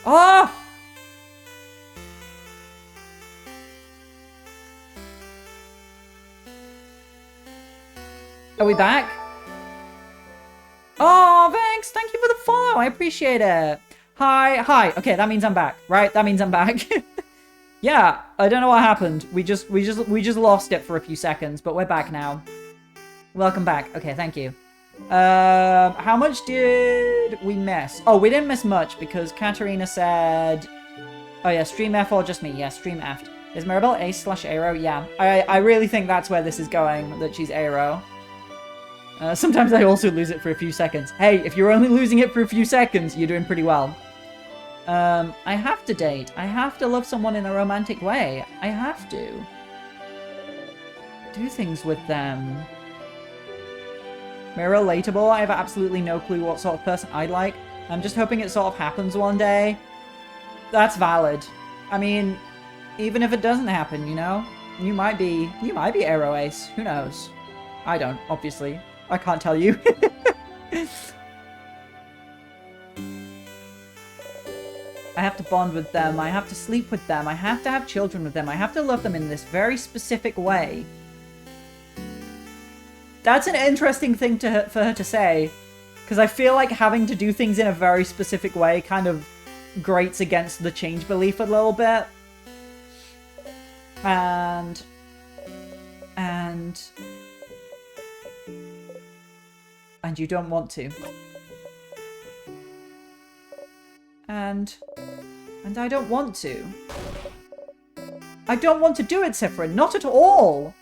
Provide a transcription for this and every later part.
Oh! Are we back? Oh, thanks. Thank you for the follow. I appreciate it. Hi. Okay, that means I'm back, right? That means I'm back. Yeah, I don't know what happened. We just lost it for a few seconds, but we're back now. Welcome back. Okay, thank you. How much did we miss? Oh, we didn't miss much because Katarina said, oh yeah, stream F or just me? Yeah, stream F. Is Mirabelle Ace/Aero? Yeah, I really think that's where this is going, that she's Aero. Sometimes I also lose it for a few seconds. Hey, if you're only losing it for a few seconds, you're doing pretty well. I have to date. I have to love someone in a romantic way. I have to. Do things with them. Relatable. I have absolutely no clue what sort of person I'd like. I'm just hoping it sort of happens one day. That's valid. I mean, even if it doesn't happen, you know? You might be Aero Ace. Who knows? I don't, obviously. I can't tell you. I have to bond with them. I have to sleep with them. I have to have children with them. I have to love them in this very specific way. That's an interesting thing for her to say. Because I feel like having to do things in a very specific way kind of grates against the change belief a little bit. And you don't want to. And I don't want to. I don't want to do it, Sifrin. Not at all.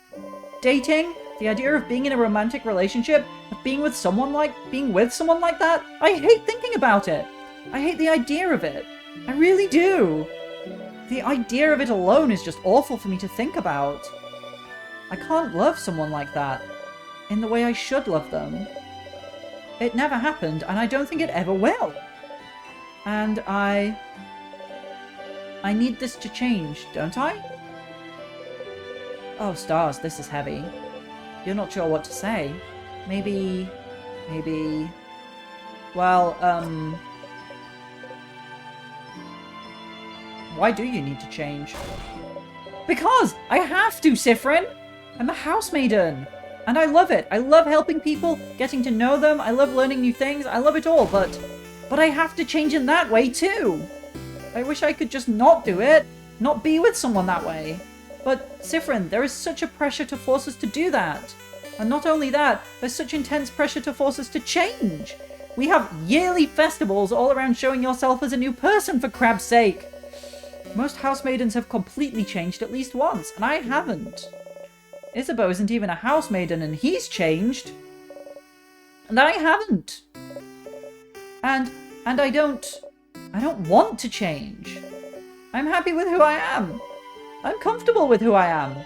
Dating, the idea of being in a romantic relationship, of being with someone like that, I hate thinking about it. I hate the idea of it. I really do. The idea of it alone is just awful for me to think about. I can't love someone like that in the way I should love them. It never happened, and I don't think it ever will. And I need this to change, don't I? Oh, stars, this is heavy. You're not sure what to say. Maybe... Well, why do you need to change? Because I have to, Sifrin! I'm a housemaiden! And I love it. I love helping people, getting to know them. I love learning new things. I love it all, but I have to change in that way too. I wish I could just not do it, not be with someone that way. But Sifrin, there is such a pressure to force us to do that. And not only that, there's such intense pressure to force us to change. We have yearly festivals all around showing yourself as a new person, for crab's sake. Most housemaidens have completely changed at least once, and I haven't. Isabeau isn't even a housemaiden and he's changed. And I haven't. And I don't want to change. I'm happy with who I am. I'm comfortable with who I am.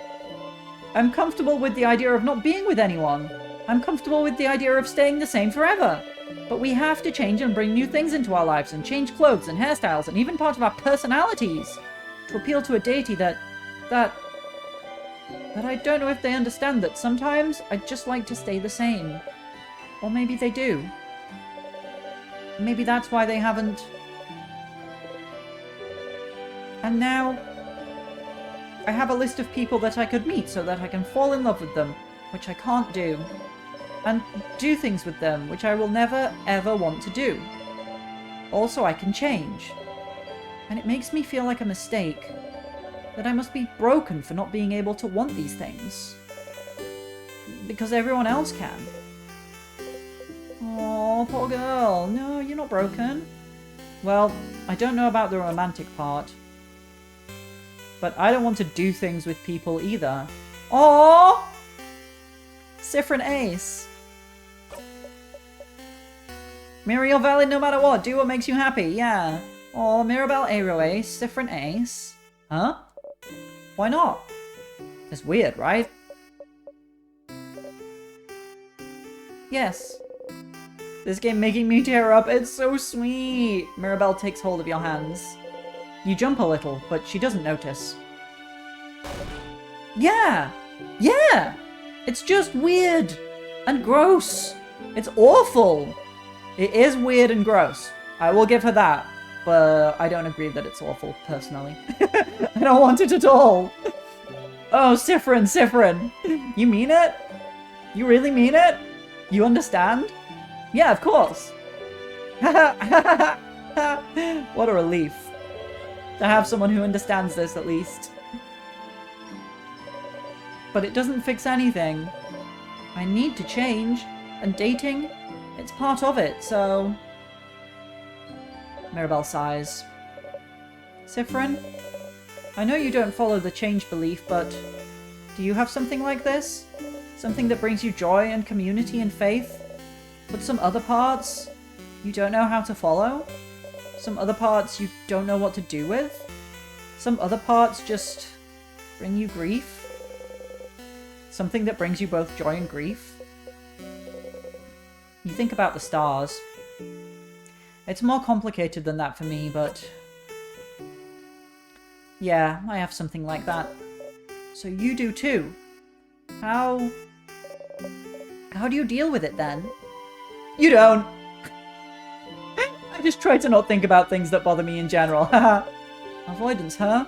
I'm comfortable with the idea of not being with anyone. I'm comfortable with the idea of staying the same forever. But we have to change and bring new things into our lives and change clothes and hairstyles and even part of our personalities to appeal to a deity that I don't know if they understand that sometimes I'd just like to stay the same. Or maybe they do. Maybe that's why they haven't. And now I have a list of people that I could meet so that I can fall in love with them, which I can't do. And do things with them, which I will never ever want to do. Also, I can change. And it makes me feel like a mistake. That I must be broken for not being able to want these things. Because everyone else can. Oh, poor girl. No, you're not broken. Well, I don't know about the romantic part. But I don't want to do things with people either. Oh, Sifrin Ace. Mirror, you're valid no matter what. Do what makes you happy. Yeah. Oh, Mirabelle Aero Ace. Sifrin Ace. Huh? Why not? It's weird, right? Yes. This game making me tear up. It's so sweet. Mirabelle takes hold of your hands. You jump a little, but she doesn't notice. Yeah! Yeah! It's just weird and gross. It's awful. It is weird and gross. I will give her that. but I don't agree that it's awful, personally. I don't want it at all. Oh, Siffrin, you mean it? You really mean it? You understand? Yeah, of course. What a relief. To have someone who understands this, at least. But it doesn't fix anything. I need to change, and dating, it's part of it, so... Mirabelle sighs. Siffrin, I know you don't follow the change belief, but do you have something like this? Something that brings you joy and community and faith? But some other parts you don't know how to follow? Some other parts you don't know what to do with? Some other parts just bring you grief? Something that brings you both joy and grief? You think about the stars. It's more complicated than that for me, but... yeah, I have something like that. So you do too. How do you deal with it then? You don't! I just try to not think about things that bother me in general. Avoidance, huh?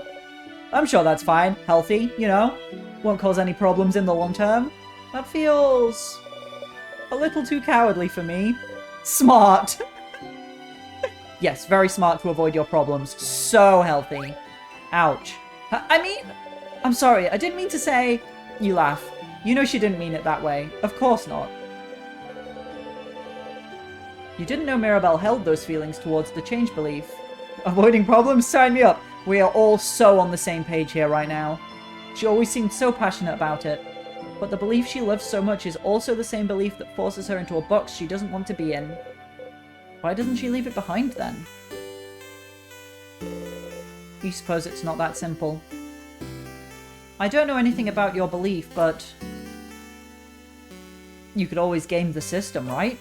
I'm sure that's fine. Healthy, you know? Won't cause any problems in the long term. That feels... a little too cowardly for me. Smart! Yes, very smart to avoid your problems. So healthy. Ouch. I mean... I'm sorry, I didn't mean to say... You laugh. You know she didn't mean it that way. Of course not. You didn't know Mirabelle held those feelings towards the change belief. Avoiding problems? Sign me up. We are all so on the same page here right now. She always seemed so passionate about it. But the belief she loves so much is also the same belief that forces her into a box she doesn't want to be in. Why doesn't she leave it behind then? You suppose it's not that simple. I don't know anything about your belief, but... you could always game the system, right?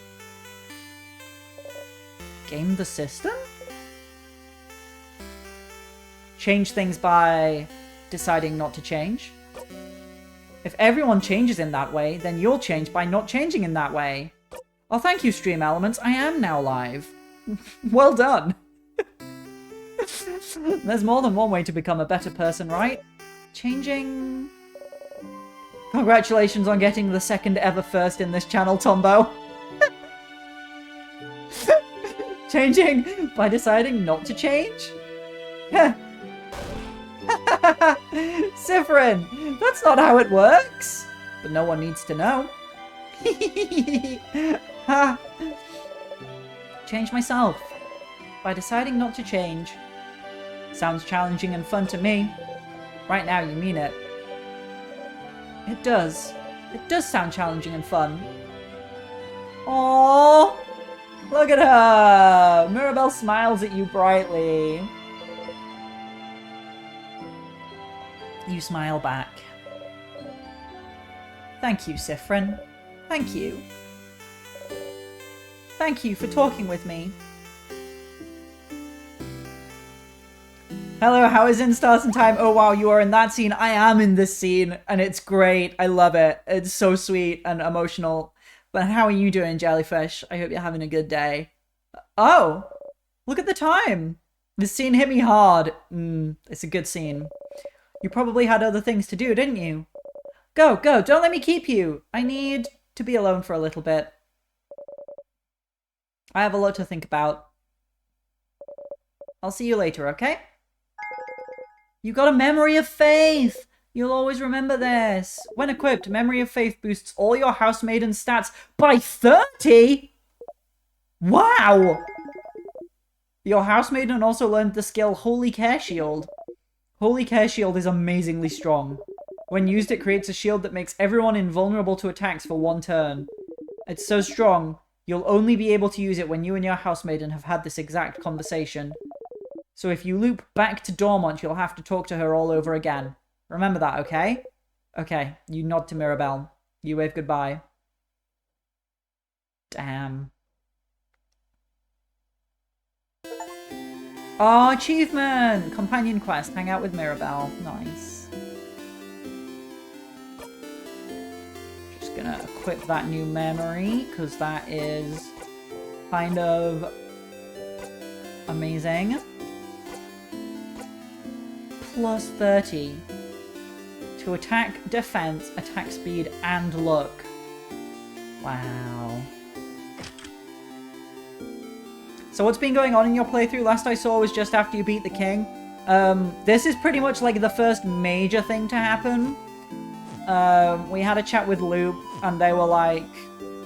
Game the system? Change things by deciding not to change? If everyone changes in that way, then you'll change by not changing in that way. Oh, thank you, Stream Elements. I am now live. Well done. There's more than one way to become a better person, right? Changing... Congratulations on getting the second ever first in this channel, Tombo. Changing by deciding not to change? Siffrin, that's not how it works. But no one needs to know. Change myself by deciding not to change. Sounds challenging and fun to me. Right now, you mean it. It does. It does sound challenging and fun. Aww! Look at her! Mirabelle smiles at you brightly. You smile back. Thank you, Siffrin. Thank you. Thank you for talking with me. Hello, how is In Stars and Time? Oh wow, you are in that scene. I am in this scene, and it's great. I love it. It's so sweet and emotional. But how are you doing, Jellyfish? I hope you're having a good day. Oh, look at the time. This scene hit me hard. It's a good scene. You probably had other things to do, didn't you? Go, go, don't let me keep you. I need to be alone for a little bit. I have a lot to think about. I'll see you later, okay? You got a Memory of Faith! You'll always remember this. When equipped, Memory of Faith boosts all your Housemaiden stats by 30? Wow! Your Housemaiden also learned the skill Holy Care Shield. Holy Care Shield is amazingly strong. When used, it creates a shield that makes everyone invulnerable to attacks for 1 turn. It's so strong, you'll only be able to use it when you and your Housemaiden have had this exact conversation. So if you loop back to Dormont, you'll have to talk to her all over again. Remember that, okay? Okay, you nod to Mirabelle. You wave goodbye. Damn. Oh, achievement! Companion quest, hang out with Mirabelle. Nice. Just gonna equip that new memory, because that is kind of amazing. plus 30 to attack, defense, attack speed, and luck. Wow. So what's been going on in your playthrough? Last I saw was just after you beat the king. This is pretty much like the first major thing to happen. We had a chat with Loop, and they were like,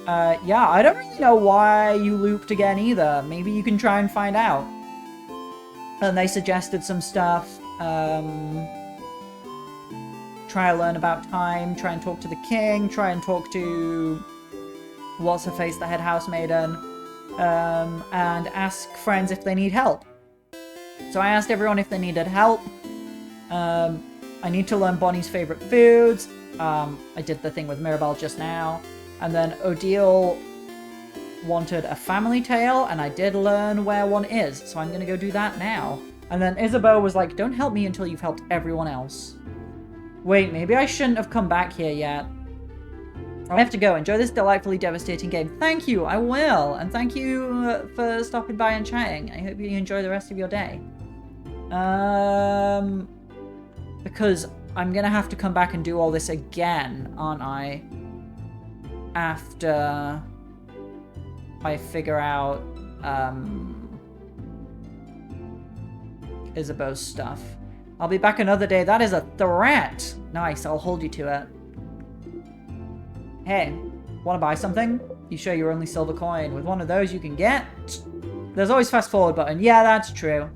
yeah, I don't really know why you looped again either. Maybe you can try and find out. And they suggested some stuff. Try to learn about time, try and talk to the king, try and talk to what's-her-face, the head housemaiden, and ask friends if they need help. So I asked everyone if they needed help. I need to learn Bonnie's favorite foods. I did the thing with Mirabelle just now. And then Odile wanted a family tale, and I did learn where one is, so I'm going to go do that now. And then Isabeau was like, don't help me until you've helped everyone else. Wait, maybe I shouldn't have come back here yet. I have to go. Enjoy this delightfully devastating game. Thank you, I will. And thank you for stopping by and chatting. I hope you enjoy the rest of your day. Because I'm going to have to come back and do all this again, aren't I? After I figure out Isabeau's stuff. I'll be back another day. That is a threat. Nice, I'll hold you to it. Hey, want to buy something? You show your only silver coin. With one of those you can get... There's always fast forward button. Yeah, that's true.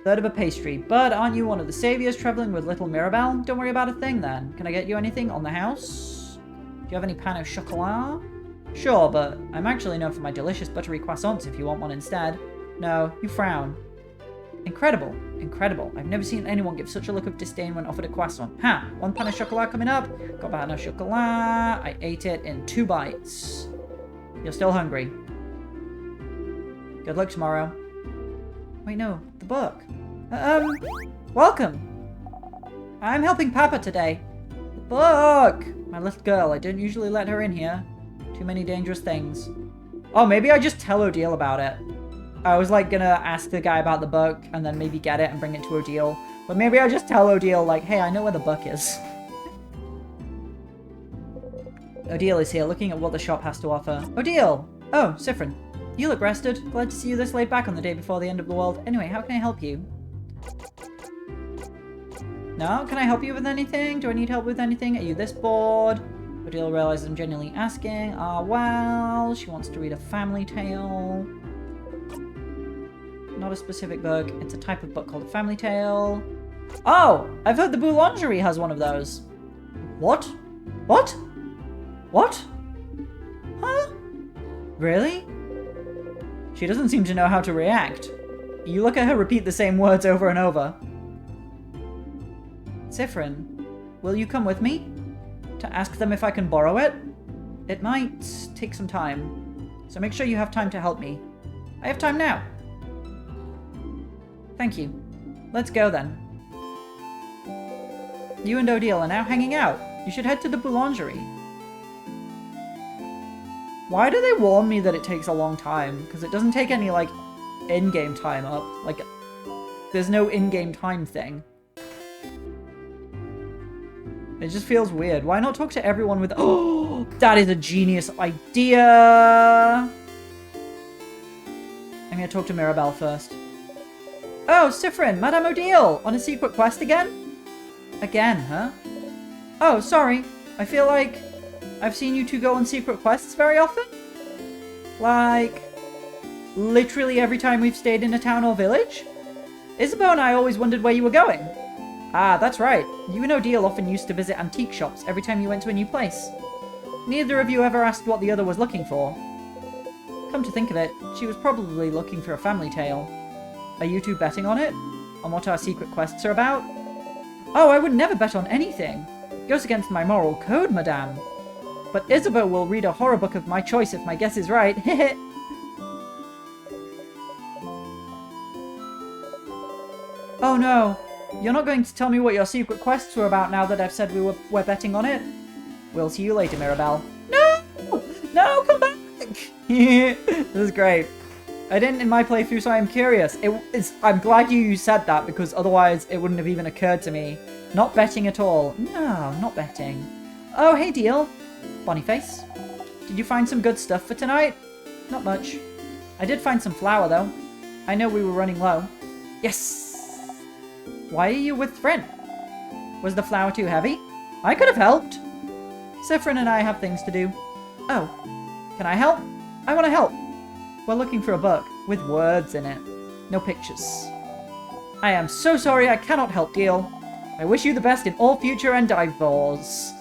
Third of a pastry. But aren't you one of the saviors traveling with little Mirabelle? Don't worry about a thing then. Can I get you anything on the house? Do you have any pain au chocolat? Sure, but I'm actually known for my delicious buttery croissants if you want one instead. No, you frown. Incredible. Incredible. I've never seen anyone give such a look of disdain when offered a croissant. Ha! One pain au chocolat coming up. Got pain au chocolat. I ate it in 2 bites. You're still hungry. Good luck tomorrow. Wait, no. The book. Welcome. I'm helping Papa today. The book! My little girl. I don't usually let her in here. Too many dangerous things. Oh, maybe I just tell Odile about it. I was like gonna ask the guy about the book and then maybe get it and bring it to Odile. But maybe I'll just tell Odile like, hey, I know where the book is. Odile is here looking at what the shop has to offer. Odile! Oh, Siffrin. You look rested. Glad to see you this laid back on the day before the end of the world. Anyway, how can I help you? No? Can I help you with anything? Do I need help with anything? Are you this bored? Odile realizes I'm genuinely asking. Ah, well, she wants to read a family tale. Not a specific book. It's a type of book called a family tale. Oh! I've heard the Boulangerie has one of those. What? What? What? Huh? Really? She doesn't seem to know how to react. You look at her repeat the same words over and over. Siffrin, will you come with me? To ask them if I can borrow it? It might take some time. So make sure you have time to help me. I have time now. Thank you. Let's go then. You and Odile are now hanging out. You should head to the Boulangerie. Why do they warn me that it takes a long time? Because it doesn't take any, like, in-game time up. Like, there's no in-game time thing. It just feels weird. Why not talk to everyone with... Oh! That is a genius idea! I'm gonna talk to Mirabelle first. Oh, Siffrin, Madame Odile! On a secret quest again? Again, huh? Oh, sorry. I feel like I've seen you two go on secret quests very often? Like, literally every time we've stayed in a town or village? Isabeau and I always wondered where you were going. Ah, that's right. You and Odile often used to visit antique shops every time you went to a new place. Neither of you ever asked what the other was looking for. Come to think of it, she was probably looking for a family tale. Are you two betting on it? On what our secret quests are about? Oh, I would never bet on anything. It goes against my moral code, madame. But Isabeau will read a horror book of my choice if my guess is right. Heh. Oh no. You're not going to tell me what your secret quests were about now that I've said we're betting on it? We'll see you later, Mirabelle. No! No, come back! This is great. I didn't in my playthrough, so I'm curious. I'm glad you said that, because otherwise it wouldn't have even occurred to me. Not betting at all. No, not betting. Oh, hey, Deal. Boniface. Did you find some good stuff for tonight? Not much. I did find some flour, though. I know we were running low. Yes! Why are you with Fred? Was the flour too heavy? I could have helped. Siffrin and I have things to do. Oh, can I help? I want to help. We're looking for a book with words in it. No pictures. I am so sorry I cannot help, Deal. I wish you the best in all future endeavors.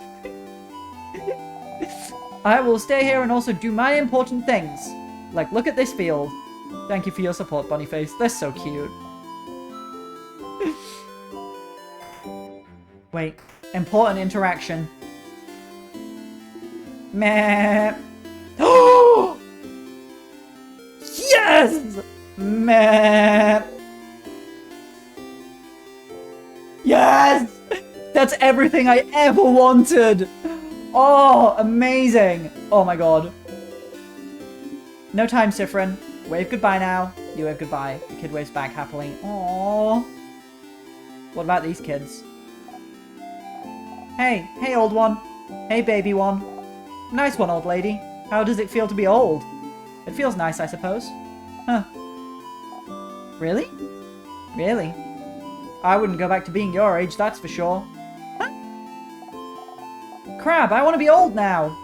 I will stay here and also do my important things. Like look at this field. Thank you for your support, Boniface. They're so cute. Wait. Important interaction. Meh. Oh! Yes! Meh. Yes! That's everything I ever wanted! Oh, amazing! Oh my god. No time, Siffrin. Wave goodbye now. You wave goodbye. The kid waves back happily. Aww. What about these kids? Hey, hey old one. Hey baby one. Nice one, old lady. How does it feel to be old? It feels nice, I suppose. Huh. Really? Really? I wouldn't go back to being your age, that's for sure. Huh? Crab, I want to be old now!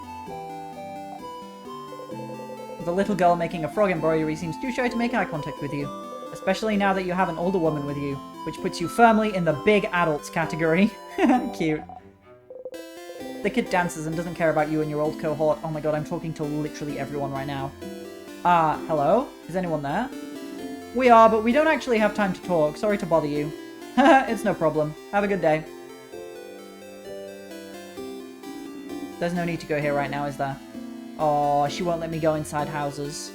The little girl making a frog embroidery seems too shy to make eye contact with you. Especially now that you have an older woman with you, which puts you firmly in the big adults category. Cute. The kid dances and doesn't care about you and your old cohort. Oh my god, I'm talking to literally everyone right now. Hello? Is anyone there? We are, but we don't actually have time to talk. Sorry to bother you. It's no problem. Have a good day. There's no need to go here right now, is there? Oh, she won't let me go inside houses.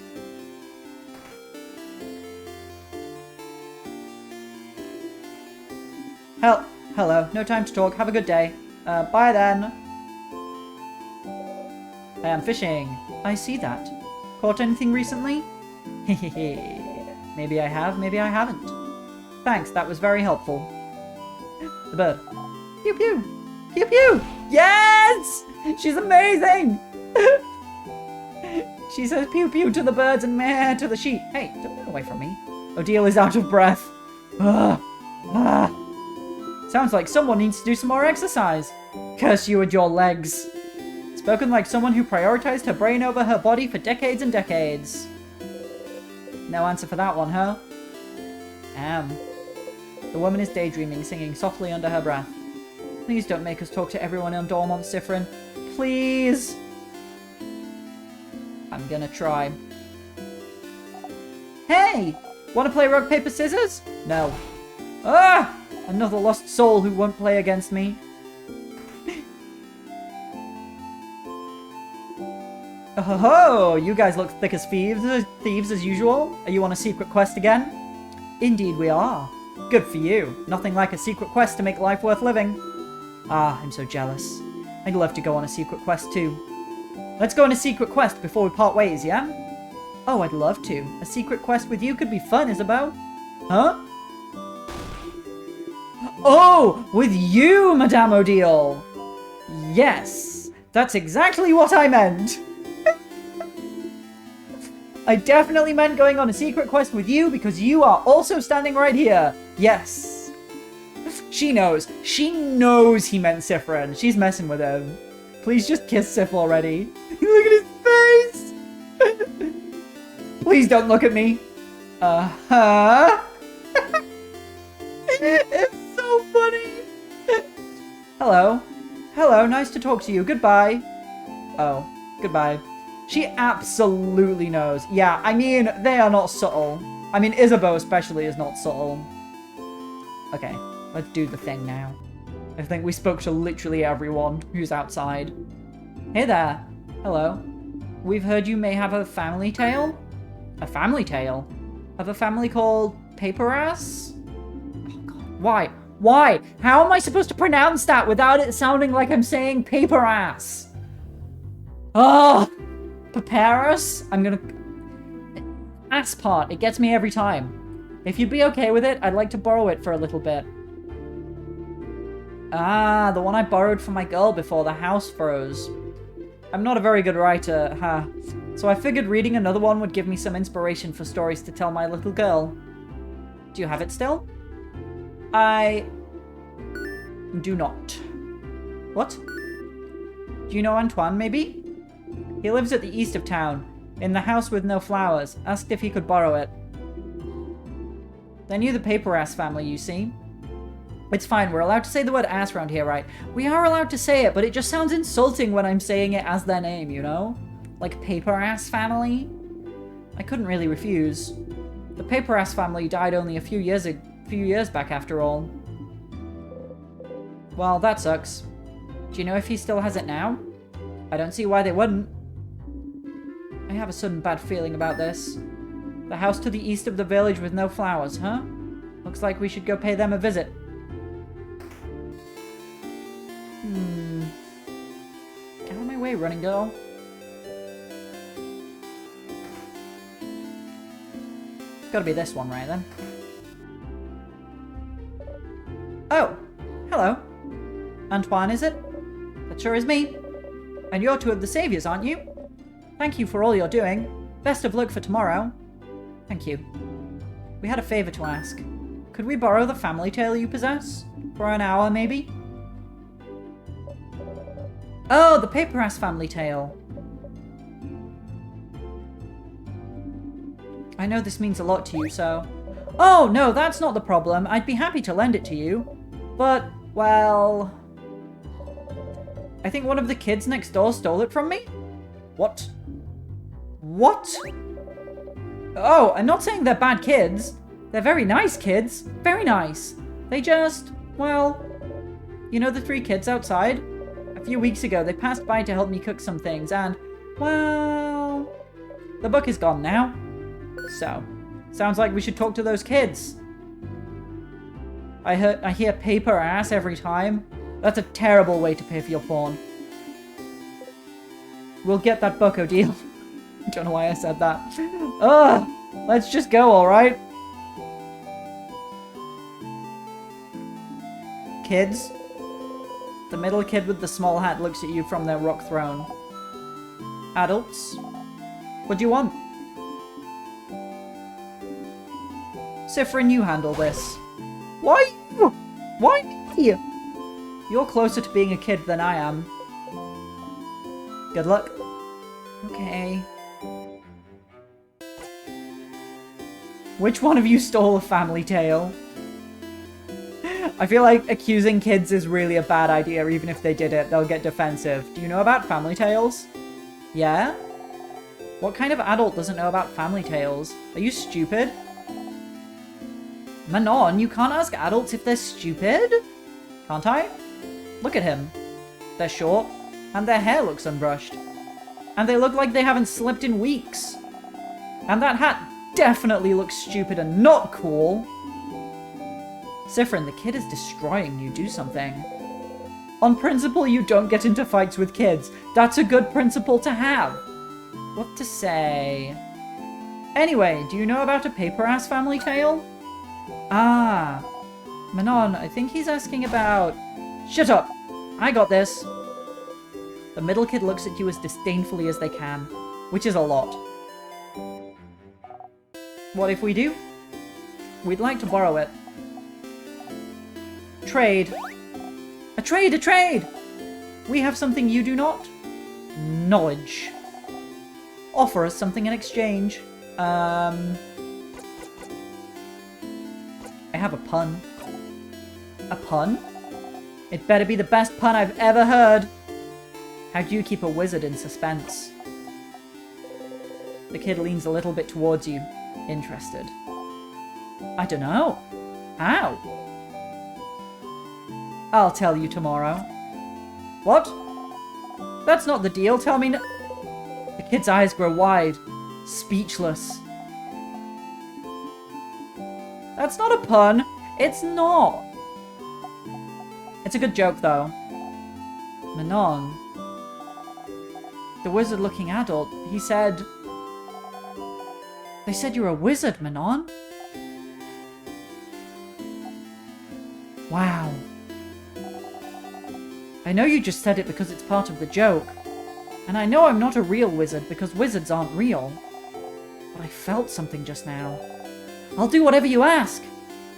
Hello. No time to talk. Have a good day. Bye then. I am fishing. I see that. Caught anything recently? Hehehe. Maybe I have, maybe I haven't. Thanks, that was very helpful. The bird. Pew pew! Pew pew! Yes! She's amazing! She says pew pew to the birds and meh to the sheep. Hey, don't run away from me. Odile is out of breath. Sounds like someone needs to do some more exercise. Curse you and your legs. Spoken like someone who prioritized her brain over her body for decades and decades. No answer for that one, huh? The woman is daydreaming, singing softly under her breath. Please don't make us talk to everyone on Dormont, Siffrin. Please! I'm gonna try. Hey! Wanna play rock, paper, scissors? No. Ah! Another lost soul who won't play against me. Oh ho ho! You guys look thick as thieves as usual. Are you on a secret quest again? Indeed we are. Good for you. Nothing like a secret quest to make life worth living. Ah, I'm so jealous. I'd love to go on a secret quest too. Let's go on a secret quest before we part ways, yeah? Oh, I'd love to. A secret quest with you could be fun, Isabeau. Huh? Oh, with you, Madame Odile! Yes, that's exactly what I meant. I definitely meant going on a secret quest with you because you are also standing right here. Yes. She knows. She knows he meant Siffrin. She's messing with him. Please just kiss Sif already. Look at his face. Please don't look at me. Uh-huh. It's so funny. Hello. Hello, nice to talk to you. Goodbye. Oh, goodbye. She absolutely knows. Yeah, I mean, they are not subtle. I mean, Isabeau especially is not subtle. Okay, let's do the thing now. I think we spoke to literally everyone who's outside. Hey there. Hello. We've heard you may have a family tale? A family tale? Of a family called Paper Ass? Oh god, why? Why? How am I supposed to pronounce that without it sounding like I'm saying paper ass? Oh! Papyrus? ass part. It gets me every time. If you'd be okay with it, I'd like to borrow it for a little bit. Ah, the one I borrowed from my girl before the house froze. I'm not a very good writer, huh? So I figured reading another one would give me some inspiration for stories to tell my little girl. Do you have it still? I do not. What? Do you know Antoine, maybe? He lives at the east of town, in the house with no flowers. Asked if he could borrow it. They knew the paper ass family, you see. It's fine, we're allowed to say the word ass around here, right? We are allowed to say it, but it just sounds insulting when I'm saying it as their name, you know? Like paper ass family? I couldn't really refuse. The paper ass family died only a few years back after all. Well, that sucks. Do you know if he still has it now? I don't see why they wouldn't. I have a sudden bad feeling about this. The house to the east of the village with no flowers, huh? Looks like we should go pay them a visit. Get out of my way, running girl. It's gotta be this one, right then? Oh! Hello. Antoine, is it? That sure is me. And you're two of the saviors, aren't you? Thank you for all you're doing. Best of luck for tomorrow. Thank you. We had a favor to ask. Could we borrow the family tale you possess? For an hour, maybe? Oh, the paper ass family tale. I know this means a lot to you, so... Oh, no, that's not the problem. I'd be happy to lend it to you. But, well... I think one of the kids next door stole it from me? What? What? Oh, I'm not saying they're bad kids. They're very nice kids. Very nice. They just, well... You know the 3 kids outside? A few weeks ago, they passed by to help me cook some things, and, well... The book is gone now. So, sounds like we should talk to those kids. I hear paper ass every time. That's a terrible way to pay for your porn. We'll get that bucko deal. I don't know why I said that. Ugh! Let's just go, alright? Kids? The middle kid with the small hat looks at you from their rock throne. Adults? What do you want? Siffrin, you handle this. Why you? Why me? You're closer to being a kid than I am. Good luck. Okay. Which one of you stole a family tale? I feel like accusing kids is really a bad idea. Even if they did it, they'll get defensive. Do you know about family tales? Yeah? What kind of adult doesn't know about family tales? Are you stupid? Manon, you can't ask adults if they're stupid? Can't I? Look at him. They're short, and their hair looks unbrushed. And they look like they haven't slept in weeks. And that hat definitely looks stupid and not cool. Siffrin, the kid is destroying you. Do something. On principle, you don't get into fights with kids. That's a good principle to have. What to say? Anyway, do you know about a paper-ass family tale? Ah. Manon, I think he's asking about... Shut up! I got this. The middle kid looks at you as disdainfully as they can, which is a lot. What if we do? We'd like to borrow it. Trade. A trade! A trade! We have something you do not. Knowledge. Offer us something in exchange. I have a pun. A pun? It better be the best pun I've ever heard. How do you keep a wizard in suspense? The kid leans a little bit towards you, interested. I don't know. How? I'll tell you tomorrow. What? That's not the deal. Tell me The kid's eyes grow wide, speechless. That's not a pun. It's not. It's a good joke, though. Manon. The wizard-looking adult, he said... They said you're a wizard, Manon. Wow. I know you just said it because it's part of the joke. And I know I'm not a real wizard because wizards aren't real. But I felt something just now. I'll do whatever you ask.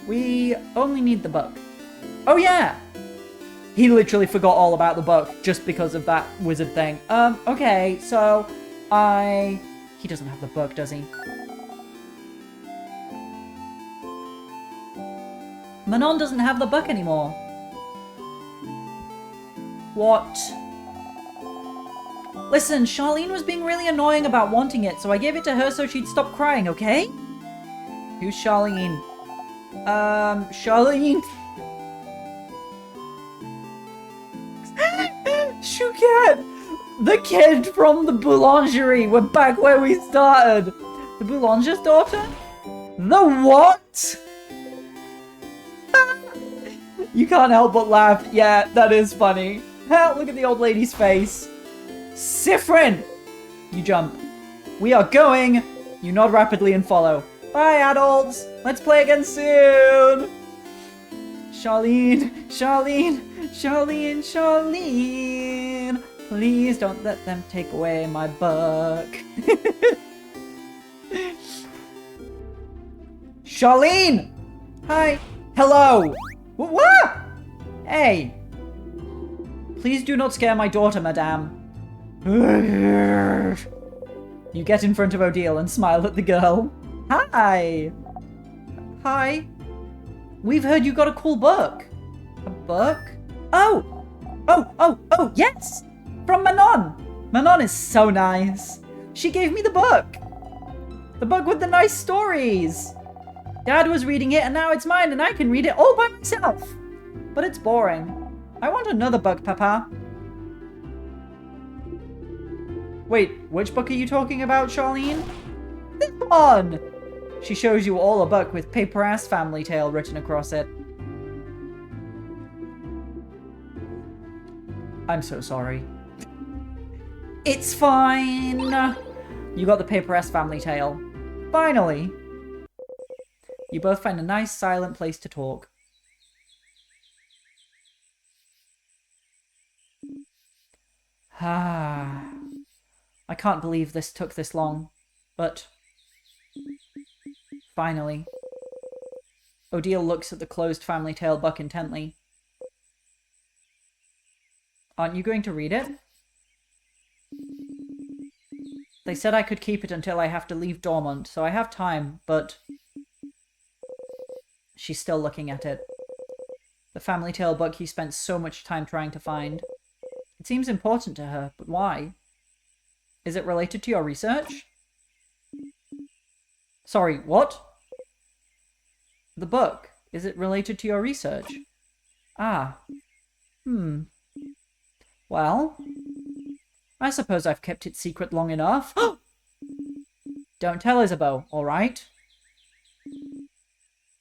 We only need the book. Oh yeah! He literally forgot all about the book just because of that wizard thing. Okay, so he doesn't have the book, does he? Manon doesn't have the book anymore. What? Listen, Charlene was being really annoying about wanting it, so I gave it to her so she'd stop crying, okay? Who's Charlene? Charlene? Chouquette! The kid from the boulangerie! We're back where we started! The boulanger's daughter? The what? You can't help but laugh. Yeah, that is funny. Look at the old lady's face. Siffrin! You jump. We are going. You nod rapidly and follow. Bye, adults. Let's play again soon. Charlene, Charlene, Charlene, Charlene. Please don't let them take away my book. Charlene! Hi. Hello. What? Hey. Please do not scare my daughter, madame. You get in front of Odile and smile at the girl. Hi. Hi. We've heard you got a cool book. A book? Oh, yes! From Manon. Manon is so nice. She gave me the book. The book with the nice stories. Dad was reading it and now it's mine and I can read it all by myself. But it's boring. I want another book, Papa. Wait, which book are you talking about, Charlene? This one! She shows you all a book with paper-ass family tale written across it. I'm so sorry. It's fine! You got the paper-ass family tale. Finally! You both find a nice silent place to talk. Ah, I can't believe this took this long, but finally. Odile looks at the closed family tale book intently. Aren't you going to read it? They said I could keep it until I have to leave Dormont, so I have time, but... She's still looking at it. The family tale book you spent so much time trying to find. It seems important to her, but why? Is it related to your research? Sorry, what? The book. Is it related to your research? Ah. Well, I suppose I've kept it secret long enough. Don't tell Isabeau, all right?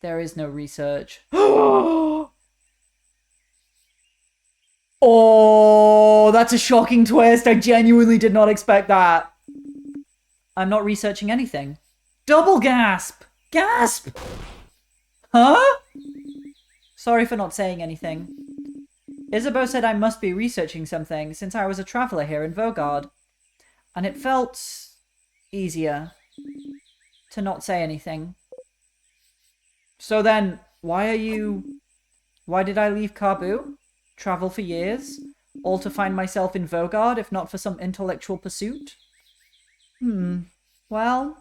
There is no research. Oh, that's a shocking twist. I genuinely did not expect that. I'm not researching anything. Double gasp! Gasp! Huh? Sorry for not saying anything. Isabeau said I must be researching something since I was a traveller here in Vaugarde. And it felt easier to not say anything. So then, why did I leave Carbu? Travel for years? All to find myself in Vaugarde, if not for some intellectual pursuit? Well...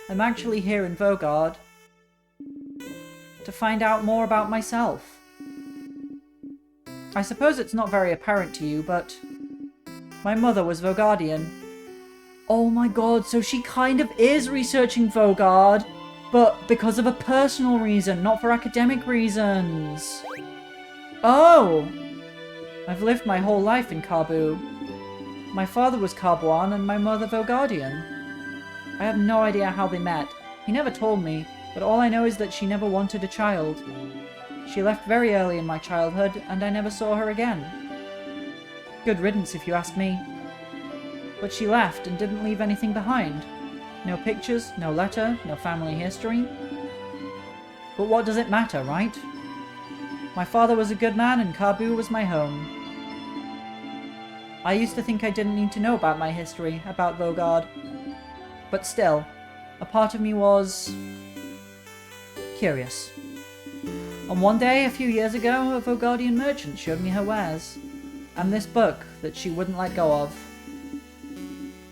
I'm actually here in Vaugarde to find out more about myself. I suppose it's not very apparent to you, but my mother was Vaugardian. Oh my god, so she kind of is researching Vaugarde, but because of a personal reason, not for academic reasons. Oh! I've lived my whole life in Carbu. My father was Carboin and my mother Vaugardian. I have no idea how they met. He never told me, but all I know is that she never wanted a child. She left very early in my childhood, and I never saw her again. Good riddance, if you ask me. But she left and didn't leave anything behind. No pictures, no letter, no family history. But what does it matter, right? My father was a good man and Kabbu was my home. I used to think I didn't need to know about my history, about Vaugarde. But still, a part of me was curious. And one day, a few years ago, a Vaugardian merchant showed me her wares. And this book that she wouldn't let go of.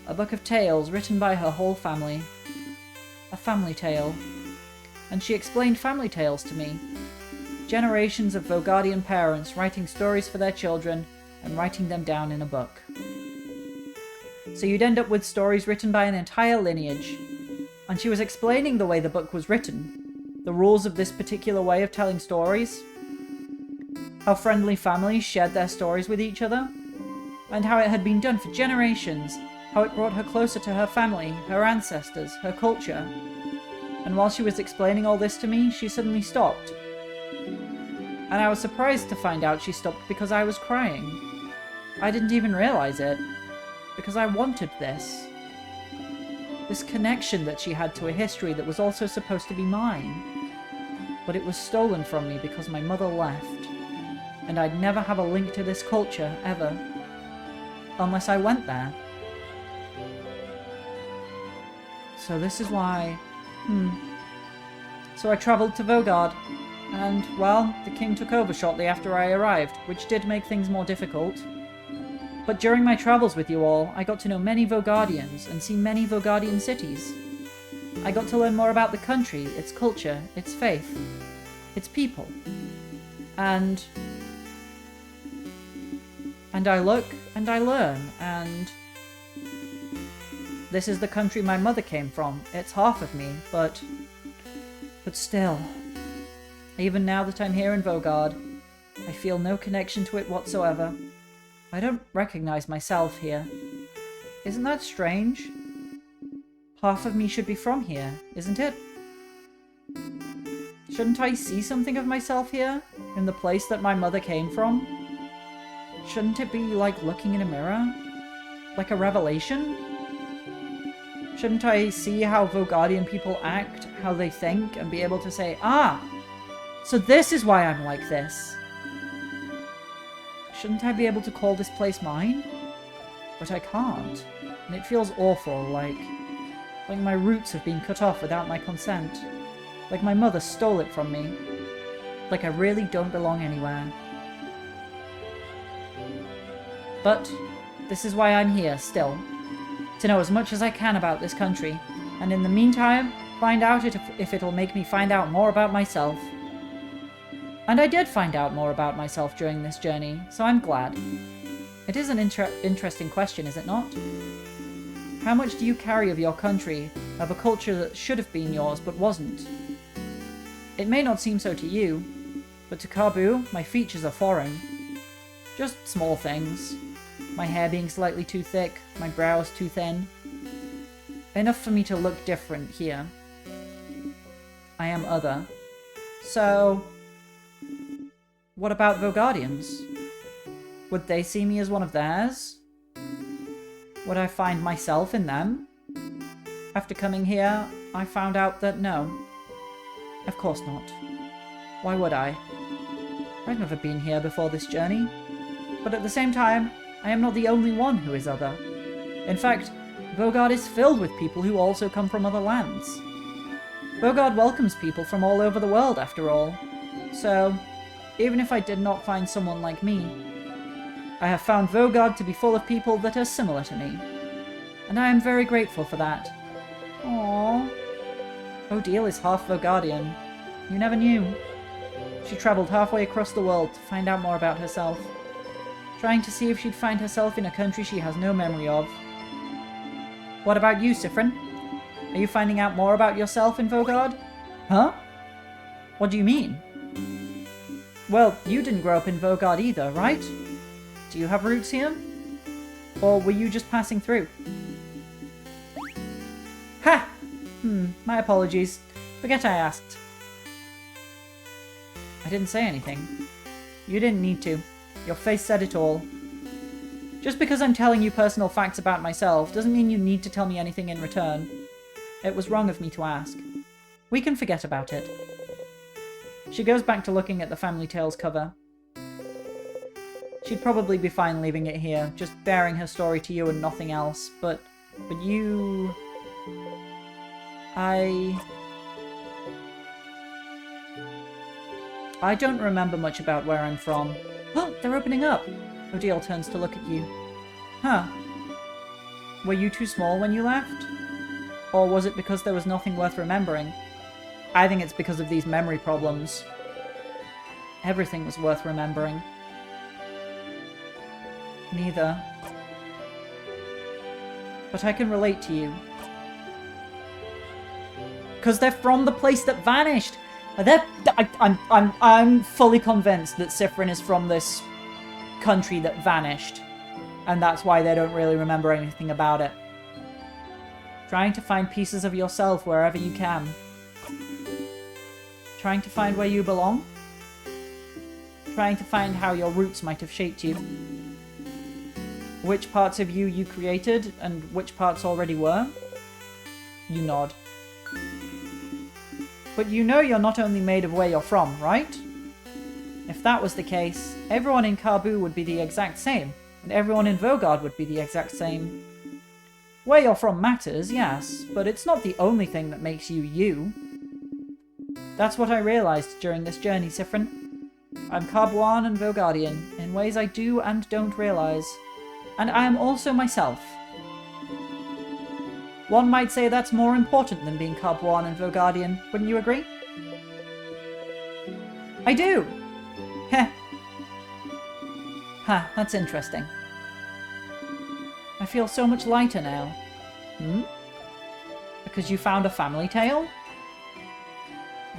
A book of tales written by her whole family. A family tale. And she explained family tales to me. Generations of Vaugardian parents writing stories for their children and writing them down in a book. So you'd end up with stories written by an entire lineage. And she was explaining the way the book was written. The rules of this particular way of telling stories. How friendly families shared their stories with each other. And how it had been done for generations. How it brought her closer to her family, her ancestors, her culture. And while she was explaining all this to me, she suddenly stopped. And I was surprised to find out she stopped because I was crying. I didn't even realize it. Because I wanted this. This connection that she had to a history that was also supposed to be mine. But it was stolen from me because my mother left. And I'd never have a link to this culture, ever. Unless I went there. So this is why... So I travelled to Vaugarde. And, well, the king took over shortly after I arrived, which did make things more difficult. But during my travels with you all, I got to know many Vaugardians and see many Vaugardian cities. I got to learn more about the country, its culture, its faith, its people. And I look and I learn, and this is the country my mother came from. It's half of me, but still, even now that I'm here in Vaugarde, I feel no connection to it whatsoever. I don't recognize myself here. Isn't that strange? Half of me should be from here, isn't it? Shouldn't I see something of myself here, in the place that my mother came from? Shouldn't it be like looking in a mirror? Like a revelation? Shouldn't I see how Vaugardian people act, how they think, and be able to say, ah, so this is why I'm like this? Shouldn't I be able to call this place mine? But I can't, and it feels awful, like my roots have been cut off without my consent. Like my mother stole it from me. Like I really don't belong anywhere. But this is why I'm here, still. To know as much as I can about this country, and in the meantime, find out if it'll make me find out more about myself. And I did find out more about myself during this journey, so I'm glad. It is an interesting question, is it not? How much do you carry of your country, of a culture that should have been yours but wasn't? It may not seem so to you, but to Kabbu, my features are foreign. Just small things. My hair being slightly too thick, my brows too thin. Enough for me to look different here. I am other. So... what about Vaugardians? Would they see me as one of theirs? Would I find myself in them? After coming here, I found out that no. Of course not. Why would I? I've never been here before this journey. But at the same time, I am not the only one who is other. In fact, Vaugarde is filled with people who also come from other lands. Vaugarde welcomes people from all over the world, after all. So, even if I did not find someone like me, I have found Vaugarde to be full of people that are similar to me. And I am very grateful for that. Aww. Odile is half Vaugardian. You never knew. She travelled halfway across the world to find out more about herself. Trying to see if she'd find herself in a country she has no memory of. What about you, Siffrin? Are you finding out more about yourself in Vaugarde? Huh? What do you mean? Well, you didn't grow up in Vaugarde either, right? Do you have roots here? Or were you just passing through? Ha! My apologies. Forget I asked. I didn't say anything. You didn't need to. Your face said it all. Just because I'm telling you personal facts about myself doesn't mean you need to tell me anything in return. It was wrong of me to ask. We can forget about it. She goes back to looking at the Family Tales cover. She'd probably be fine leaving it here, just bearing her story to you and nothing else, but you... I don't remember much about where I'm from. Oh, they're opening up! Odile turns to look at you. Huh. Were you too small when you left? Or was it because there was nothing worth remembering? I think it's because of these memory problems. Everything was worth remembering. Neither. But I can relate to you. Because they're from the place that vanished! I'm fully convinced that Siffrin is from this country that vanished. And that's why they don't really remember anything about it. Trying to find pieces of yourself wherever you can. Trying to find where you belong. Trying to find how your roots might have shaped you. Which parts of you created, and which parts already were. You nod. But you know you're not only made of where you're from, right? If that was the case, everyone in Karbu would be the exact same, and everyone in Vaugarde would be the exact same. Where you're from matters, yes, but it's not the only thing that makes you you. That's what I realized during this journey, Siffrin. I'm Karbuan and Vaugardian, in ways I do and don't realize. And I am also myself. One might say that's more important than being Karbuan and Vaugardian, wouldn't you agree? I do! Heh. Ha, that's interesting. I feel so much lighter now. Hmm? Because you found a family tale?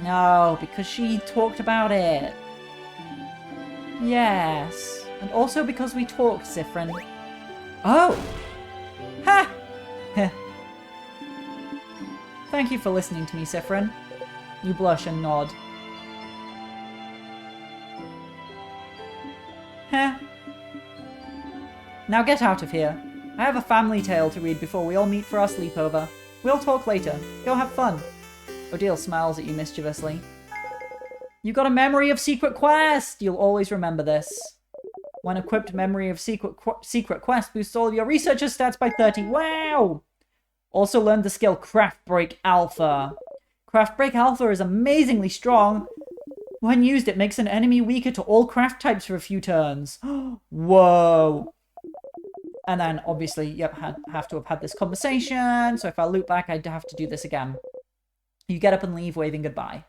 No, because she talked about it. Yes. And also because we talked, Siffrin. Oh! Ha! Heh. Thank you for listening to me, Siffrin. You blush and nod. Heh. Now get out of here. I have a family tale to read before we all meet for our sleepover. We'll talk later. Go have fun. Odile smiles at you mischievously. You got a memory of Secret Quest! You'll always remember this. When equipped, memory of Secret Quest boosts all of your researcher stats by 30. Wow! Also learned the skill Craft Break Alpha. Craft Break Alpha is amazingly strong. When used, it makes an enemy weaker to all craft types for a few turns. Whoa! And then, obviously, you have to have had this conversation, so if I loop back, I'd have to do this again. You get up and leave, waving goodbye.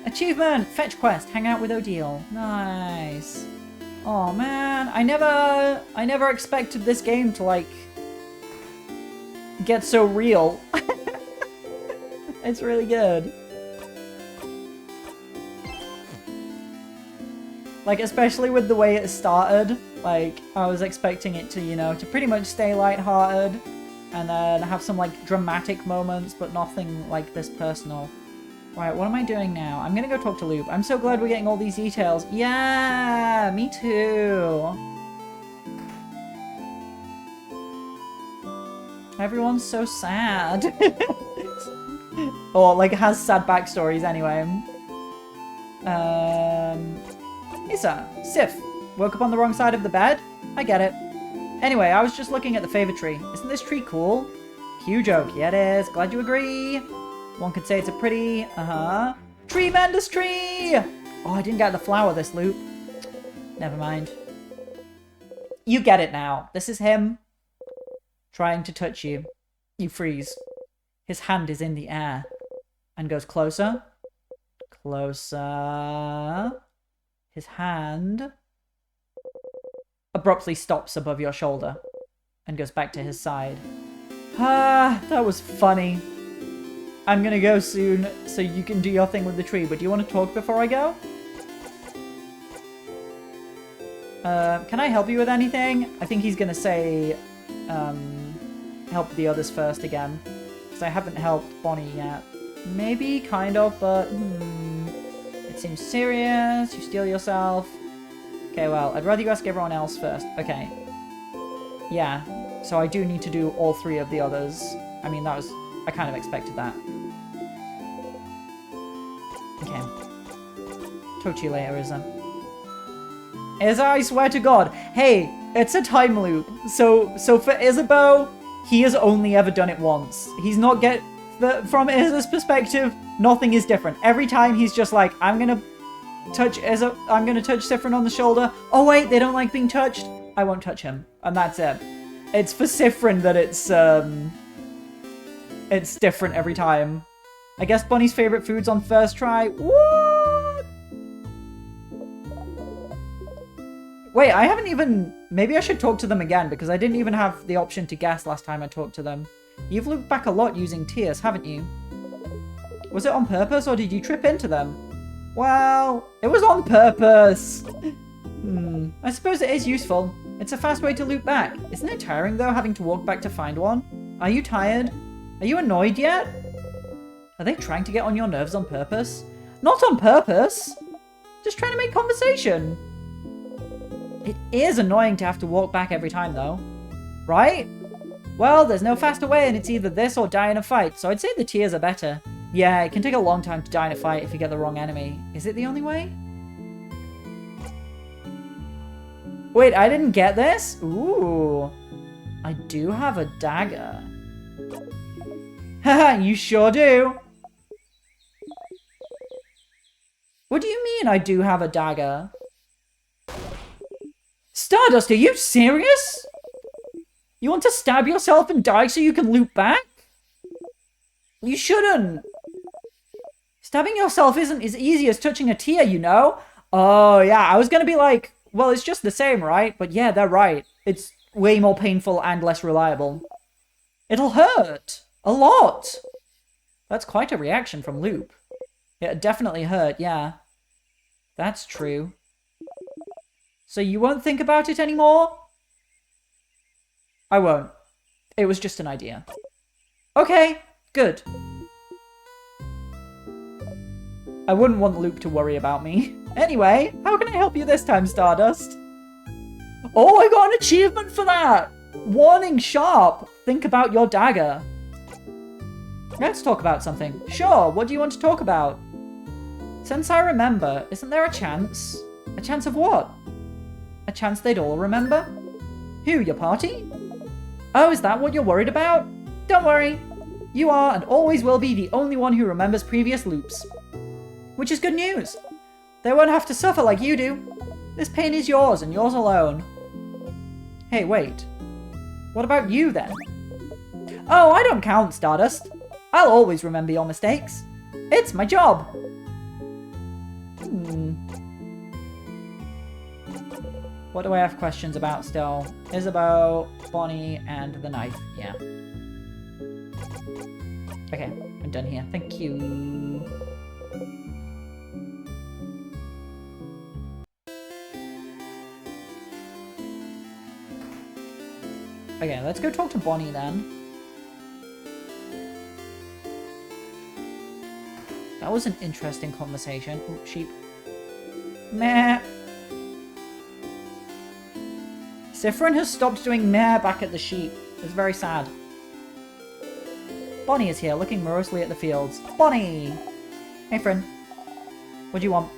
Achievement! Fetch quest, hang out with Odile. Nice. Oh man, I never expected this game to, like, get so real. It's really good. Like, especially with the way it started. Like, I was expecting it to, you know, to pretty much stay lighthearted. And then have some, like, dramatic moments, but nothing like this personal. Right, what am I doing now? I'm gonna go talk to Loop. I'm so glad we're getting all these details. Yeah, me too. Everyone's so sad. Or, like, has sad backstories anyway. Issa, Sif, woke up on the wrong side of the bed? I get it. Anyway, I was just looking at the favorite tree. Isn't this tree cool? Huge oak. Yeah, it is. Glad you agree. One could say it's a pretty, tremendous tree! Oh, I didn't get the flower this loop. Never mind. You get it now. This is him trying to touch you. You freeze. His hand is in the air and goes closer. Closer. His hand abruptly stops above your shoulder and goes back to his side. Ah, that was funny. I'm gonna go soon, so you can do your thing with the tree, but do you want to talk before I go? Can I help you with anything? I think he's gonna say, help the others first again. Because I haven't helped Bonnie yet. Maybe, kind of, but, It seems serious, you steal yourself. Okay, well, I'd rather you ask everyone else first. Okay. Yeah, so I do need to do all 3 of the others. I mean, I kind of expected that. Okay. Talk to you later, Izza. Izza, I swear to God. Hey, it's a time loop. So for Isabeau, he has only ever done it once. He's not from Izza's perspective, nothing is different. Every time he's just like, I'm gonna touch Izza, I'm gonna touch Siffrin on the shoulder. Oh wait, they don't like being touched. I won't touch him. And that's it. It's for Siffrin that it's different every time. I guess Bonnie's favorite food's on first try. What? Wait, I haven't even... Maybe I should talk to them again, because I didn't even have the option to guess last time I talked to them. You've looked back a lot using tears, haven't you? Was it on purpose, or did you trip into them? Well, it was on purpose. I suppose it is useful. It's a fast way to loop back. Isn't it tiring, though, having to walk back to find one? Are you tired? Are you annoyed yet? Are they trying to get on your nerves on purpose? Not on purpose! Just trying to make conversation. It is annoying to have to walk back every time, though. Right? Well, there's no faster way, and it's either this or die in a fight, so I'd say the tears are better. Yeah, it can take a long time to die in a fight if you get the wrong enemy. Is it the only way? Wait, I didn't get this? Ooh. I do have a dagger. Haha, you sure do. What do you mean I do have a dagger? Stardust, are you serious? You want to stab yourself and die so you can loop back? You shouldn't. Stabbing yourself isn't as easy as touching a tear, you know? Oh, yeah, I was gonna be like, well, it's just the same, right? But yeah, they're right. It's way more painful and less reliable. It'll hurt. A lot. That's quite a reaction from Loop. It definitely hurt, yeah. That's true. So you won't think about it anymore? I won't. It was just an idea. Okay, good. I wouldn't want Luke to worry about me. Anyway, how can I help you this time, Stardust? Oh, I got an achievement for that! Warning Sharp! Think about your dagger. Let's talk about something. Sure, what do you want to talk about? Since I remember, isn't there a chance? A chance of what? A chance they'd all remember? Who, your party? Oh, is that what you're worried about? Don't worry. You are and always will be the only one who remembers previous loops. Which is good news. They won't have to suffer like you do. This pain is yours and yours alone. Hey, wait. What about you then? Oh, I don't count, Stardust. I'll always remember your mistakes. It's my job. What do I have questions about still? Isabeau, Bonnie, and the knife. Yeah. Okay, I'm done here. Thank you. Okay, let's go talk to Bonnie then. That was an interesting conversation. Ooh, sheep. Meh. Siffrin has stopped doing meh back at the sheep. It's very sad. Bonnie is here, looking morosely at the fields. Bonnie! Hey, friend. What do you want?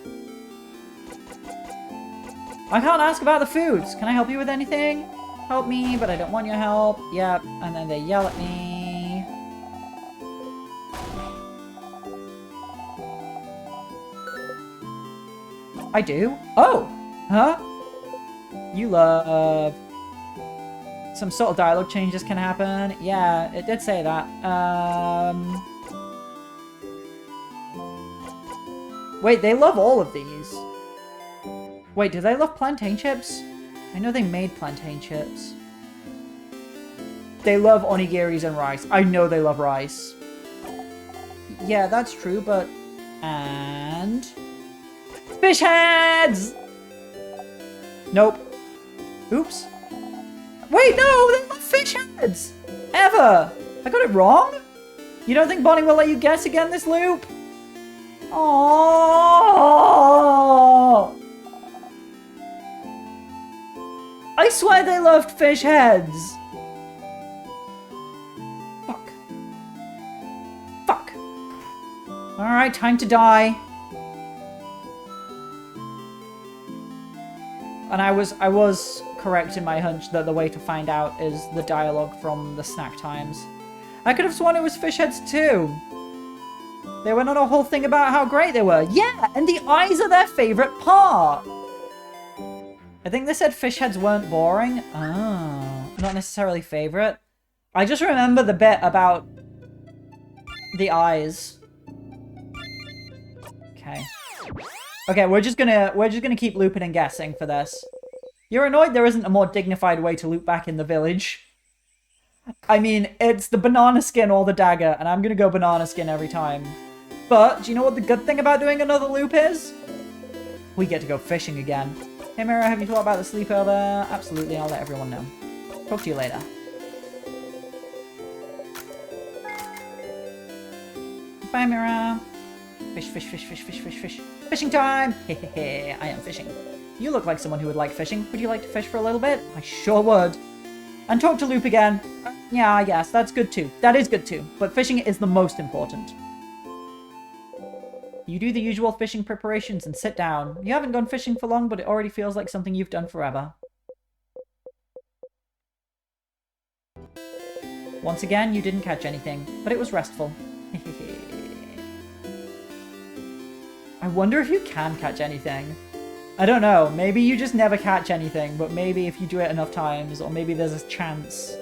I can't ask about the foods. Can I help you with anything? Help me, but I don't want your help. Yep. And then they yell at me. I do? Oh! Huh? You love... Some sort of dialogue changes can happen. Yeah, it did say that. Wait, they love all of these. Wait, do they love plantain chips? I know they made plantain chips. They love onigiris and rice. I know they love rice. Yeah, that's true, but... And... Fish heads! Nope. Oops. Wait, no! They love fish heads! Ever! I got it wrong? You don't think Bonnie will let you guess again this loop? Aww! I swear they loved fish heads! Fuck. Fuck. Alright, time to die. And I was correct in my hunch that the way to find out is the dialogue from the snack times. I could have sworn it was fish heads too. They went on a whole thing about how great they were. Yeah, and the eyes are their favorite part. I think they said fish heads weren't boring. Oh, not necessarily favorite. I just remember the bit about the eyes. Okay. Okay, we're just gonna keep looping and guessing for this. You're annoyed there isn't a more dignified way to loop back in the village. I mean, it's the banana skin or the dagger, and I'm gonna go banana skin every time. But, do you know what the good thing about doing another loop is? We get to go fishing again. Hey Mira, have you thought about the sleepover? Absolutely, I'll let everyone know. Talk to you later. Bye Mira. Fish, fish, fish, fish, fish, fish, fish. Fishing time! Hehehe, I am fishing. You look like someone who would like fishing. Would you like to fish for a little bit? I sure would. And talk to Loop again. Yeah, I guess. That's good too. That is good too. But fishing is the most important. You do the usual fishing preparations and sit down. You haven't gone fishing for long, but it already feels like something you've done forever. Once again, you didn't catch anything, but it was restful. I wonder if you can catch anything. I don't know. Maybe you just never catch anything, but maybe if you do it enough times, or maybe there's a chance.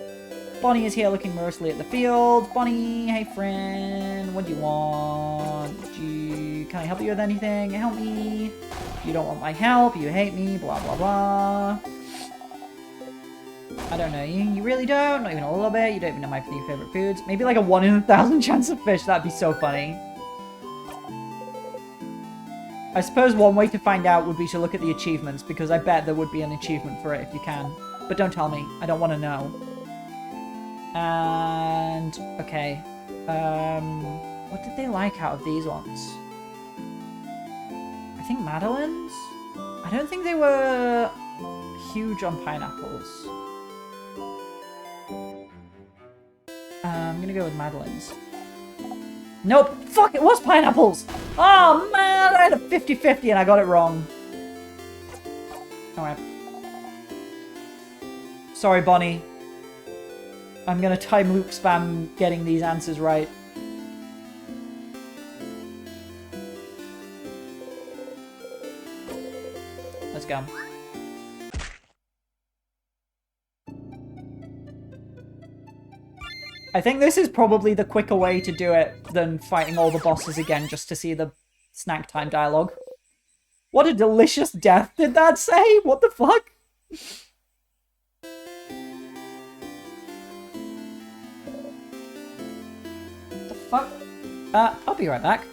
Bonnie is here looking morosely at the field. Bonnie, hey friend, what do you want? Can I help you with anything? Help me. You don't want my help, you hate me, blah blah blah. I don't know you. You really don't? Not even a little bit? You don't even know my three favorite foods? Maybe like a 1 in 1,000 chance of fish. That'd be so funny. I suppose one way to find out would be to look at the achievements, because I bet there would be an achievement for it if you can. But don't tell me. I don't want to know. And... okay. What did they like out of these ones? I think Madeline's? I don't think they were huge on pineapples. I'm gonna go with Madeline's. Nope! Fuck, it was pineapples! Oh man, I had a 50-50 and I got it wrong. Alright. Sorry, Bonnie. I'm gonna time loop spam getting these answers right. Let's go. I think this is probably the quicker way to do it than fighting all the bosses again just to see the snack time dialogue. What a delicious death did that say? What the fuck? What the fuck? I'll be right back.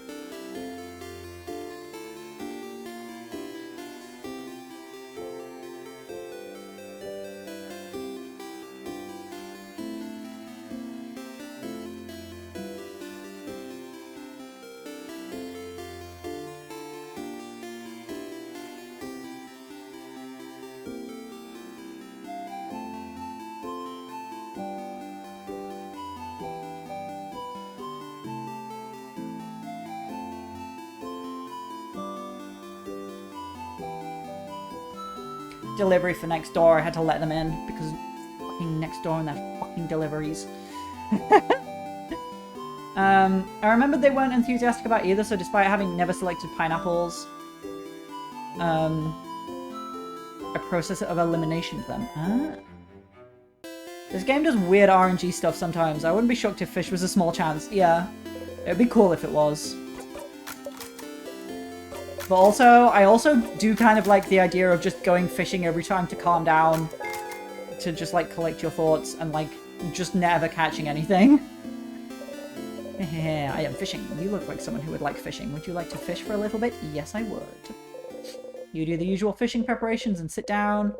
Delivery for next door. I had to let them in because fucking next door and their fucking deliveries. I remember they weren't enthusiastic about either, so despite having never selected pineapples, a process of elimination of them. Huh? This game does weird RNG stuff sometimes. I wouldn't be shocked if fish was a small chance. Yeah, it'd be cool if it was. But also, I also do kind of like the idea of just going fishing every time to calm down, to just like collect your thoughts and like just never catching anything. I am fishing. You look like someone who would like fishing. Would you like to fish for a little bit? Yes, I would. You do the usual fishing preparations and sit down.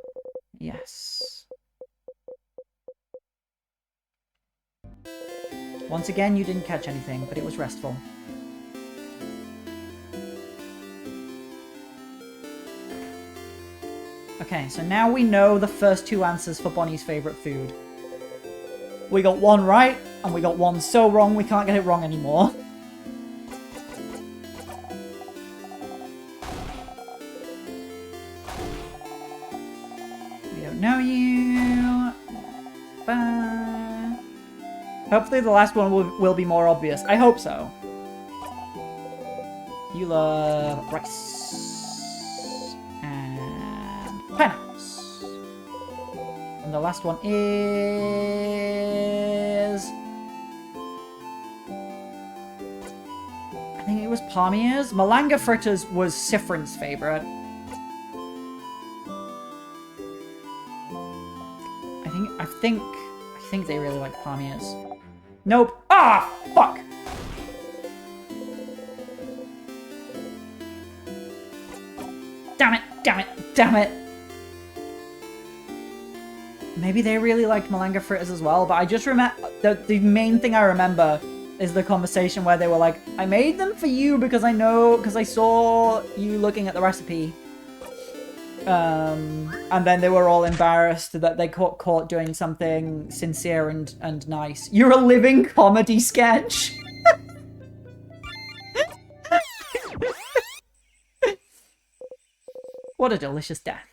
Yes. Once again, you didn't catch anything, but it was restful. Okay, so now we know the first two answers for Bonnie's favorite food. We got one right, and we got one so wrong we can't get it wrong anymore. We don't know you. Bye. Hopefully the last one will be more obvious. I hope so. You love rice. And pineapples. And the last one is... I think it was Palmier's. Malanga fritters was Sifrin's favorite. I think they really like Palmier's. Nope. Ah, fuck. Damn it, damn it, damn it. Maybe they really liked Malanga fritters as well, but I just remember the main thing I remember is the conversation where they were like, I made them for you because I saw you looking at the recipe. And then they were all embarrassed that they caught doing something sincere and nice. You're a living comedy sketch. What a delicious death.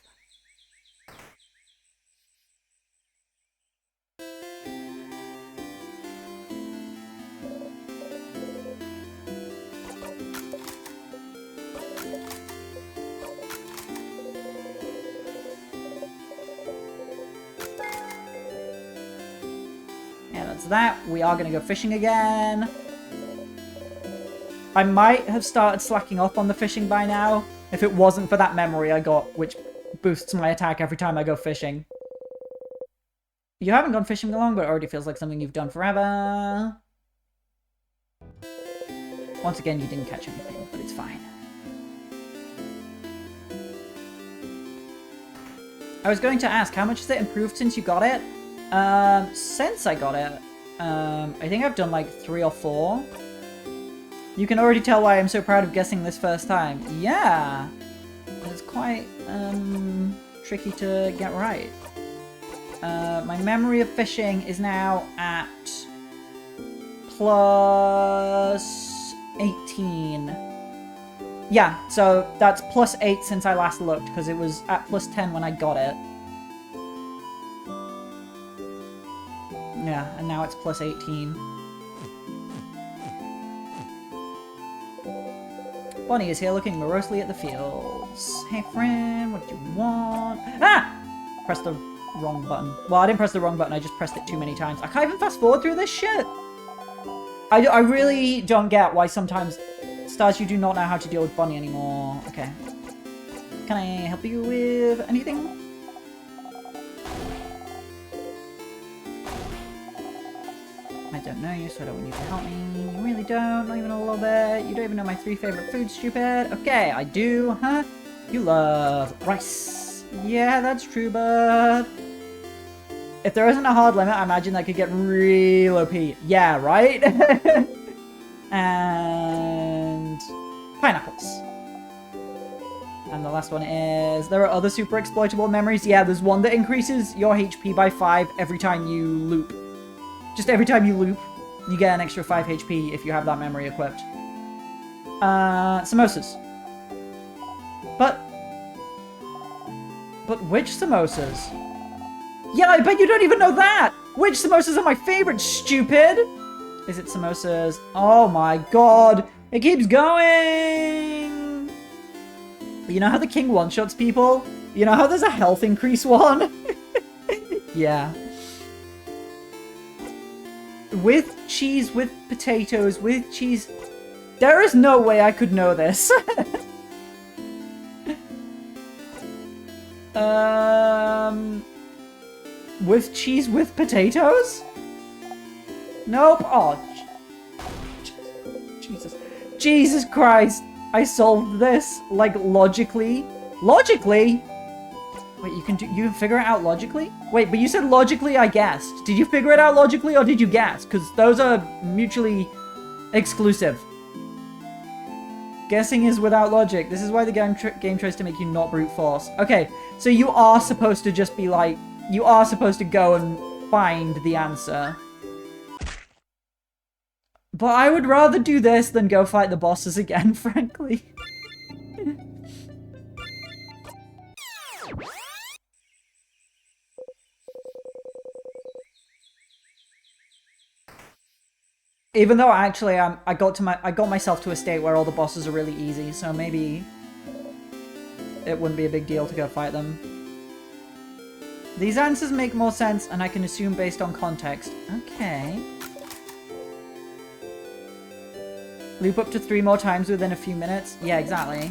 That we are going to go fishing again. I might have started slacking off on the fishing by now if it wasn't for that memory I got, which boosts my attack every time I go fishing. You haven't gone fishing long, but it already feels like something you've done forever. Once again, you didn't catch anything, but it's fine. I was going to ask, how much has it improved since you got it? Since I got it, I think I've done like 3 or 4. You can already tell why I'm so proud of guessing this first time. Yeah! It's quite, tricky to get right. My memory of fishing is now at plus 18. Yeah, so that's plus 8 since I last looked, because it was at plus 10 when I got it. Yeah, and now it's plus 18. Bonnie is here looking morosely at the fields. Hey friend, what do you want? Ah! Pressed the wrong button. Well, I didn't press the wrong button, I just pressed it too many times. I can't even fast forward through this shit! I really don't get why sometimes... Stars, you do not know how to deal with Bonnie anymore. Okay. Can I help you with anything? I don't know you, so I don't want you to help me. You really don't, not even a little bit. You don't even know my 3 favorite foods, stupid. Okay, I do, huh? You love rice. Yeah, that's true, but... If there isn't a hard limit, I imagine that could get real OP. Yeah, right? And... pineapples. And the last one is... There are other super exploitable memories. Yeah, there's one that increases your HP by 5 every time you loop. Just every time you loop, you get an extra 5 HP if you have that memory equipped. Samosas. But which samosas? Yeah, I bet you don't even know that! Which samosas are my favorite, stupid? Is it samosas? Oh my god! It keeps going! You know how the king one-shots people? You know how there's a health increase one? Yeah. With cheese, with potatoes, with cheese... There is no way I could know this. With cheese, with potatoes? Nope. Oh, Jesus. Jesus Christ. I solved this, like, logically. Logically? Wait, you can figure it out logically? Wait, but you said logically I guessed. Did you figure it out logically or did you guess? Because those are mutually exclusive. Guessing is without logic. This is why the game tries to make you not brute force. Okay, so you are supposed to just be like... You are supposed to go and find the answer. But I would rather do this than go fight the bosses again, frankly. Even though actually I got myself to a state where all the bosses are really easy, so maybe it wouldn't be a big deal to go fight them. These answers make more sense, and I can assume based on context. Okay. Loop up to 3 more times within a few minutes. Yeah, exactly.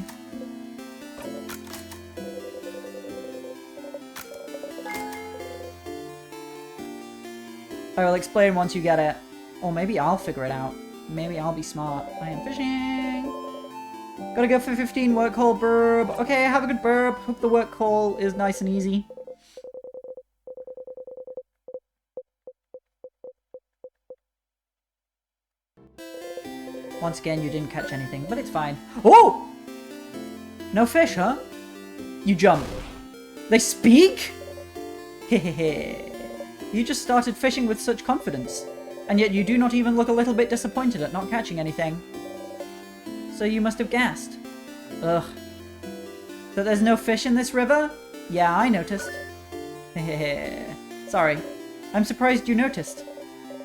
I will explain once you get it. Or maybe I'll figure it out. Maybe I'll be smart. I am fishing. Gotta go for 15 work call burb. Okay, have a good burb. Hope the work call is nice and easy. Once again, you didn't catch anything, but it's fine. Oh! No fish, huh? You jump. They speak? Hehehe. You just started fishing with such confidence. And yet you do not even look a little bit disappointed at not catching anything. So you must have guessed. Ugh. That there's no fish in this river? Yeah, I noticed. Hehehe. Sorry. I'm surprised you noticed.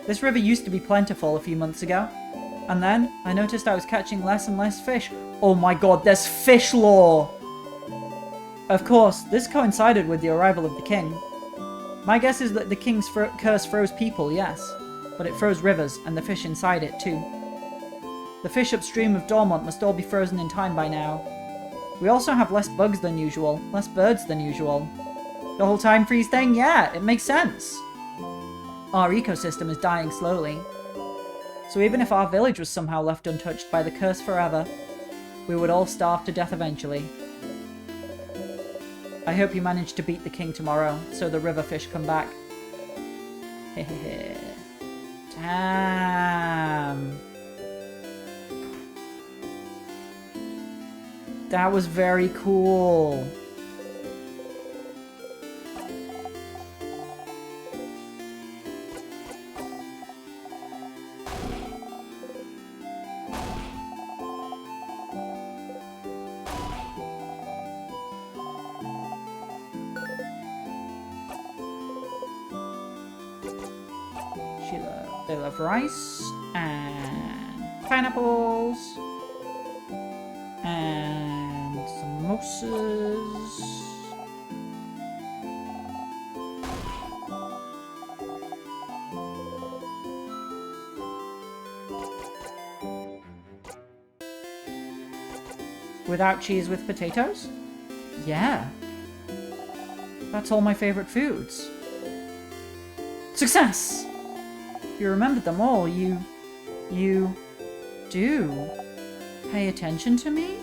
This river used to be plentiful a few months ago. And then, I noticed I was catching less and less fish. Oh my god, there's fish lore! Of course, this coincided with the arrival of the king. My guess is that the king's curse froze people, yes. But it froze rivers, and the fish inside it, too. The fish upstream of Dormont must all be frozen in time by now. We also have less bugs than usual, less birds than usual. The whole time freeze thing? Yeah, it makes sense. Our ecosystem is dying slowly. So even if our village was somehow left untouched by the curse forever, we would all starve to death eventually. I hope you manage to beat the king tomorrow, so the river fish come back. Hehehe. Damn. That was very cool. They love rice and pineapples and samosas. Without cheese with potatoes? Yeah. That's all my favorite foods. Success! You remembered them all. You do pay attention to me?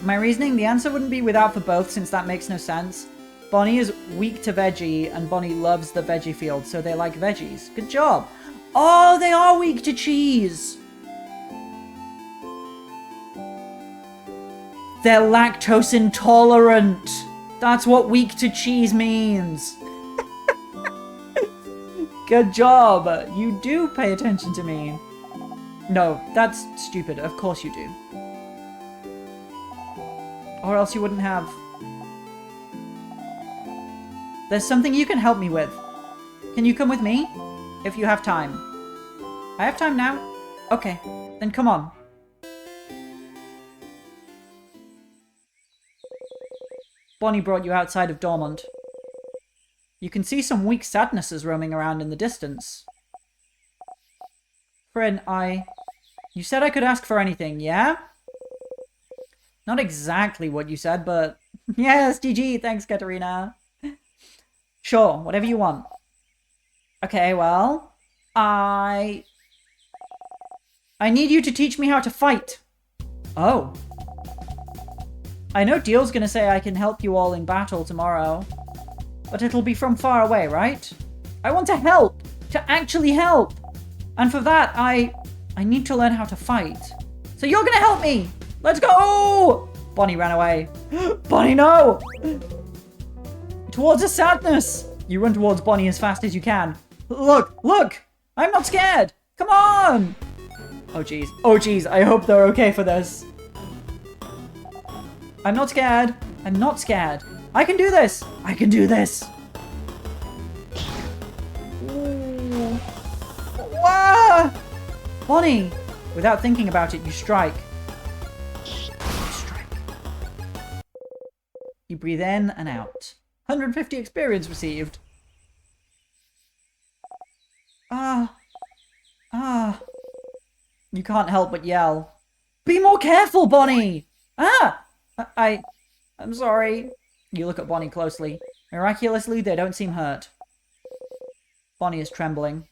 My reasoning, the answer wouldn't be without for both, since that makes no sense. Bonnie is weak to veggie, and Bonnie loves the veggie field, so they like veggies. Good job. Oh, they are weak to cheese! They're lactose intolerant! That's what weak to cheese means! Good job! You do pay attention to me. No, that's stupid. Of course you do. Or else you wouldn't have... There's something you can help me with. Can you come with me? If you have time. I have time now? Okay, then come on. Bonnie brought you outside of Dormont. You can see some weak sadnesses roaming around in the distance. Friend, You said I could ask for anything, yeah? Not exactly what you said, but... Yes, GG, thanks, Katarina. Sure, whatever you want. Okay, well... I need you to teach me how to fight. Oh. I know Deal's gonna say I can help you all in battle tomorrow. But it'll be from far away, right? I want to help! To actually help! And for that, I need to learn how to fight. So you're gonna help me! Let's go! Bonnie ran away. Bonnie, no! Towards the sadness! You run towards Bonnie as fast as you can. Look! Look! I'm not scared! Come on! Oh jeez. Oh jeez, I hope they're okay for this. I'm not scared. I'm not scared. I can do this! I can do this! Ooh. Ah! Bonnie! Without thinking about it, you strike. You strike. You breathe in and out. 150 experience received. You can't help but yell. Be more careful, Bonnie! I'm sorry. You look at Bonnie closely. Miraculously, they don't seem hurt. Bonnie is trembling.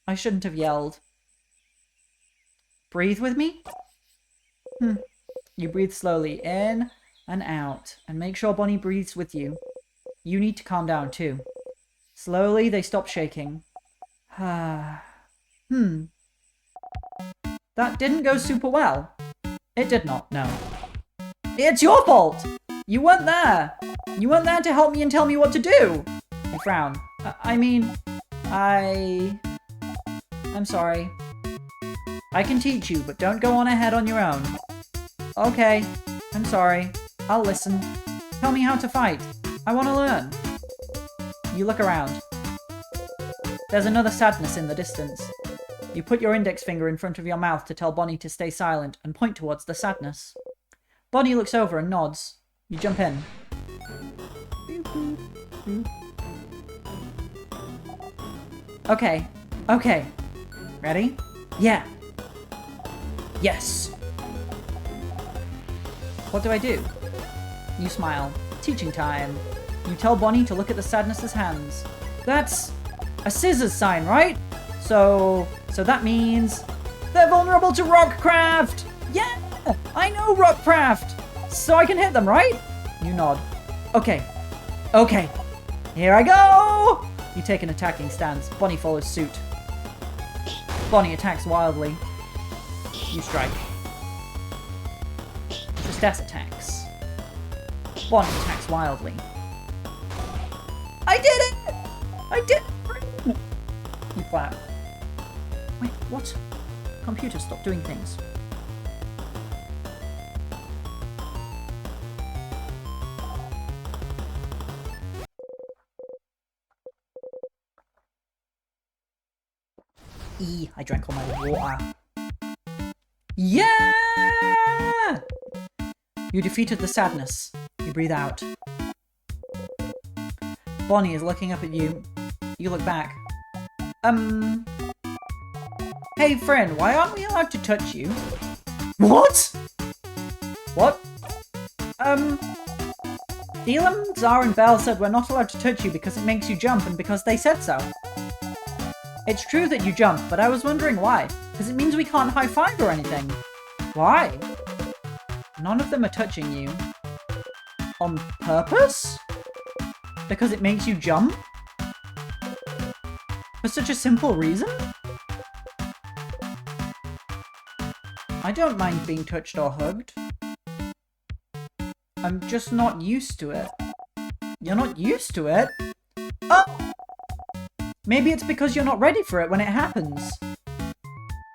I shouldn't have yelled. Breathe with me? You breathe slowly in and out, and make sure Bonnie breathes with you. You need to calm down too. Slowly, they stop shaking. That didn't go super well. It did not, no. It's your fault! You weren't there! You weren't there to help me and tell me what to do! You frown. I'm sorry. I can teach you, but don't go on ahead on your own. Okay, I'm sorry. I'll listen. Tell me how to fight. I want to learn. You look around. There's another sadness in the distance. You put your index finger in front of your mouth to tell Bonnie to stay silent and point towards the sadness. Bonnie looks over and nods. You jump in. Okay. Okay. Ready? Yeah. Yes. What do I do? You smile. Teaching time. You tell Bonnie to look at the sadness's hands. That's a scissors sign, right? So that means they're vulnerable to rockcraft! Yeah! I know rockcraft! So I can hit them, right? You nod. Okay. Okay. Here I go! You take an attacking stance. Bonnie follows suit. Bonnie attacks wildly. You strike. Tristesse attacks. Bonnie attacks wildly. I did it! I did it! You clap. Wait, what? Computer, stop doing things. I drank all my water. Yeah! You defeated the sadness. You breathe out. Bonnie is looking up at you. You look back. Hey friend, why aren't we allowed to touch you? What? What? Elam, Zara, and Belle said we're not allowed to touch you because it makes you jump and because they said so. It's true that you jump, but I was wondering why. Because it means we can't high-five or anything. Why? None of them are touching you. On purpose? Because it makes you jump? For such a simple reason? I don't mind being touched or hugged. I'm just not used to it. You're not used to it? Oh! Maybe it's because you're not ready for it when it happens.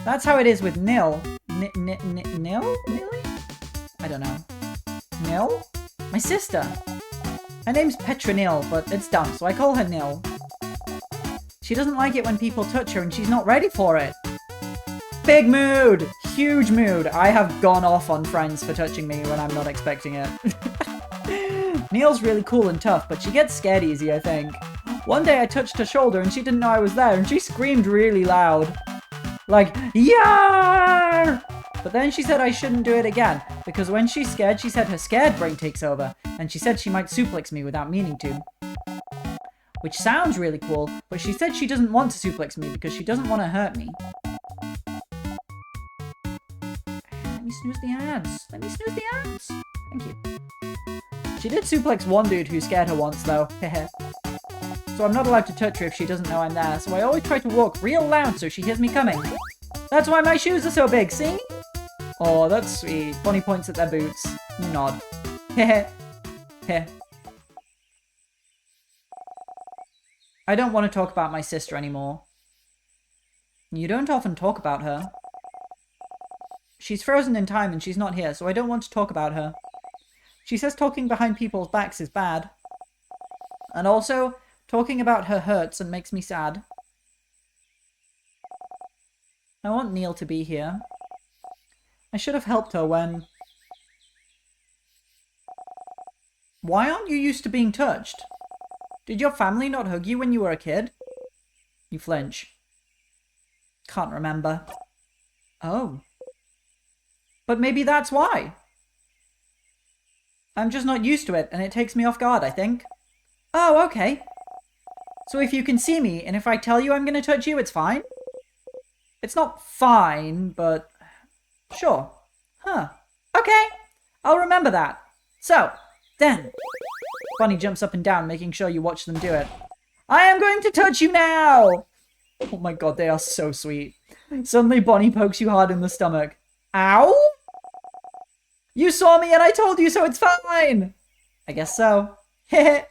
That's how it is with Nil. Nil? Nilly? I don't know. Nil? My sister. Her name's Petronil, but it's dumb, so I call her Nil. She doesn't like it when people touch her and she's not ready for it. Big mood! Huge mood! I have gone off on friends for touching me when I'm not expecting it. Neil's really cool and tough, but she gets scared easy, I think. One day I touched her shoulder and she didn't know I was there and she screamed really loud. Like, yeah! But then she said I shouldn't do it again, because when she's scared, she said her scared brain takes over, and she said she might suplex me without meaning to. Which sounds really cool, but she said she doesn't want to suplex me because she doesn't want to hurt me. Let me snooze the ads. Let me snooze the ads. Thank you. She did suplex one dude who scared her once, though. Heh. So I'm not allowed to touch her if she doesn't know I'm there, so I always try to walk real loud so she hears me coming. That's why my shoes are so big, see? Oh, that's sweet. Bonnie points at their boots. You nod. Heh heh. I don't want to talk about my sister anymore. You don't often talk about her. She's frozen in time and she's not here, so I don't want to talk about her. She says talking behind people's backs is bad. And also, talking about her hurts and makes me sad. I want Neil to be here. I should have helped her when... Why aren't you used to being touched? Did your family not hug you when you were a kid? You flinch. Can't remember. Oh. But maybe that's why. I'm just not used to it, and it takes me off guard, I think. Oh, okay. So if you can see me, and if I tell you I'm going to touch you, it's fine? It's not fine, but... Sure. Huh. Okay. I'll remember that. So, then... Bonnie jumps up and down, making sure you watch them do it. I am going to touch you now! Oh my god, they are so sweet. Suddenly Bonnie pokes you hard in the stomach. Ow? You saw me and I told you, so it's fine! I guess so. Heh.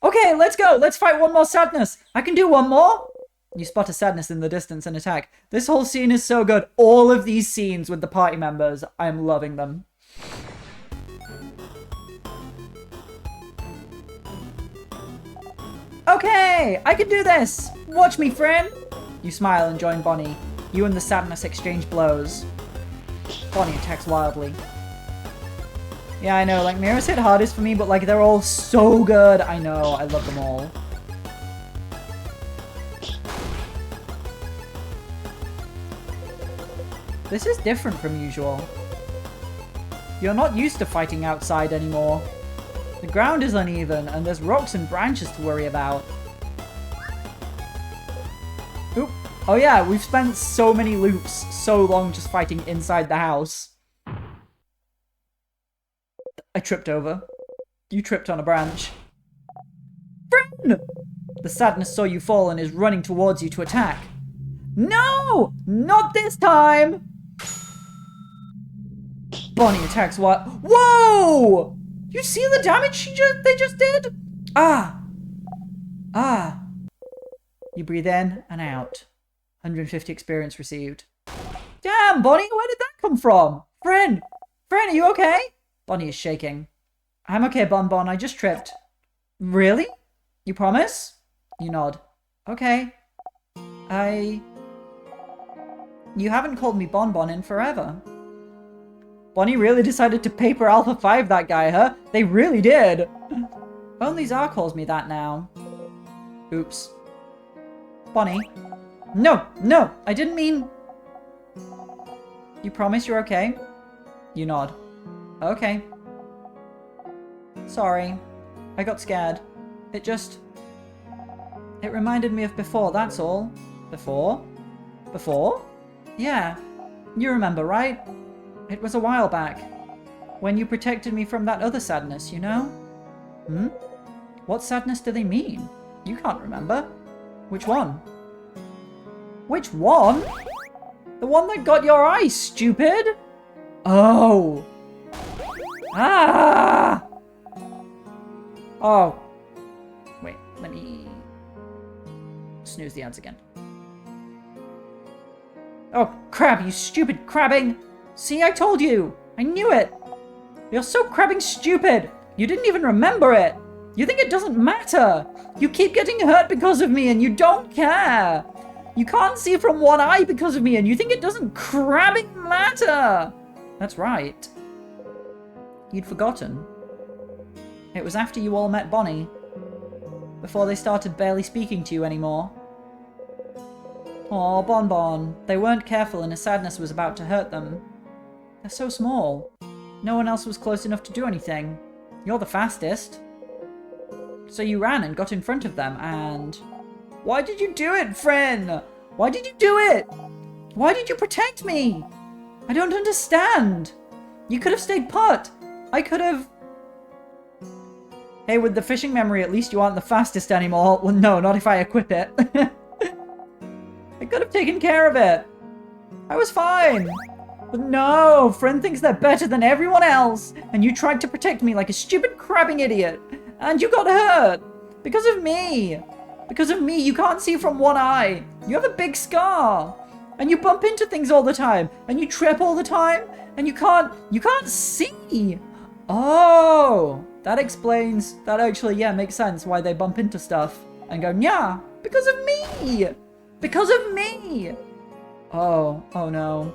Okay, let's go! Let's fight one more sadness! I can do one more! You spot a sadness in the distance and attack. This whole scene is so good. All of these scenes with the party members, I'm loving them. Okay, I can do this! Watch me, friend! You smile and join Bonnie. You and the sadness exchange blows. Bonnie attacks wildly. Yeah, I know, like, Mirror's hit hardest for me, but, like, they're all so good. I know, I love them all. This is different from usual. You're not used to fighting outside anymore. The ground is uneven, and there's rocks and branches to worry about. Oop. Oh yeah, we've spent so many loops, so long just fighting inside the house. I tripped over. You tripped on a branch. Friend! The sadness saw you fall and is running towards you to attack. No! Not this time! Bonnie attacks what? Whoa! You see the damage they just did? Ah! Ah! You breathe in and out. 150 experience received. Damn, Bonnie, where did that come from? Friend! Friend, are you okay? Bonnie is shaking. I'm okay, Bonbon, I just tripped. Really? You promise? You nod. Okay. You haven't called me Bonbon in forever. Bonnie really decided to paper Alpha 5 that guy, huh? They really did! Only Zar calls me that now. Oops. Bonnie. No! No! I didn't mean... You promise you're okay? You nod. Okay. Sorry. I got scared. It reminded me of before, that's all. Before? Before? Yeah. You remember, right? It was a while back. When you protected me from that other sadness, you know? Hmm? What sadness do they mean? You can't remember. Which one? Which one? The one that got your eye, stupid! Oh! Ah! Oh. Wait, let me... snooze the ads again. Oh, crab, you stupid crabbing! See, I told you! I knew it! You're so crabbing stupid! You didn't even remember it! You think it doesn't matter! You keep getting hurt because of me and you don't care! You can't see from one eye because of me and you think it doesn't crabbing matter! That's right. You'd forgotten. It was after you all met Bonnie. Before they started barely speaking to you anymore. Aw, Bonbon. They weren't careful and a sadness was about to hurt them. They're so small. No one else was close enough to do anything. You're the fastest. So you ran and got in front of them and... Why did you do it, friend? Why did you do it? Why did you protect me? I don't understand. You could have stayed put. I could have... Hey, with the fishing memory, at least you aren't the fastest anymore. Well, no, not if I equip it. I could have taken care of it. I was fine. But no, friend thinks they're better than everyone else, and you tried to protect me like a stupid crabbing idiot, and you got hurt. Because of me. Because of me, you can't see from one eye. You have a big scar. And you bump into things all the time, and you trip all the time, and you can't see. Oh, that explains, that actually, yeah, makes sense why they bump into stuff and go, yeah, because of me. Because of me. Oh no.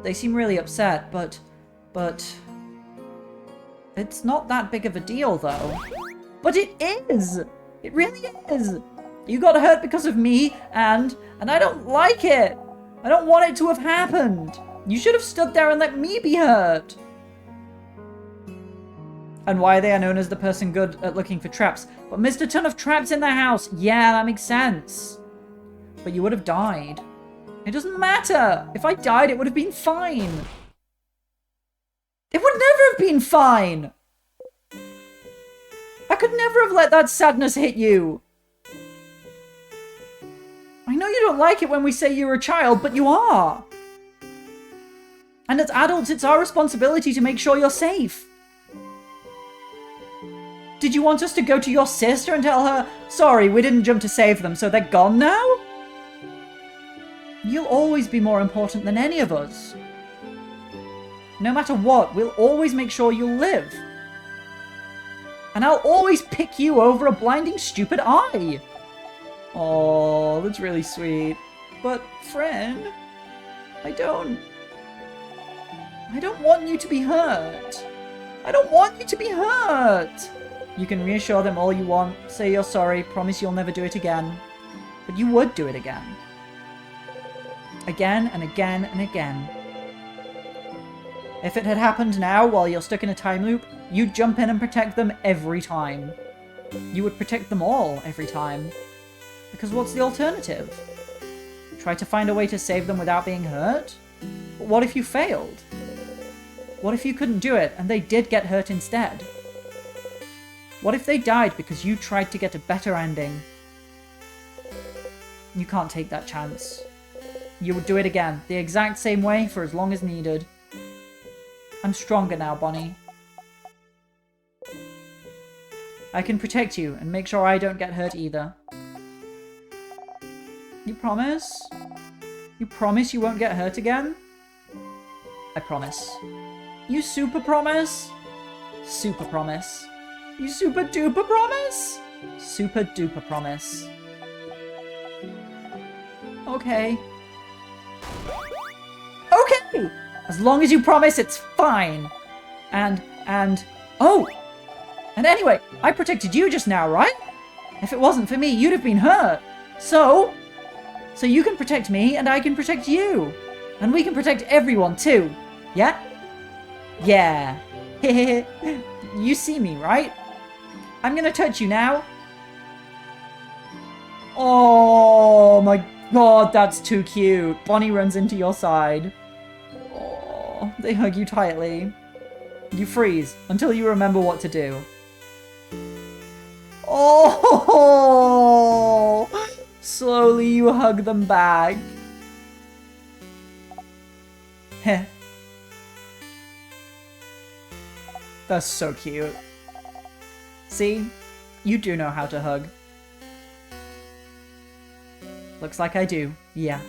They seem really upset, but it's not that big of a deal, though. But it is! It really is! You got hurt because of me, and I don't like it! I don't want it to have happened! You should have stood there and let me be hurt! And why they are known as the person good at looking for traps. But Mr. Ton of traps in their house! Yeah, that makes sense. But you would have died. It doesn't matter! If I died, it would have been fine! It would never have been fine! I could never have let that sadness hit you! I know you don't like it when we say you're a child, but you are! And as adults, it's our responsibility to make sure you're safe. Did you want us to go to your sister and tell her, sorry, we didn't jump to save them, so they're gone now? You'll always be more important than any of us. No matter what, we'll always make sure you'll live. And I'll always pick you over a blinding stupid eye. Oh, that's really sweet. But, friend, I don't want you to be hurt. I don't want you to be hurt. You can reassure them all you want, say you're sorry, promise you'll never do it again. But you would do it again. Again and again and again. If it had happened now while you're stuck in a time loop, you'd jump in and protect them every time. You would protect them all every time. Because what's the alternative? Try to find a way to save them without being hurt? But what if you failed? What if you couldn't do it and they did get hurt instead? What if they died because you tried to get a better ending? You can't take that chance. You would do it again, the exact same way for as long as needed. I'm stronger now, Bonnie. I can protect you and make sure I don't get hurt either. You promise? You promise you won't get hurt again? I promise. You super promise? Super promise. You super duper promise? Super duper promise. Okay. Okay! As long as you promise, it's fine. Oh! And anyway, I protected you just now, right? If it wasn't for me, you'd have been hurt. So you can protect me, and I can protect you. And we can protect everyone, too. Yeah? Yeah. You see me, right? I'm gonna touch you now. Oh my god, that's too cute. Bonnie runs into your side. Oh, they hug you tightly. You freeze until you remember what to do. Oh! Slowly you hug them back. Heh. That's so cute. See? You do know how to hug. Looks like I do. Yeah.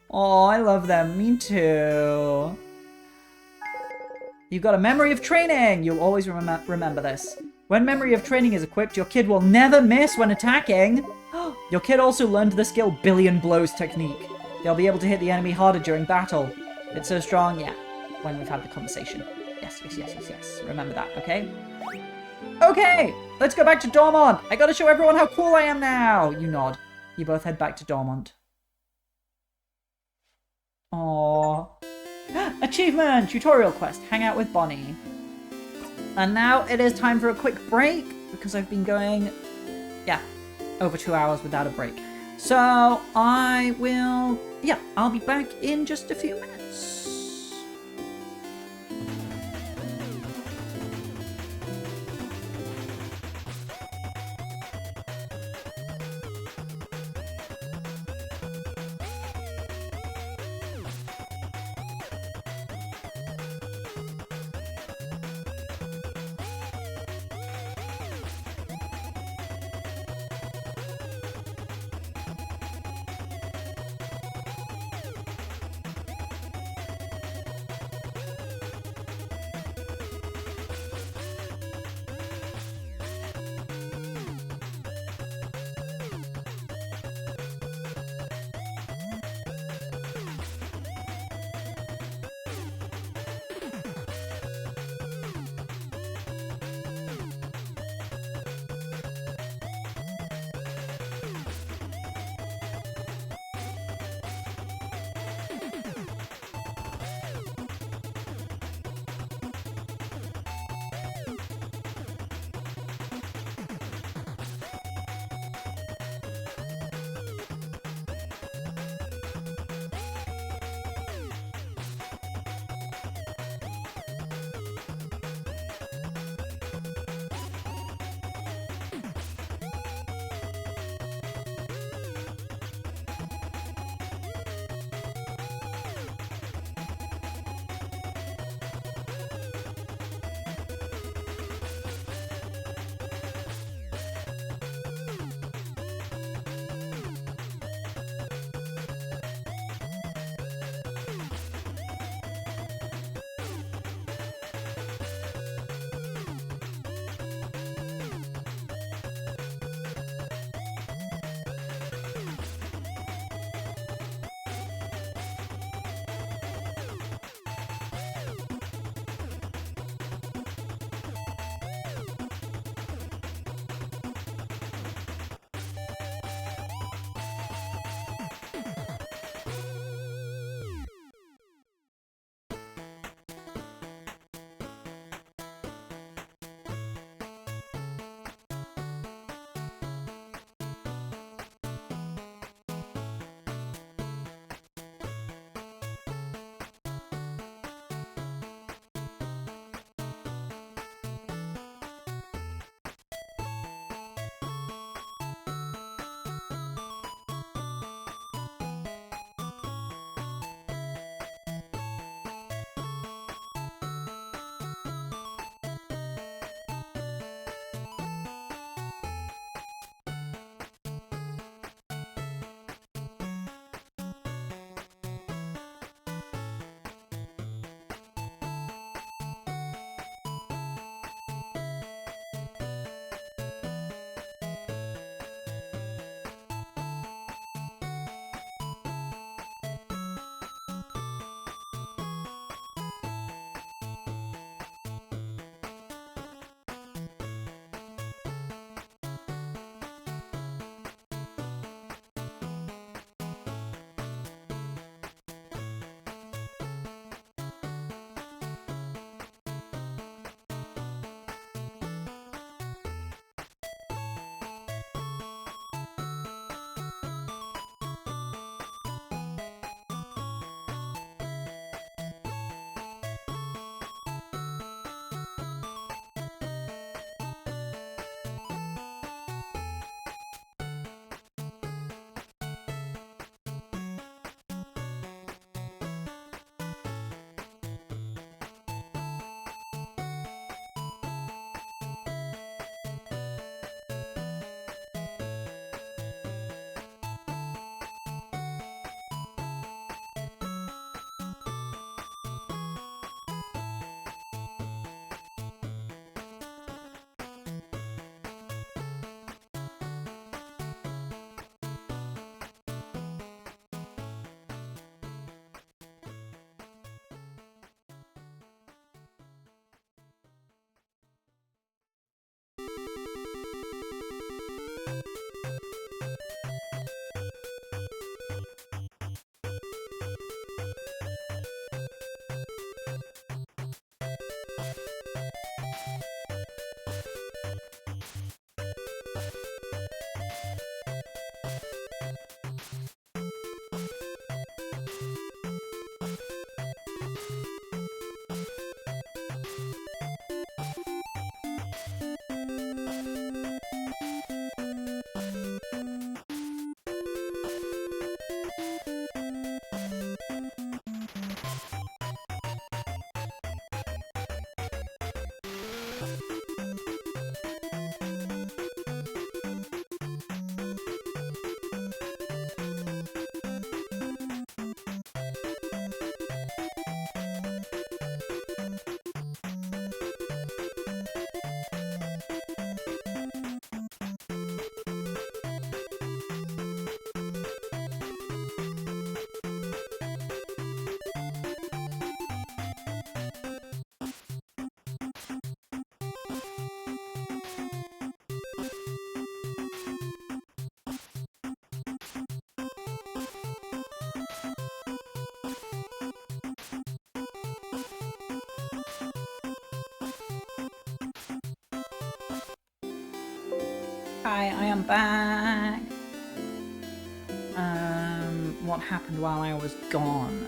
Oh, I love them. Me too. You've got a memory of training! You'll always remember this. When memory of training is equipped, your kid will never miss when attacking! Your kid also learned the skill Billion Blows technique. They'll be able to hit the enemy harder during battle. It's so strong, yeah. When we've had the conversation. Yes. Remember that, okay? Okay! Let's go back to Dormont! I gotta show everyone how cool I am now! You nod. You both head back to Dormont. Aww. Achievement! Tutorial quest. Hang out with Bonnie. And now it is time for a quick break, because I've been going, yeah, over 2 hours without a break. So I'll be back in just a few minutes. Hi, I am back. What happened while I was gone?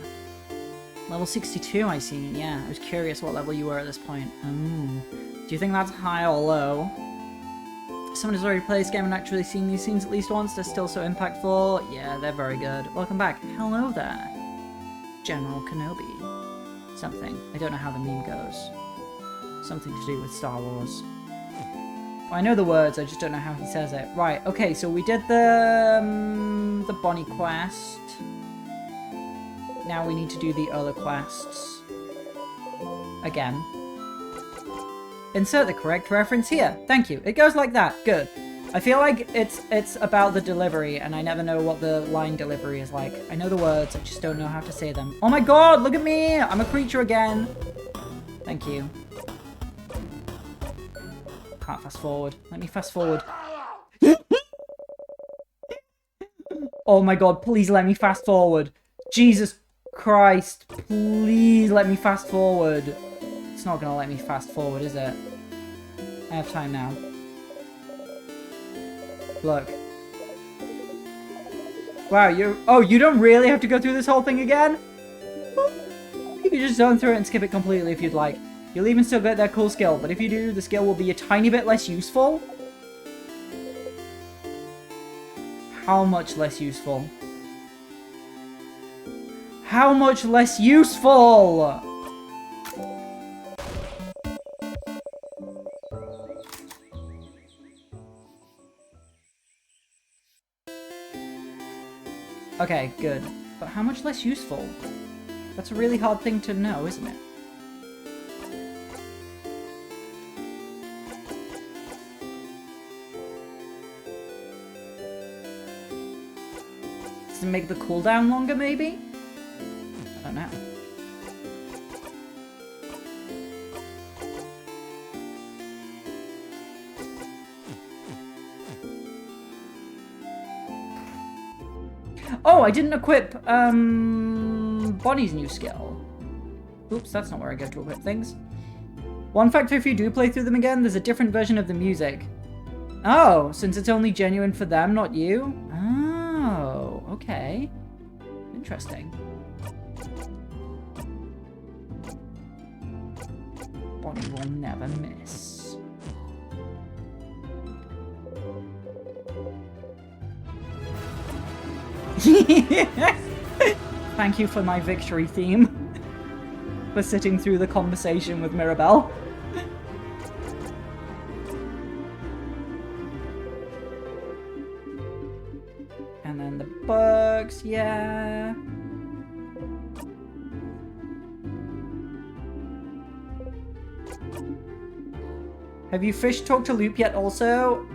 Level 62, I see. Yeah, I was curious what level you were at this point. Ooh. Do you think that's high or low? Someone who's already played this game and actually seen these scenes at least once, they're still so impactful. Yeah, they're very good. Welcome back. Hello there, General Kenobi. Something. I don't know how the meme goes. Something to do with Star Wars. Well, I know the words, I just don't know how he says it. Right, okay, so we did the Bonnie quest. Now we need to do the other quests. Again. Insert the correct reference here. Thank you. It goes like that. Good. I feel like it's about the delivery, and I never know what the line delivery is like. I know the words, I just don't know how to say them. Oh my god, look at me! I'm a creature again! Thank you. Can't fast forward. Let me fast forward. Oh my god, please let me fast forward. Jesus Christ, please let me fast forward. It's not gonna let me fast forward, is it? I have time now. Look. Wow, you don't really have to go through this whole thing again? You can just zone through it and skip it completely if you'd like. You'll even still get that cool skill, but if you do, the skill will be a tiny bit less useful. How much less useful? How much less useful? Okay, good. But how much less useful? That's a really hard thing to know, isn't it? Does it make the cooldown longer, maybe? I don't know. Oh, I didn't equip, Bonnie's new skill. Oops, that's not where I go to equip things. One factor, if you do play through them again, there's a different version of the music. Oh, since it's only genuine for them, not you? Oh, okay. Interesting. Bonnie will never miss. Thank you for my victory theme. For sitting through the conversation with Mirabelle. And then the bugs, yeah. Have you fished Talk to Loop yet also?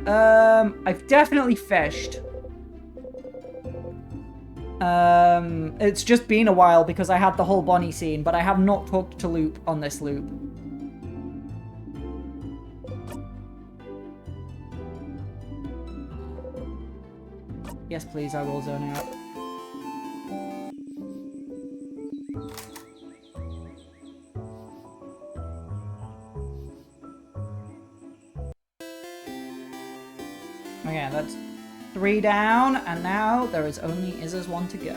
I've definitely fished. It's just been a while because I had the whole Bonnie scene, but I have not talked to Loop on this loop. Yes, please, I will zone out. Okay, that's 3 down, and now there is only Isa's one to go.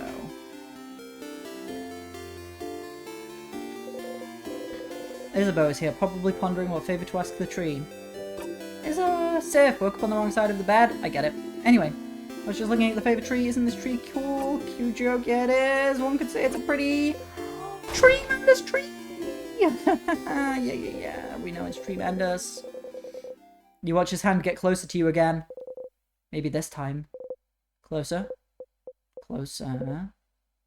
Isabeau is here, probably pondering what favor to ask the tree. Isa, safe, woke up on the wrong side of the bed. I get it. Anyway, I was just looking at the favorite tree. Isn't this tree cool? Cute joke. Yeah, it is. One could say it's a pretty tremendous tree. Yeah. We know it's tremendous. You watch his hand get closer to you again. Maybe this time. Closer. Closer.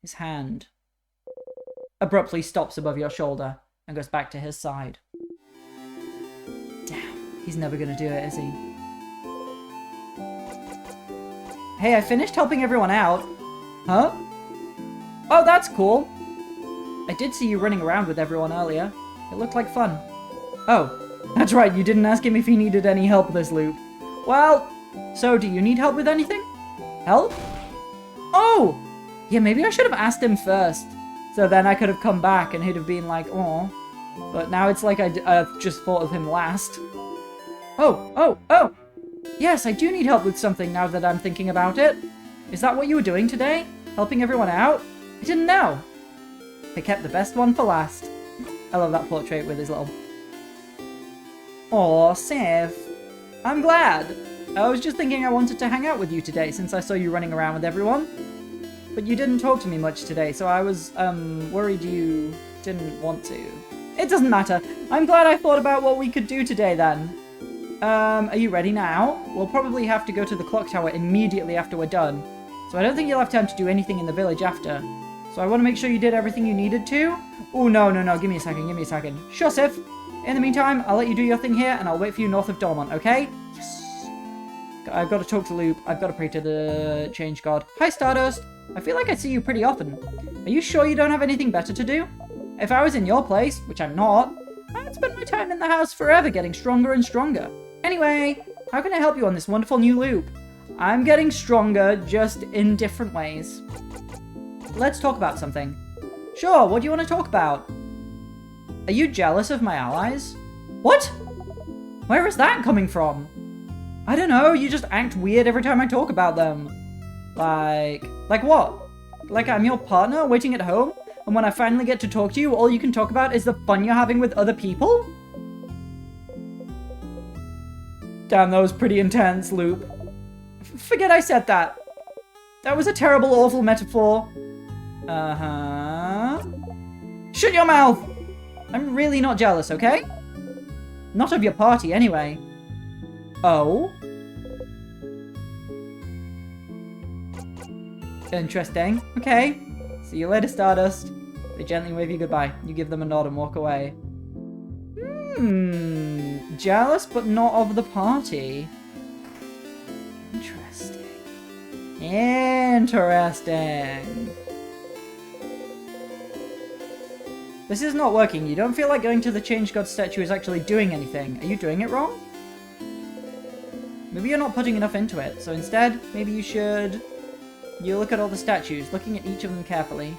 His hand abruptly stops above your shoulder and goes back to his side. Damn, he's never gonna do it, is he? Hey, I finished helping everyone out. Huh? Oh, that's cool. I did see you running around with everyone earlier. It looked like fun. Oh, that's right, you didn't ask him if he needed any help this loop. Well, so do you need help with anything? Help? Oh! Yeah, maybe I should have asked him first. So then I could have come back and he'd have been like, oh. But now it's like I've just thought of him last. Oh! Yes, I do need help with something now that I'm thinking about it. Is that what you were doing today? Helping everyone out? I didn't know. They kept the best one for last. I love that portrait with his little... Aw, Sif. I'm glad. I was just thinking I wanted to hang out with you today since I saw you running around with everyone. But you didn't talk to me much today, so I was, worried you didn't want to. It doesn't matter. I'm glad I thought about what we could do today then. Are you ready now? We'll probably have to go to the clock tower immediately after we're done. So I don't think you'll have time to do anything in the village after. So I want to make sure you did everything you needed to. Oh, no. Give me a second. Sure, Sif. In the meantime, I'll let you do your thing here, and I'll wait for you north of Dormont, okay? Yes. I've got to talk to Loop. I've got to pray to the Change God. Hi, Stardust. I feel like I see you pretty often. Are you sure you don't have anything better to do? If I was in your place, which I'm not, I'd spend my time in the house forever getting stronger and stronger. Anyway, how can I help you on this wonderful new loop? I'm getting stronger, just in different ways. Let's talk about something. Sure, what do you want to talk about? Are you jealous of my allies? What? Where is that coming from? I don't know, you just act weird every time I talk about them. Like what? Like I'm your partner waiting at home? And when I finally get to talk to you, all you can talk about is the fun you're having with other people? Damn, that was pretty intense, Loop. Forget I said that. That was a terrible, awful metaphor. Uh-huh. Shut your mouth! I'm really not jealous, okay? Not of your party, anyway. Oh? Interesting. Okay. See you later, Stardust. They gently wave you goodbye. You give them a nod and walk away. Jealous, but not of the party. Interesting. This is not working. You don't feel like going to the Change God statue is actually doing anything. Are you doing it wrong? Maybe you're not putting enough into it. So instead, maybe you should... You look at all the statues, looking at each of them carefully.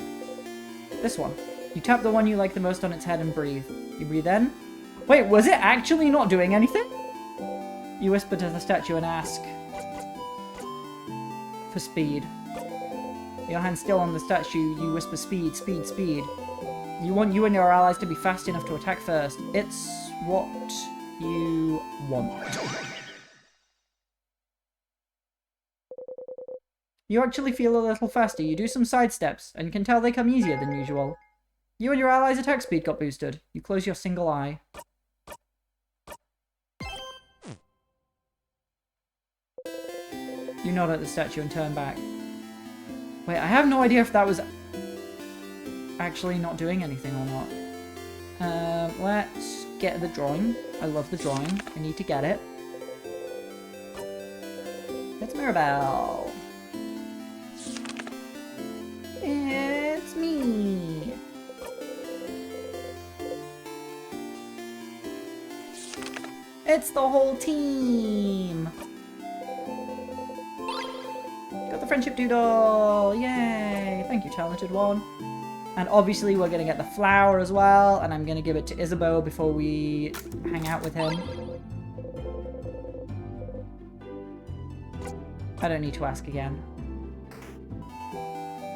This one. You tap the one you like the most on its head and breathe. You breathe in. Wait, was it actually not doing anything? You whisper to the statue and ask... For speed. Your hand still on the statue, you whisper speed, speed, speed. You want you and your allies to be fast enough to attack first. It's what you want. You actually feel a little faster. You do some side steps, and can tell they come easier than usual. You and your allies' attack speed got boosted. You close your single eye. You nod at the statue and turn back. Wait, I have no idea if that was actually not doing anything or not. Let's get the drawing. I love the drawing. I need to get it. It's Mirabelle. It's me. It's the whole team. Got the friendship doodle! Yay! Thank you, talented one. And obviously we're gonna get the flower as well, and I'm gonna give it to Isabeau before we hang out with him. I don't need to ask again.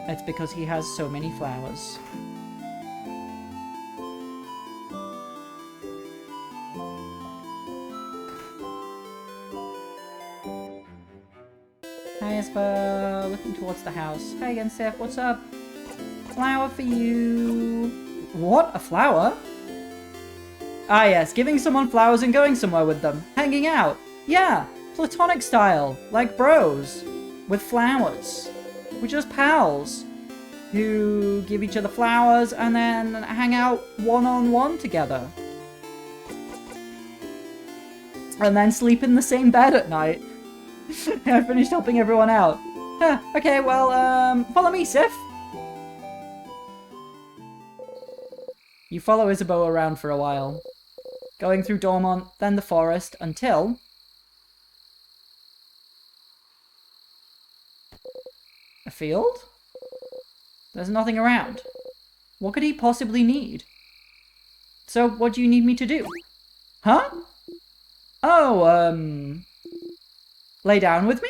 It's because he has so many flowers. Hi, Isabel. Looking towards the house. Hi again, Sif. What's up? Flower for you. What? A flower? Ah, yes. Giving someone flowers and going somewhere with them. Hanging out. Yeah. Platonic style. Like bros. With flowers. We're just pals. Who give each other flowers and then hang out one-on-one together. And then sleep in the same bed at night. I finished helping everyone out. Huh, okay, well, follow me, Sif. You follow Isabeau around for a while. Going through Dormont, then the forest, until... A field? There's nothing around. What could he possibly need? So, what do you need me to do? Huh? Oh, Lay down with me?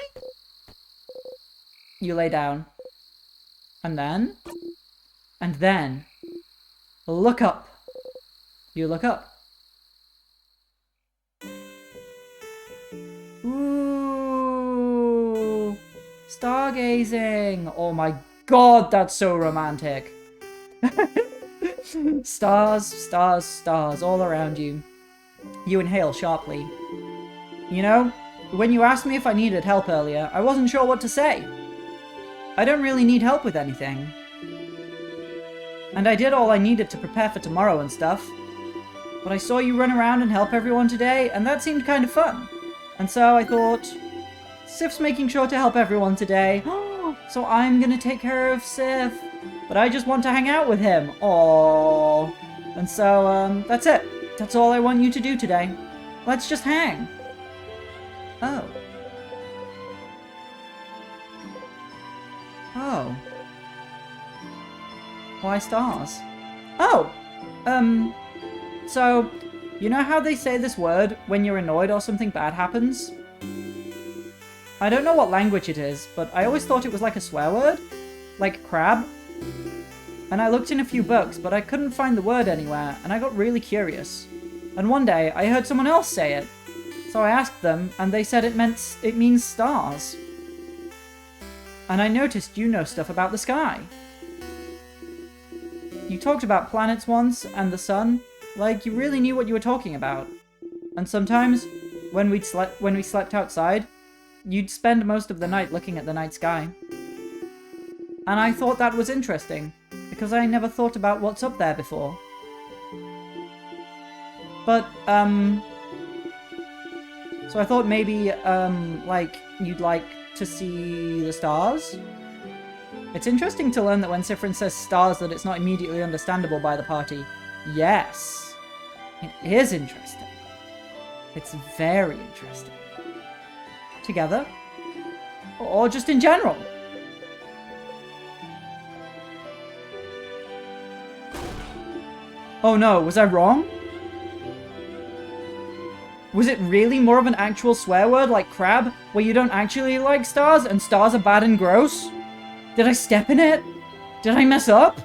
You lay down. And then? And then. Look up. You look up. Ooh. Stargazing. Oh my god, that's so romantic. Stars, stars, stars all around you. You inhale sharply. You know, when you asked me if I needed help earlier, I wasn't sure what to say. I don't really need help with anything. And I did all I needed to prepare for tomorrow and stuff. But I saw you run around and help everyone today, and that seemed kind of fun. And so I thought, Sif's making sure to help everyone today. So I'm gonna take care of Sif. But I just want to hang out with him. Aww. And so, that's it. That's all I want you to do today. Let's just hang. Oh. Oh. Why stars? Oh! So, you know how they say this word when you're annoyed or something bad happens? I don't know what language it is, but I always thought it was like a swear word. Like crab. And I looked in a few books, but I couldn't find the word anywhere, and I got really curious. And one day, I heard someone else say it. So I asked them, and they said it means stars. And I noticed you know stuff about the sky. You talked about planets once, and the sun, like you really knew what you were talking about. And sometimes, when we slept outside, you'd spend most of the night looking at the night sky. And I thought that was interesting, because I never thought about what's up there before. But, so I thought maybe, like, you'd like to see the stars? It's interesting to learn that when Siffrin says stars that it's not immediately understandable by the party. Yes. It is interesting. It's very interesting. Together? Or just in general? Oh no, was I wrong? Was it really more of an actual swear word like crab, where you don't actually like stars and stars are bad and gross? Did I step in it? Did I mess up?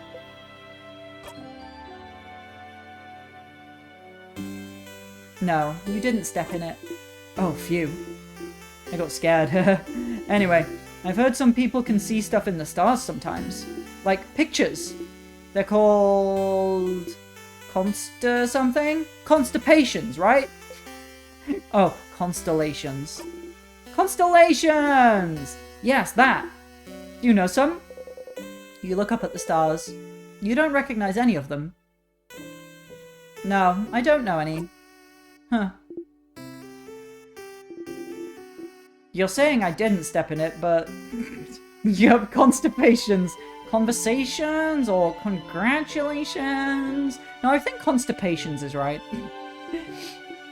No, you didn't step in it. Oh, phew. I got scared. Anyway, I've heard some people can see stuff in the stars sometimes. Like pictures. They're called... something? Constipations, right? Oh, constellations. Constellations! Yes, that. Do you know some? You look up at the stars. You don't recognize any of them. No, I don't know any. Huh. You're saying I didn't step in it, but... you have constipations. Conversations or congratulations? No, I think constipations is right.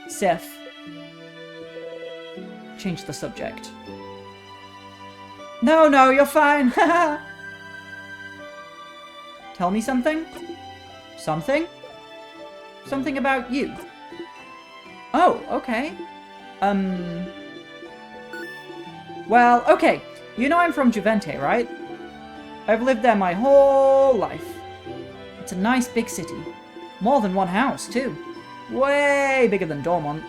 Sif. Change the subject. No, no, you're fine. Tell me something? Something? Something about you. Oh, okay. Well, okay. You know I'm from Juvente, right? I've lived there my whole life. It's a nice big city. More than one house, too. Way bigger than Dormont.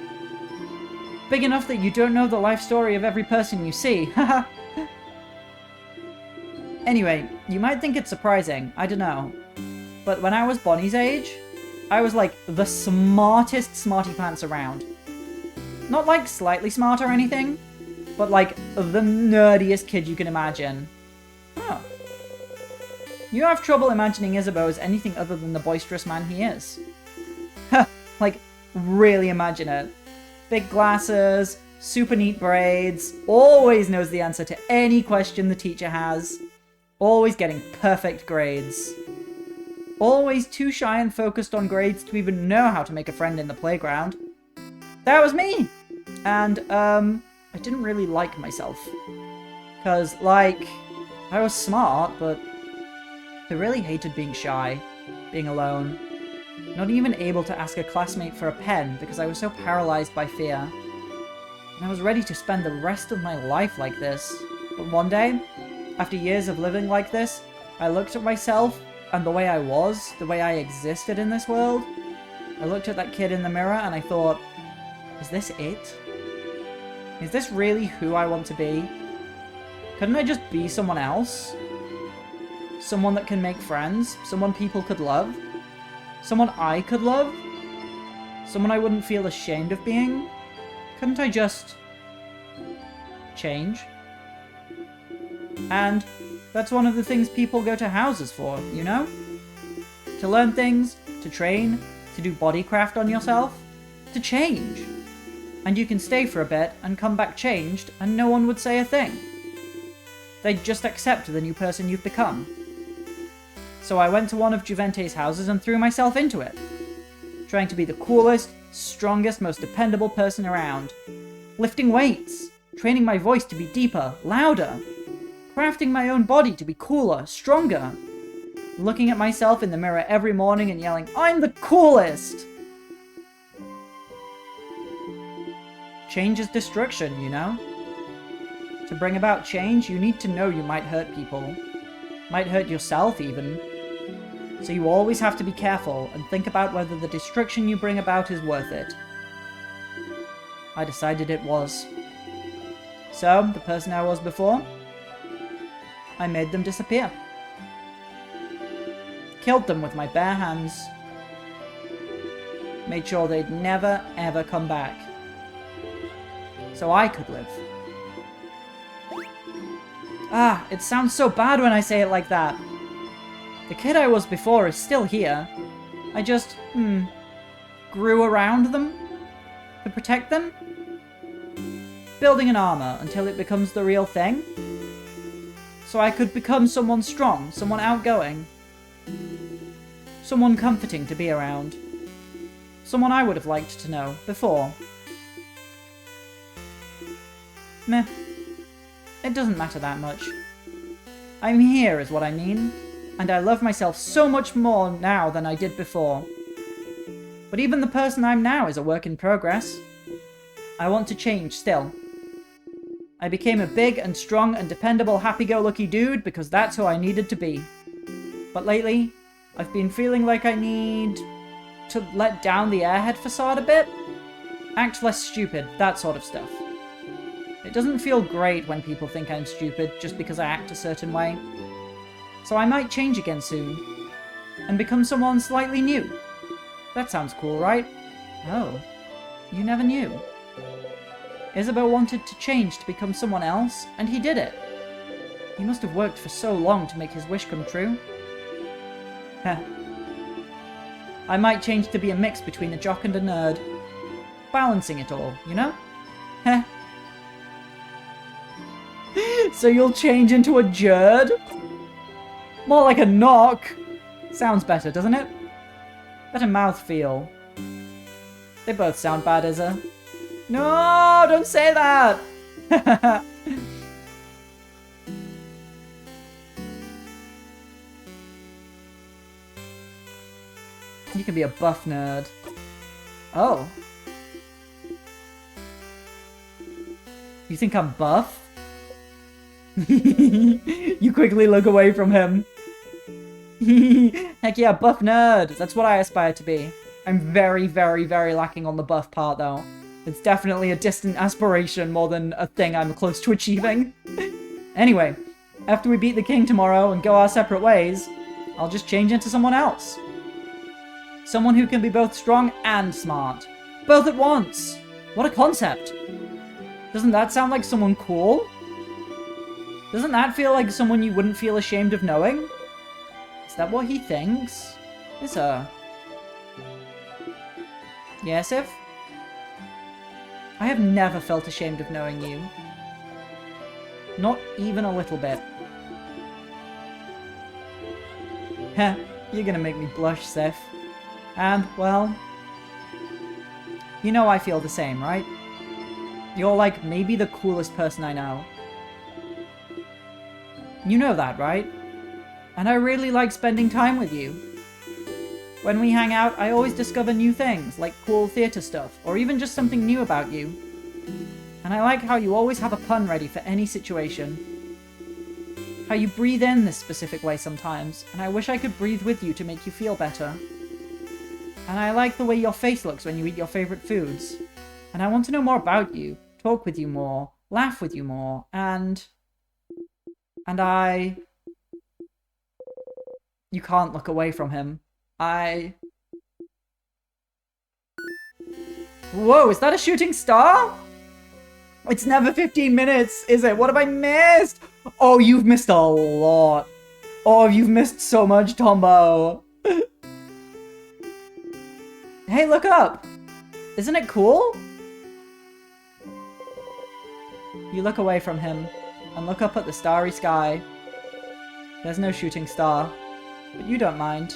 Big enough that you don't know the life story of every person you see. Haha. Anyway, you might think it's surprising, I don't know. But when I was Bonnie's age, I was like the smartest smarty pants around. Not like slightly smart or anything, but like the nerdiest kid you can imagine. Oh. You have trouble imagining Isabeau as anything other than the boisterous man he is. Like, really imagine it. Big glasses, super neat braids, always knows the answer to any question the teacher has. Always getting perfect grades. Always too shy and focused on grades to even know how to make a friend in the playground. That was me! And, I didn't really like myself. 'Cause, like, I was smart, but I really hated being shy, being alone. Not even able to ask a classmate for a pen because I was so paralyzed by fear. And I was ready to spend the rest of my life like this. But one day, after years of living like this, I looked at myself and the way I was, the way I existed in this world. I looked at that kid in the mirror and I thought, is this it? Is this really who I want to be? Couldn't I just be someone else? Someone that can make friends? Someone people could love? Someone I could love? Someone I wouldn't feel ashamed of being? Couldn't I just change? And that's one of the things people go to houses for, you know? To learn things, to train, to do bodycraft on yourself, to change. And you can stay for a bit and come back changed and no one would say a thing. They'd just accept the new person you've become. So I went to one of Juvente's houses and threw myself into it. Trying to be the coolest, strongest, most dependable person around. Lifting weights, training my voice to be deeper, louder. Crafting my own body to be cooler, stronger. Looking at myself in the mirror every morning and yelling, I'm the coolest! Change is destruction, you know? To bring about change, you need to know you might hurt people. Might hurt yourself, even. So you always have to be careful and think about whether the destruction you bring about is worth it. I decided it was. So, the person I was before, I made them disappear. Killed them with my bare hands. Made sure they'd never, ever come back. So I could live. Ah, it sounds so bad when I say it like that. The kid I was before is still here. I just, grew around them? To protect them? Building an armor until it becomes the real thing? So I could become someone strong, someone outgoing. Someone comforting to be around. Someone I would have liked to know before. Meh. It doesn't matter that much. I'm here is what I mean, and I love myself so much more now than I did before. But even the person I'm now is a work in progress. I want to change still. I became a big and strong and dependable happy-go-lucky dude because that's who I needed to be. But lately, I've been feeling like I need to let down the airhead facade a bit. Act less stupid, that sort of stuff. It doesn't feel great when people think I'm stupid just because I act a certain way. So I might change again soon. And become someone slightly new. That sounds cool, right? Oh, you never knew. Isabelle wanted to change to become someone else, and he did it. He must have worked for so long to make his wish come true. Heh. I might change to be a mix between a jock and a nerd. Balancing it all, you know? Heh. So you'll change into a jerd? More like a knock. Sounds better, doesn't it? Better mouthfeel. They both sound bad, Izza. No, don't say that! You can be a buff nerd. Oh. You think I'm buff? You quickly look away from him. Heck yeah, buff nerd. That's what I aspire to be. I'm very, very, very lacking on the buff part, though. It's definitely a distant aspiration more than a thing I'm close to achieving. Anyway, after we beat the king tomorrow and go our separate ways, I'll just change into someone else. Someone who can be both strong and smart. Both at once! What a concept! Doesn't that sound like someone cool? Doesn't that feel like someone you wouldn't feel ashamed of knowing? Is that what he thinks? Izza. Yes, If? I have never felt ashamed of knowing you. Not even a little bit. Heh, you're gonna make me blush, Sif. And, well... You know I feel the same, right? You're like maybe the coolest person I know. You know that, right? And I really like spending time with you. When we hang out, I always discover new things, like cool theatre stuff, or even just something new about you. And I like how you always have a pun ready for any situation. How you breathe in this specific way sometimes, and I wish I could breathe with you to make you feel better. And I like the way your face looks when you eat your favorite foods. And I want to know more about you, talk with you more, laugh with you more, and I... You can't look away from him. Whoa, is that a shooting star? It's never 15 minutes, is it? What have I missed? Oh, you've missed a lot. Oh, you've missed so much, Tombo. Hey, look up. Isn't it cool? You look away from him and look up at the starry sky. There's no shooting star, but you don't mind.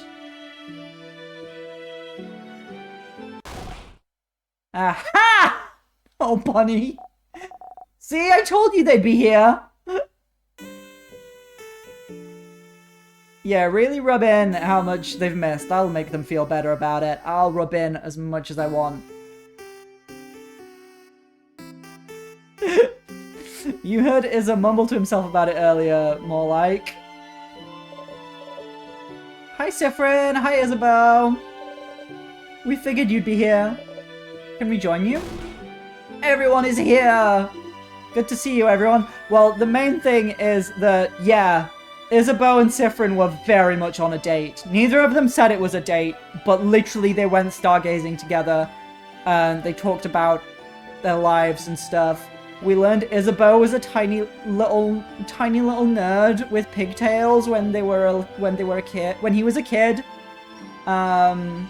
Aha! Oh, Bunny. See, I told you they'd be here. Yeah, really rub in how much they've missed. That'll make them feel better about it. I'll rub in as much as I want. You heard Izza mumble to himself about it earlier, more like. Hi, Siffrin. Hi, Isabel. We figured you'd be here. Can we join you? Everyone is here! Good to see you, everyone. Well, the main thing is that, yeah, Isabeau and Siffrin were very much on a date. Neither of them said it was a date, but literally they went stargazing together. And they talked about their lives and stuff. We learned Isabeau was a tiny little nerd with pigtails when he was a kid. And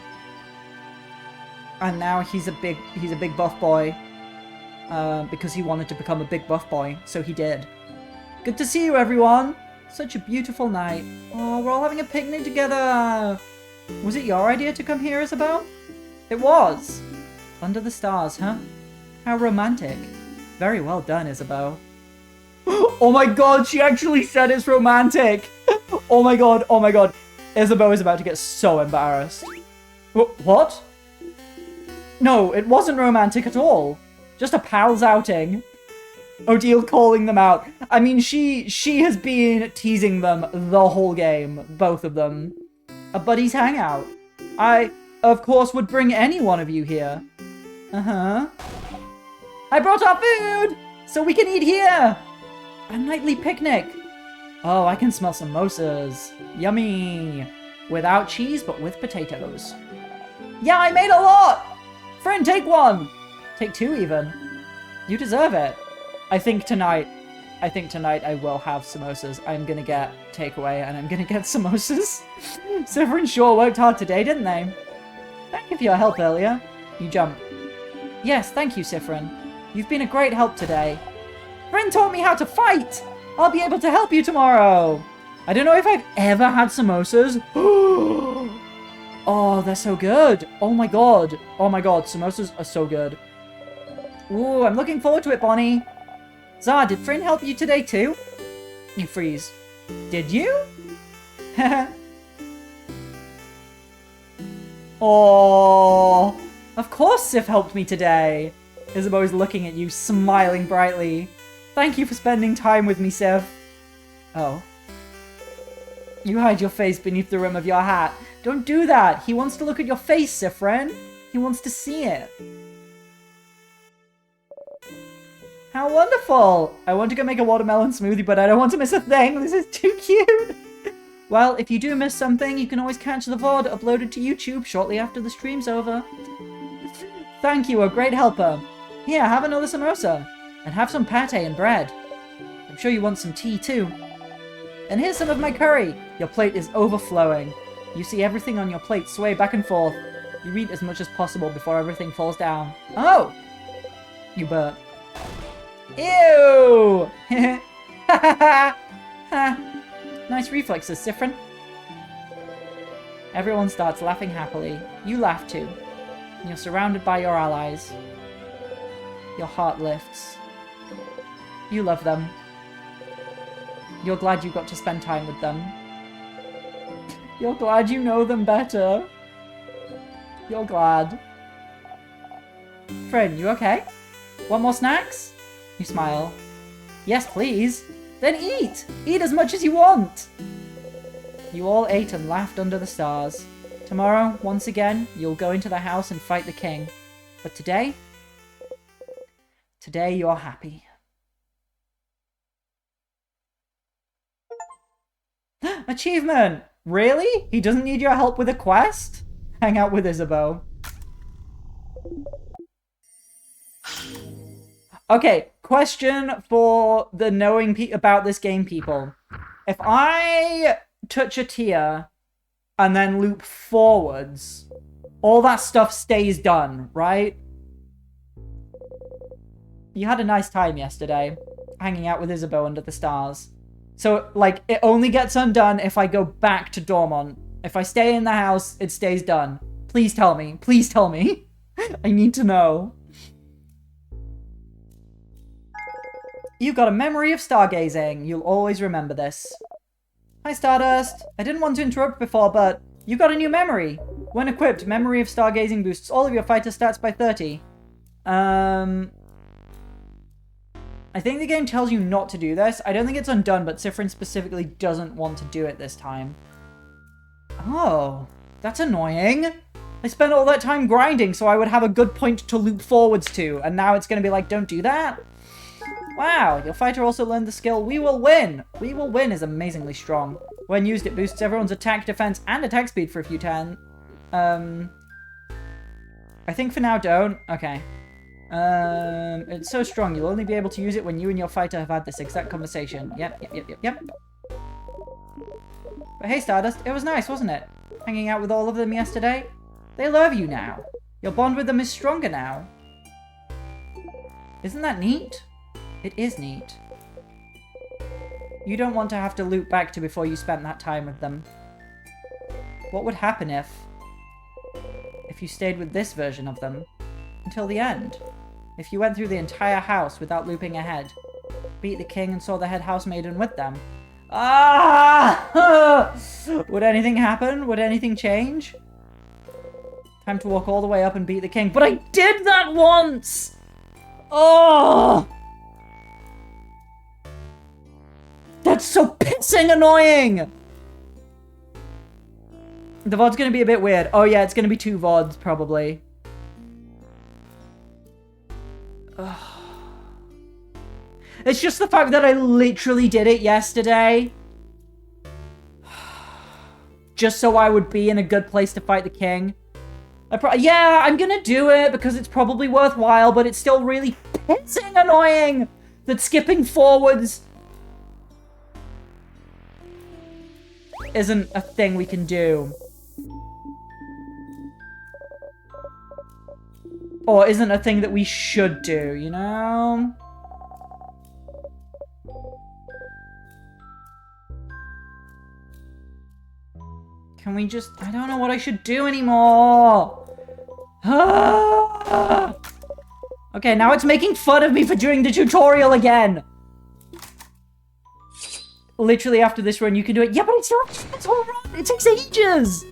now he's a big buff boy. Because he wanted to become a big buff boy, so he did. Good to see you, everyone! Such a beautiful night. Oh, we're all having a picnic together! Was it your idea to come here, Isabel? It was! Under the stars, huh? How romantic. Very well done, Isabel. Oh my god, she actually said it's romantic! Oh my god, oh my god. Isabel is about to get so embarrassed. What? No, it wasn't romantic at all. Just a pal's outing. Odile calling them out. I mean, she has been teasing them the whole game. Both of them. A buddy's hangout. I, of course, would bring any one of you here. Uh-huh. I brought our food! So we can eat here! A nightly picnic. Oh, I can smell samosas. Yummy. Without cheese, but with potatoes. Yeah, I made a lot! Friend, take one! Take two, even. You deserve it. I think tonight I will have samosas. I'm gonna get takeaway and I'm gonna get samosas. Siffrin sure worked hard today, didn't they? Thank you for your help earlier. You jump. Yes, thank you, Siffrin. You've been a great help today. Friend taught me how to fight! I'll be able to help you tomorrow! I don't know if I've ever had samosas. Oh, they're so good. Oh my god. Oh my god, samosas are so good. Ooh, I'm looking forward to it, Bonnie. Zah, did Friend help you today too? You freeze. Did you? Oh, of course Sif helped me today. Isabeau is looking at you, smiling brightly. Thank you for spending time with me, Sif. Oh. You hide your face beneath the rim of your hat. Don't do that. He wants to look at your face, Siffrin. He wants to see it. How wonderful! I want to go make a watermelon smoothie, but I don't want to miss a thing. This is too cute. Well, if you do miss something, you can always catch the VOD uploaded to YouTube shortly after the stream's over. Thank you, a great helper. Here, have another samosa. And have some pate and bread. I'm sure you want some tea too. And here's some of my curry. Your plate is overflowing. You see everything on your plate sway back and forth. You eat as much as possible before everything falls down. Oh! You burp. Ew! Nice reflexes, Siffrin. Everyone starts laughing happily. You laugh too. You're surrounded by your allies. Your heart lifts. You love them. You're glad you got to spend time with them. You're glad you know them better. You're glad. Friend, you okay? Want more snacks? You smile. Yes, please. Then eat! Eat as much as you want! You all ate and laughed under the stars. Tomorrow, once again, you'll go into the house and fight the king. But today... Today you're happy. Achievement! Really? He doesn't need your help with a quest? Hang out with Isabeau. Okay, question for the knowing about this game people. If I touch a tier and then loop forwards, all that stuff stays done, right? You had a nice time yesterday, hanging out with Isabeau under the stars. So, like, it only gets undone if I go back to Dormont. If I stay in the house, it stays done. Please tell me. Please tell me. I need to know. You've got a memory of stargazing. You'll always remember this. Hi, Stardust. I didn't want to interrupt before, but you got a new memory. When equipped, memory of stargazing boosts all of your fighter stats by 30. I think the game tells you not to do this. I don't think it's undone, but Siffrin specifically doesn't want to do it this time. Oh, that's annoying. I spent all that time grinding so I would have a good point to loop forwards to, and now it's going to be like, don't do that? Wow, your fighter also learned the skill We Will Win. We Will Win is amazingly strong. When used, it boosts everyone's attack, defense, and attack speed for a few turns. I think for now don't. Okay. It's so strong, you'll only be able to use it when you and your fighter have had this exact conversation. Yep. But hey, Stardust, it was nice, wasn't it? Hanging out with all of them yesterday? They love you now. Your bond with them is stronger now. Isn't that neat? It is neat. You don't want to have to loop back to before you spent that time with them. What would happen if you stayed with this version of them until the end? If you went through the entire house without looping ahead, beat the king and saw the head housemaiden with them. Ah! Would anything happen? Would anything change? Time to walk all the way up and beat the king. But I did that once! Oh! That's so pissing annoying! The VOD's gonna be a bit weird. Oh yeah, it's gonna be 2 VODs, probably. Ugh. It's just the fact that I literally did it yesterday. Just so I would be in a good place to fight the king. Yeah, I'm gonna do it because it's probably worthwhile, but it's still really pissing annoying that skipping forwards isn't a thing we can do. Or isn't a thing that we should do, you know? Can we just... I don't know what I should do anymore! Okay, now it's making fun of me for doing the tutorial again! Literally after this run you can do it. Yeah, but it's all run! It takes ages!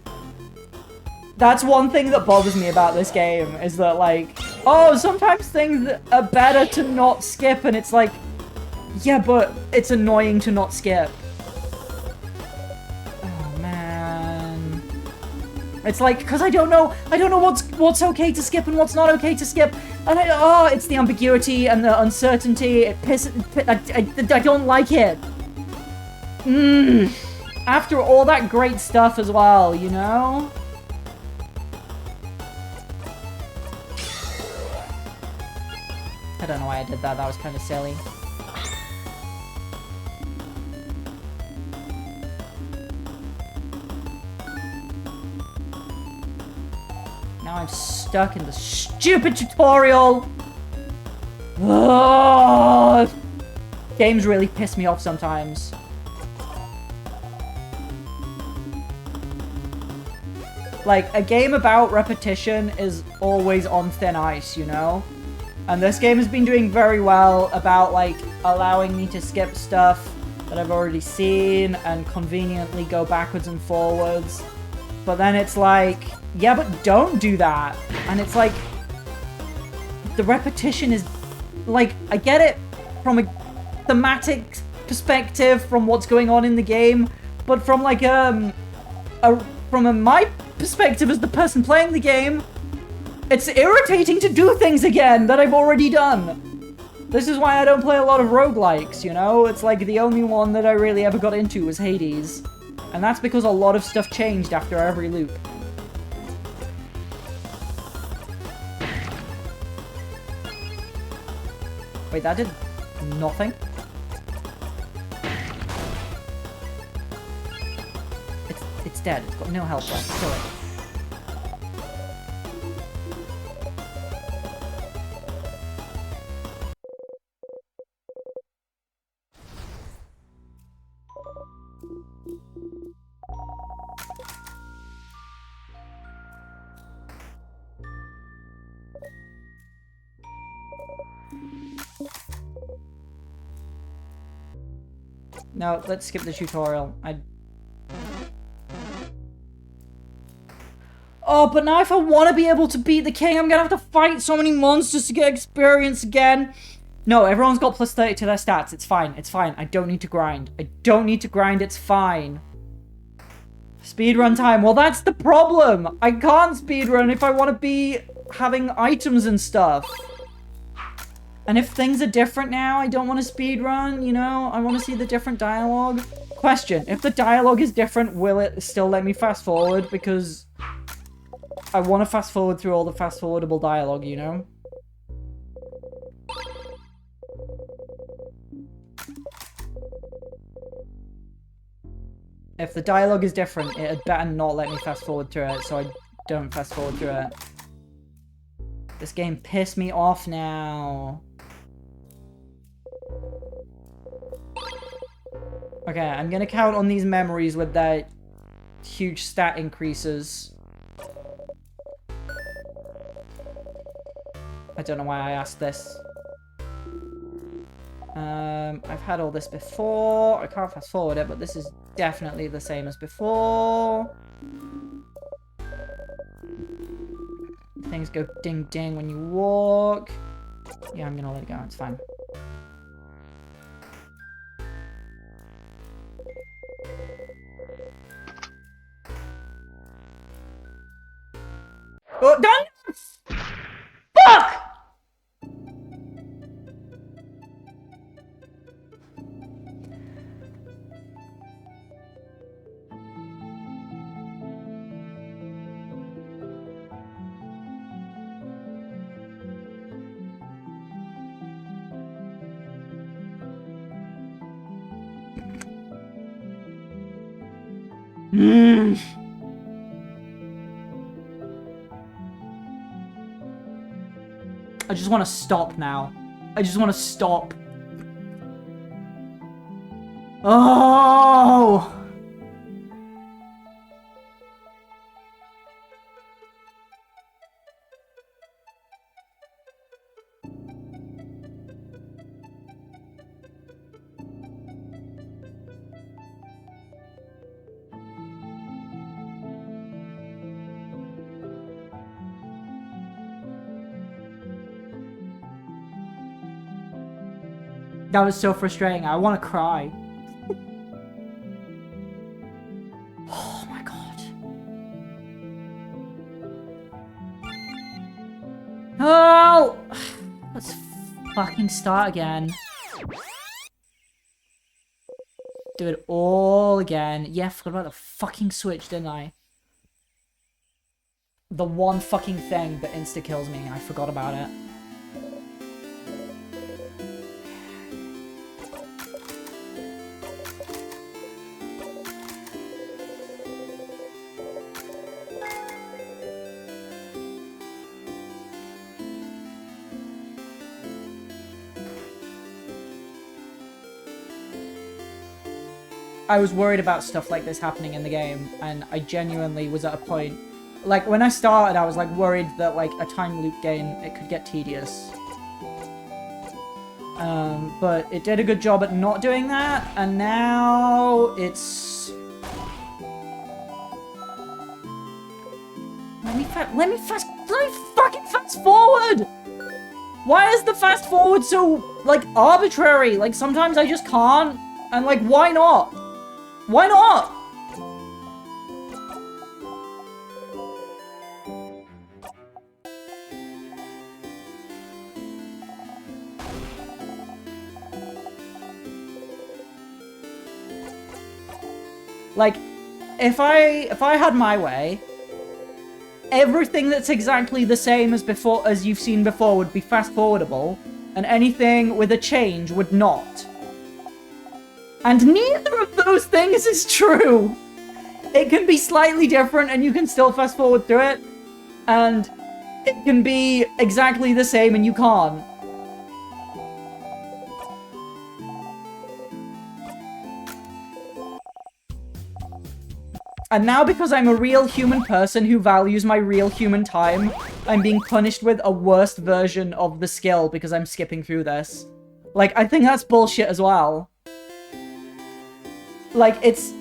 That's one thing that bothers me about this game, is that, like, oh, sometimes things are better to not skip, and it's like, yeah, but it's annoying to not skip. Oh, man. It's like, because I don't know what's okay to skip and what's not okay to skip, and it's the ambiguity and the uncertainty, it pisses, I don't like it. After all that great stuff as well, you know? I don't know why I did that. That was kind of silly. Now I'm stuck in the stupid tutorial. Ugh. Games really piss me off sometimes. Like, a game about repetition is always on thin ice, you know? And this game has been doing very well about, like, allowing me to skip stuff that I've already seen and conveniently go backwards and forwards. But then it's like, yeah, but don't do that. And it's like, the repetition is, like, I get it from a thematic perspective, from what's going on in the game, but from like my perspective as the person playing the game, it's irritating to do things again that I've already done. This is why I don't play a lot of roguelikes, you know? It's like the only one that I really ever got into was Hades. And that's because a lot of stuff changed after every loop. Wait, that did nothing? It's dead. It's got no health left. Kill it. No, let's skip the tutorial. Oh, but now if I want to be able to beat the king, I'm gonna have to fight so many monsters to get experience again. No, everyone's got plus 30 to their stats. It's fine. It's fine. I don't need to grind. I don't need to grind. It's fine. Speedrun time. Well, that's the problem. I can't speedrun if I want to be having items and stuff. And if things are different now, I don't want to speedrun, you know? I want to see the different dialogue. Question, if the dialogue is different, will it still let me fast forward? Because I want to fast forward through all the fast forwardable dialogue, you know? If the dialogue is different, it had better not let me fast forward through it, so I don't fast forward through it. This game pissed me off now. Okay, I'm gonna count on these memories with their huge stat increases. I don't know why I asked this. I've had all this before. I can't fast forward it, but this is definitely the same as before. Things go ding ding when you walk. Yeah, I'm gonna let it go. It's fine. Oh, done! Fuck! I just want to stop now. I just want to stop. Oh! That was so frustrating. I want to cry. Oh my god. Oh! Let's fucking start again. Do it all again. Yeah, I forgot about the fucking Switch, didn't I? The one fucking thing that insta-kills me. I forgot about it. I was worried about stuff like this happening in the game, and I genuinely was at a point, like, when I started, I was, like, worried that, like, a time loop game, it could get tedious. But it did a good job at not doing that, and now it's... Let me fucking fast forward! Why is the fast forward so like, arbitrary. Like, sometimes I just can't. And, like, why not? Why not? Like, if I had my way, everything that's exactly the same as before, as you've seen before, would be fast forwardable, and anything with a change would not. And neither of those things is true. It can be slightly different and you can still fast forward through it, and it can be exactly the same and you can't. And now, because I'm a real human person who values my real human time, I'm being punished with a worse version of the skill because I'm skipping through this. Like, I think that's bullshit as well. Like, it's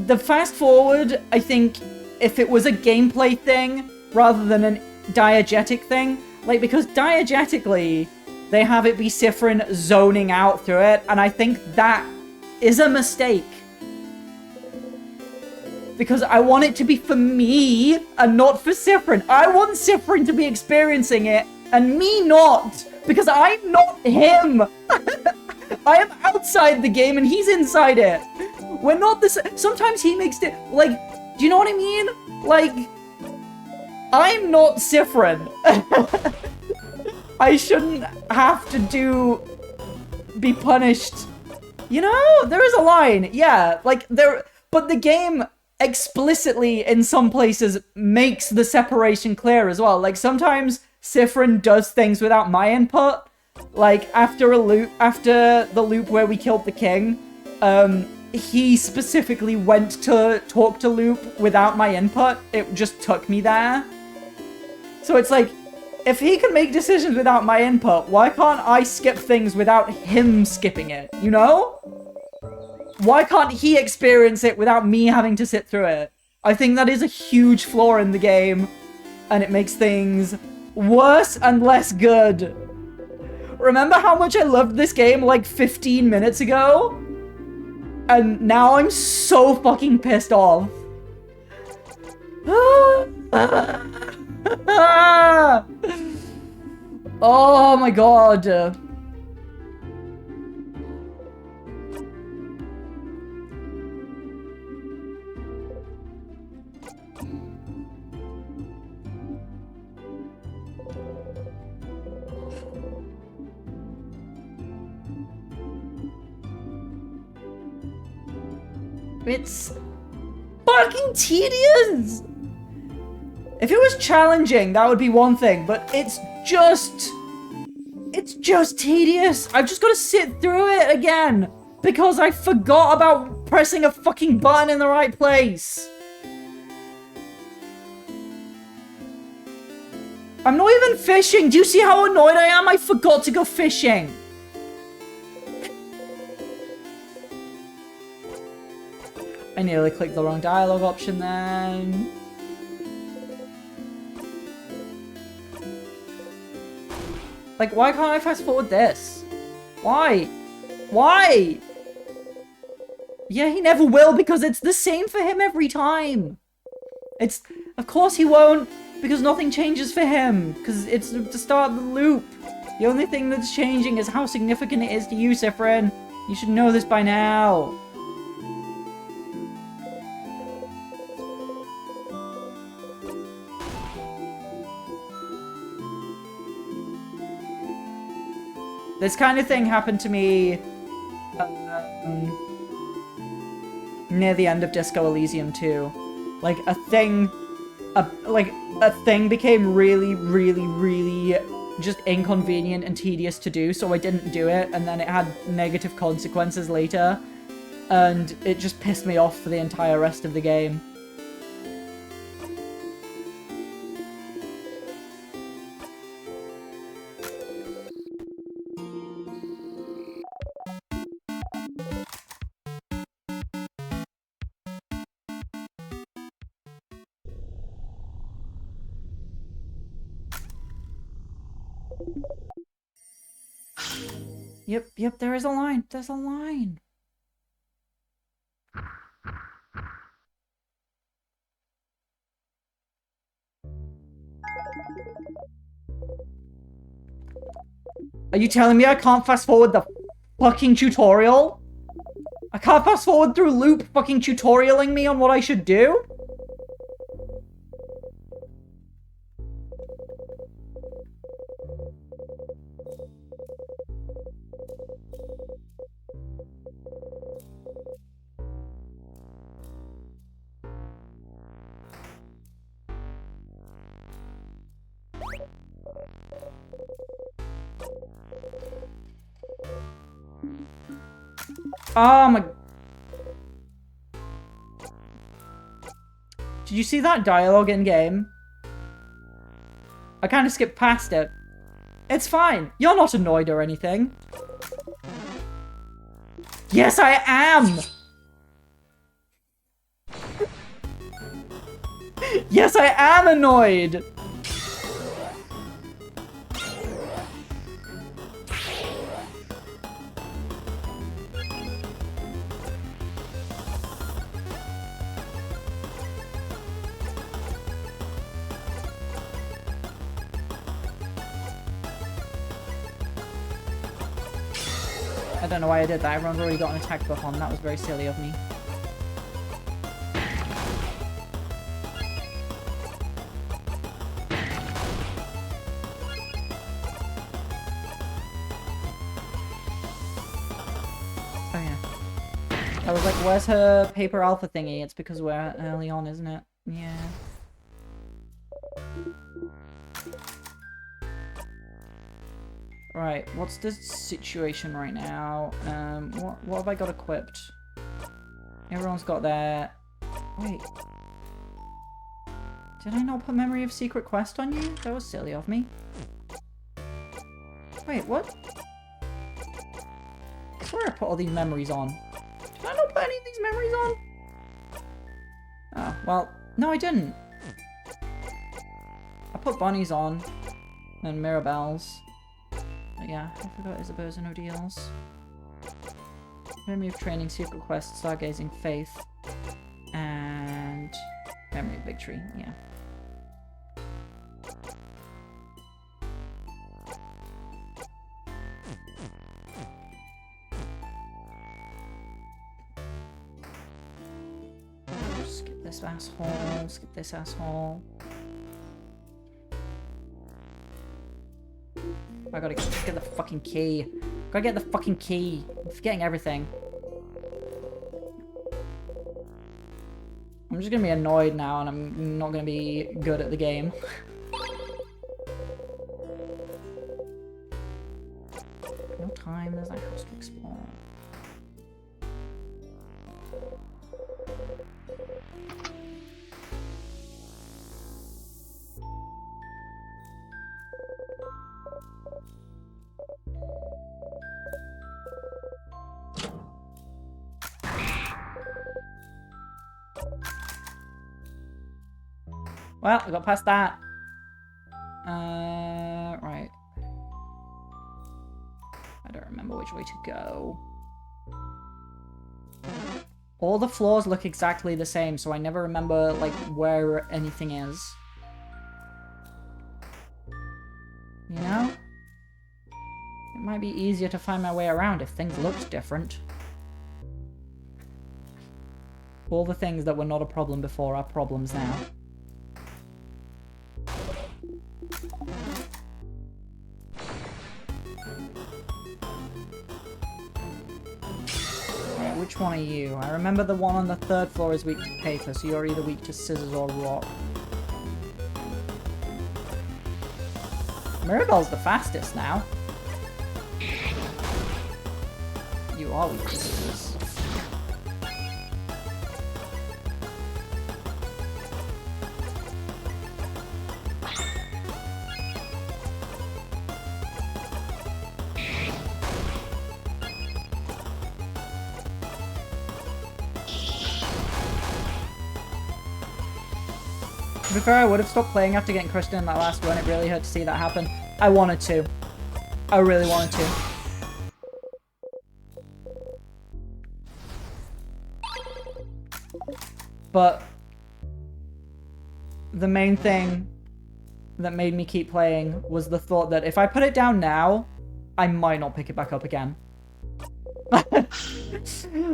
the fast forward, I think, if it was a gameplay thing rather than a diegetic thing, like, because diegetically, they have it be Siffrin zoning out through it, and I think that is a mistake. Because I want it to be for me and not for Siffrin. I want Siffrin to be experiencing it and me not, because I'm not him. I am outside the game and he's inside it. We're not the same. Sometimes he makes it, like, do you know what I mean? Like, I'm not Siffrin. I shouldn't have to be punished. You know, there is a line. Yeah, like, but the game explicitly in some places makes the separation clear as well. Like, sometimes Siffrin does things without my input. Like, after the loop where we killed the king, he specifically went to talk to Loop without my input. It just took me there. So it's like, if he can make decisions without my input, why can't I skip things without him skipping it, you know? Why can't he experience it without me having to sit through it? I think that is a huge flaw in the game, and it makes things worse and less good. Remember how much I loved this game like 15 minutes ago? And now I'm so fucking pissed off. Oh my god. It's fucking tedious! If it was challenging, that would be one thing, but it's just tedious. I've just got to sit through it again because I forgot about pressing a fucking button in the right place. I'm not even fishing. Do you see how annoyed I am? I forgot to go fishing. I nearly clicked the wrong dialogue option then. Like, why can't I fast forward this? Why? Why? Yeah, he never will because it's the same for him every time. It's, of course he won't, because nothing changes for him, because it's the start of the loop. The only thing that's changing is how significant it is to you, Siffrin. You should know this by now. This kind of thing happened to me near the end of Disco Elysium 2. Like, a thing became really, really, really just inconvenient and tedious to do, so I didn't do it, and then it had negative consequences later, and it just pissed me off for the entire rest of the game. Yep, there is a line. There's a line. Are you telling me I can't fast forward the fucking tutorial? I can't fast forward through Loop fucking tutorialing me on what I should do? Oh my... Did you see that dialogue in-game? I kind of skipped past it. It's fine. You're not annoyed or anything. Yes, I am! Yes, I am annoyed! I don't know why I did that. Everyone's already got an attack buff on. That was very silly of me. Oh yeah. I was like, where's her paper alpha thingy? It's because we're early on, isn't it? Yeah. Right, what's the situation right now? What have I got equipped? Everyone's got their... Wait. Did I not put Memory of Secret Quest on you? That was silly of me. Wait, what? I swear I put all these memories on. Did I not put any of these memories on? Oh, well, no I didn't. I put Bonnie's on. And Mirabelle's. But yeah, I forgot Isabeau's and Odil's. Memory of Training, Secret Quest, Stargazing, Faith, and Memory of Victory, yeah. Skip this asshole, skip this asshole. I gotta get the fucking key. Gotta get the fucking key. I'm forgetting everything. I'm just gonna be annoyed now and I'm not gonna be good at the game. No time, there's that house to explore. Well, I got past that. Right. I don't remember which way to go. All the floors look exactly the same, so I never remember, like, where anything is. You know? It might be easier to find my way around if things looked different. All the things that were not a problem before are problems now. Right, which one are you? I remember the one on the third floor is weak to paper, so you're either weak to scissors or rock. Mirabelle's the fastest now. You are weak to scissors. To be fair, I would have stopped playing after getting crushed in that last run. It really hurt to see that happen. I wanted to. I really wanted to. But the main thing that made me keep playing was the thought that if I put it down now, I might not pick it back up again.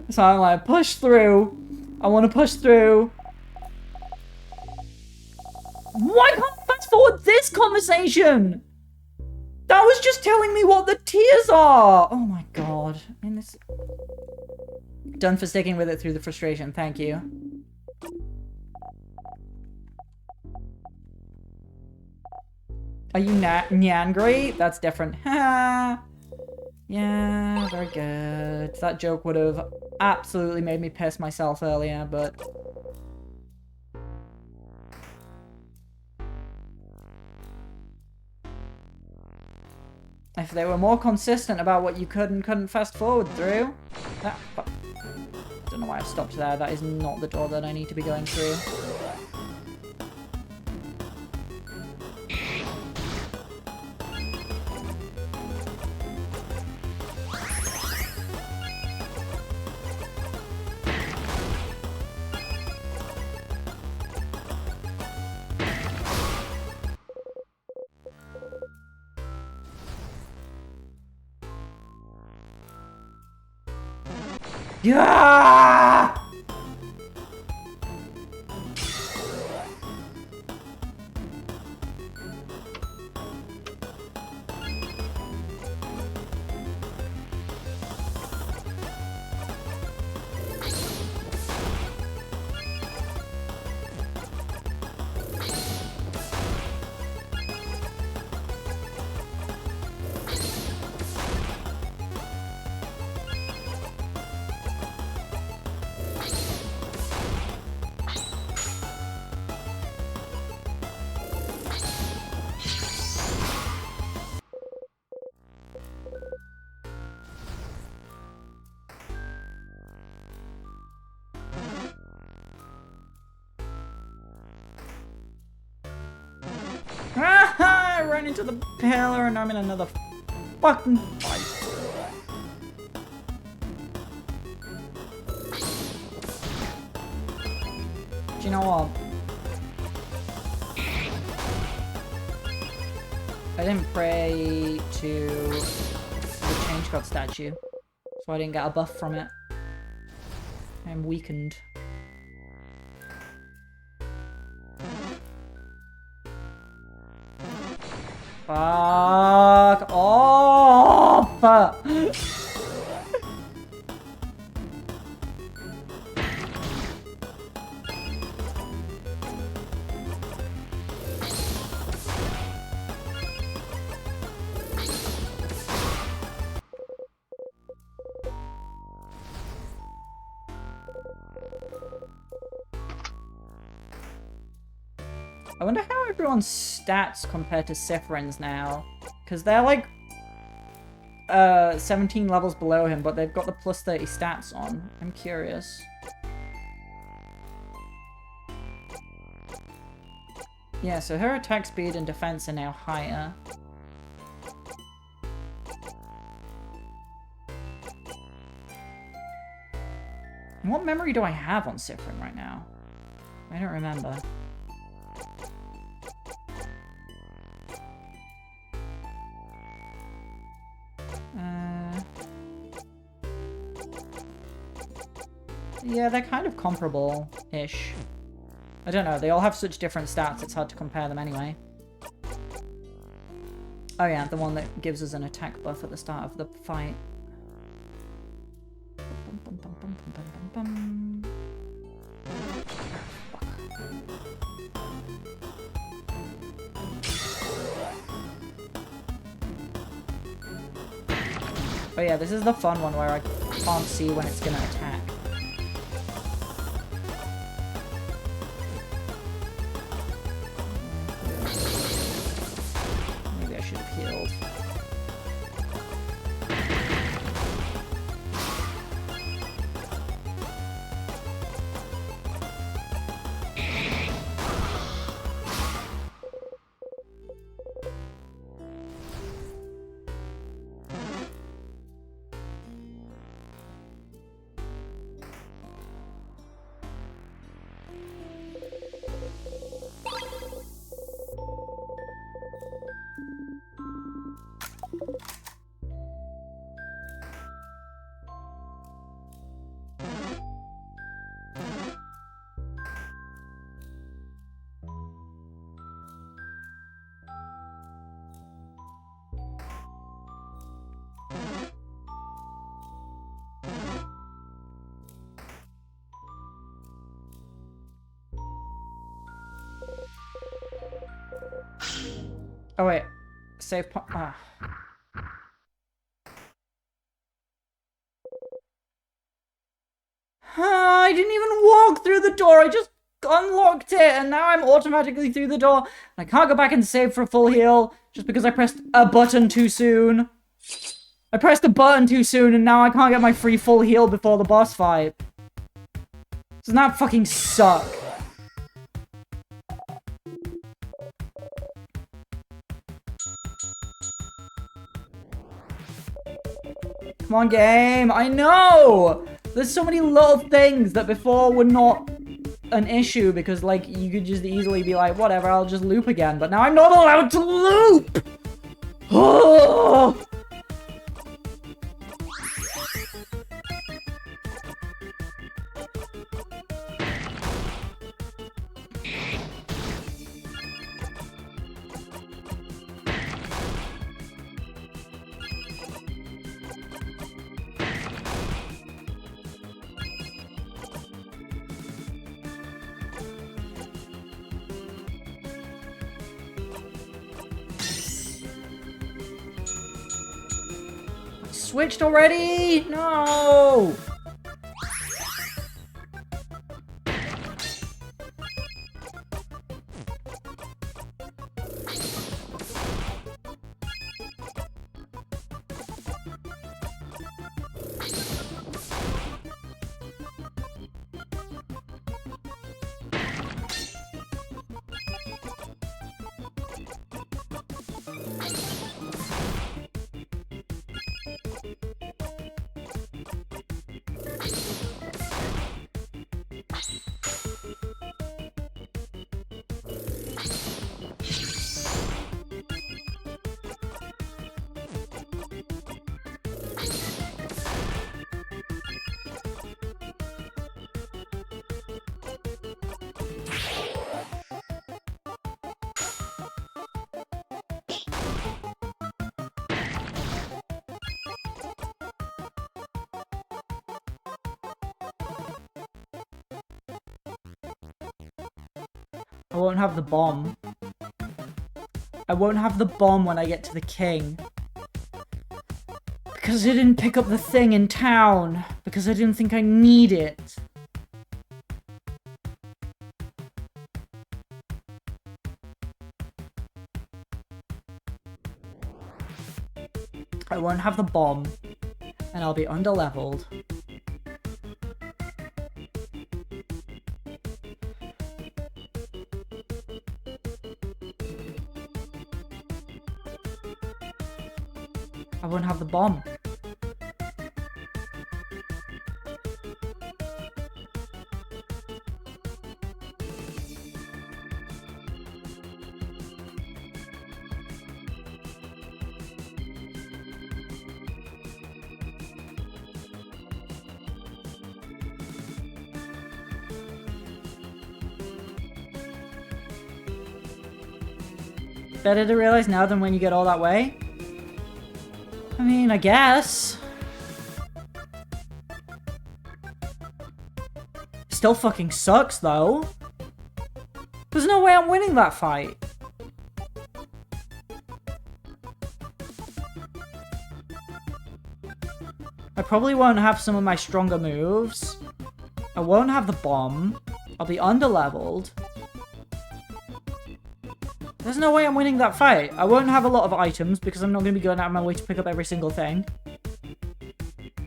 So I'm like, push through. I want to push through. Why can't I fast forward this conversation? That was just telling me what the tiers are. Oh my god. I mean, this... Done for sticking with it through the frustration. Thank you. Are you Nyangry? That's different. Ha. Yeah, very good. That joke would have absolutely made me piss myself earlier, but... If they were more consistent about what you could and couldn't fast forward through... I don't know why I stopped there. That is not the door that I need to be going through. Yeah! I ran into the pillar and I'm in another fucking fight. Do you know what? I didn't pray to the Change God statue, so I didn't get a buff from it. I'm weakened. Fuck off! I wonder how everyone's stats compare to Sifrin's now. Because they're like 17 levels below him, but they've got the plus 30 stats on. I'm curious. Yeah, so her attack speed and defense are now higher. And what memory do I have on Sifrin right now? I don't remember. Yeah, they're kind of comparable-ish. I don't know, they all have such different stats, it's hard to compare them anyway. Oh yeah, the one that gives us an attack buff at the start of the fight. Oh yeah, this is the fun one where I can't see when it's gonna attack. Maybe I should have healed. Oh, wait. Save point. Ah. I didn't even walk through the door. I just unlocked it, and now I'm automatically through the door. I can't go back and save for a full heal just because I pressed a button too soon. I pressed the button too soon, and now I can't get my free full heal before the boss fight. Doesn't that fucking suck? Come on, game. I know! There's so many little things that before were not an issue because, like, you could just easily be like, whatever, I'll just loop again. But now I'm not allowed to loop! Oh! Switched already? No! I won't have the bomb. I won't have the bomb when I get to the king. Because I didn't pick up the thing in town. Because I didn't think I need it. I won't have the bomb. And I'll be underleveled. I won't have the bomb. Better to realize now than when you get all that way? I mean, I guess. Still fucking sucks, though. There's no way I'm winning that fight. I probably won't have some of my stronger moves. I won't have the bomb. I'll be underleveled. There's no way I'm winning that fight. I won't have a lot of items because I'm not going to be going out of my way to pick up every single thing.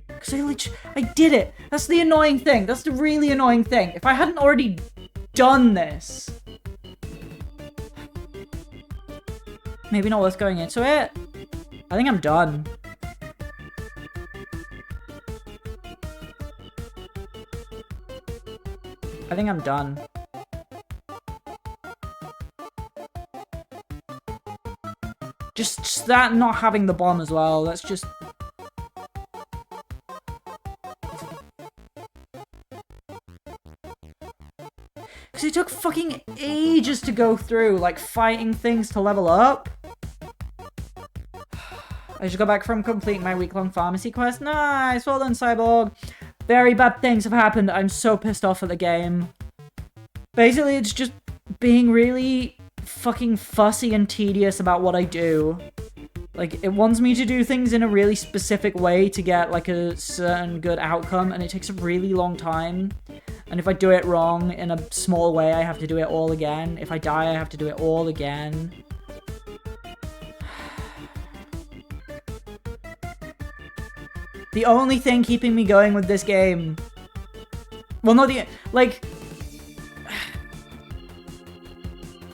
Because I did it. That's the annoying thing. That's the really annoying thing. If I hadn't already done this. Maybe not worth going into it. I think I'm done. I think I'm done. Just that not having the bomb as well. That's just... Because it took fucking ages to go through, like, fighting things to level up. I just got back from completing my week-long pharmacy quest. Nice, well done, Cyborg. Very bad things have happened. I'm so pissed off at the game. Basically, it's just being really fucking fussy and tedious about what I do. Like, it wants me to do things in a really specific way to get, like, a certain good outcome, and it takes a really long time. And if I do it wrong in a small way, I have to do it all again. If I die, I have to do it all again. The only thing keeping me going with this game... Well, not the... Like...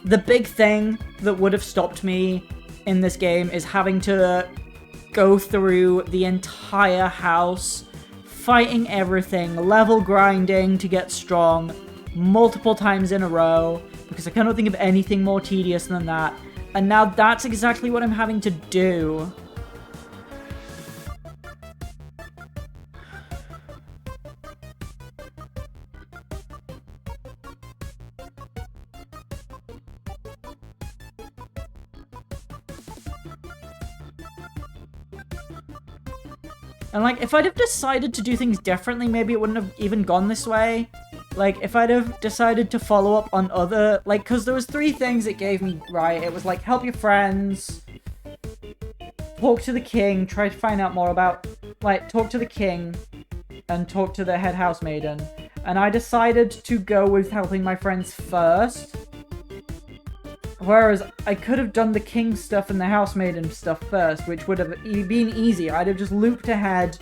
The big thing that would have stopped me in this game is having to go through the entire house, fighting everything, level grinding to get strong multiple times in a row, because I cannot think of anything more tedious than that. And now that's exactly what I'm having to do. And, like, if I'd have decided to do things differently, maybe it wouldn't have even gone this way. Like, if I'd have decided to follow up on other... Like, because there was 3 things it gave me, right? It was, like, help your friends, talk to the king, try to find out more about... Like, talk to the king, and talk to the head housemaiden. And I decided to go with helping my friends first. Whereas, I could have done the king stuff and the housemaiden stuff first, which would have been easier. I'd have just looped ahead,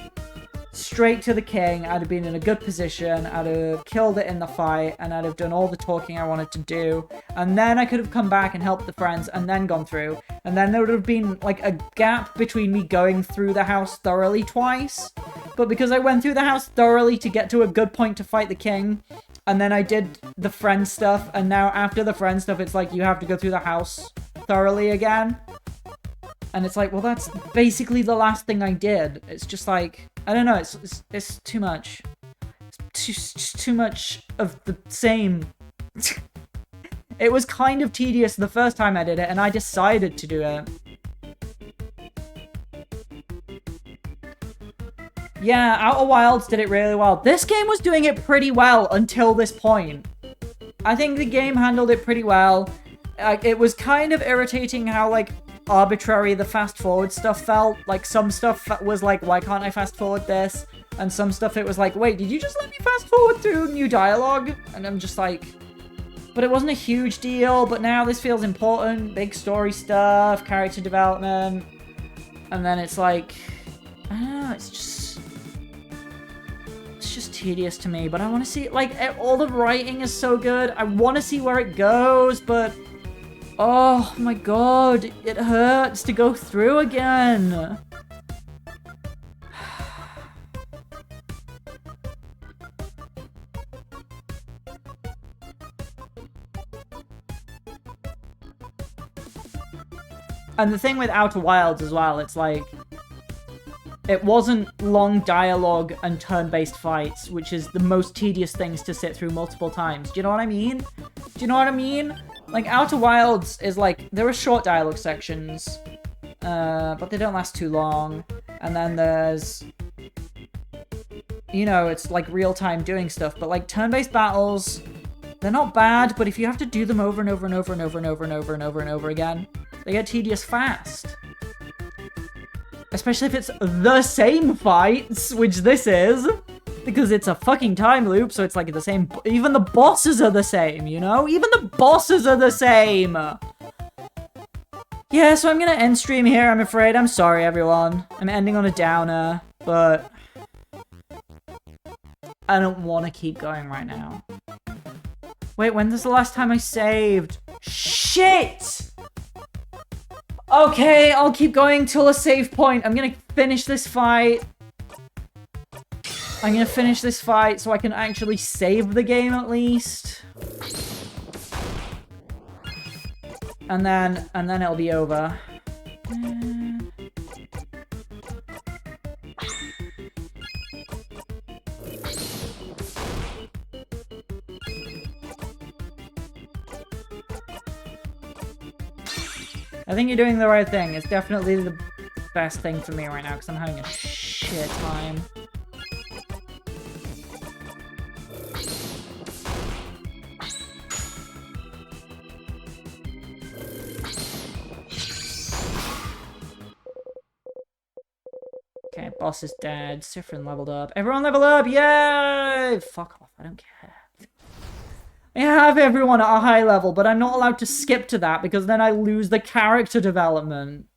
straight to the king, I'd have been in a good position, I'd have killed it in the fight, and I'd have done all the talking I wanted to do. And then I could have come back and helped the friends, and then gone through. And then there would have been, like, a gap between me going through the house thoroughly twice. But because I went through the house thoroughly to get to a good point to fight the king... And then I did the friend stuff, and now after the friend stuff, it's like, you have to go through the house thoroughly again. And it's like, well, that's basically the last thing I did. It's just like, I don't know, it's too much. It's just too much of the same. It was kind of tedious the first time I did it, and I decided to do it. Yeah, Outer Wilds did it really well. This game was doing it pretty well until this point. I think the game handled it pretty well. It was kind of irritating how, like, arbitrary the fast-forward stuff felt. Like, some stuff was like, why can't I fast-forward this? And some stuff it was like, wait, did you just let me fast-forward through new dialogue? And I'm just like... But it wasn't a huge deal, but now this feels important. Big story stuff, character development. And then it's like... I don't know, it's just tedious to me, but I want to see, like, all the writing is so good. I want to see where it goes, but oh my god, it hurts to go through again. And the thing with Outer Wilds as well, it's like, it wasn't long dialogue and turn-based fights, which is the most tedious things to sit through multiple times. Do you know what I mean? Do you know what I mean? Like, Outer Wilds is like, there are short dialogue sections, but they don't last too long. And then there's, you know, it's like real-time doing stuff. But like, turn-based battles, they're not bad, but if you have to do them over and over and over and over and over and over and over and over again, they get tedious fast. Especially if it's the same fights, which this is. Because it's a fucking time loop, so it's like the same... Even the bosses are the same, you know? Even the bosses are the same! Yeah, so I'm gonna end stream here, I'm afraid. I'm sorry, everyone. I'm ending on a downer, but... I don't want to keep going right now. Wait, when was the last time I saved? Shit! Okay, I'll keep going till a save point. I'm gonna finish this fight. I'm gonna finish this fight so I can actually save the game at least. And then it'll be over. I think you're doing the right thing. It's definitely the best thing for me right now because I'm having a shit time. Boss is dead. Siffrin leveled up. Everyone level up! Yay! Fuck off. I don't care. I have everyone at a high level, but I'm not allowed to skip to that because then I lose the character development.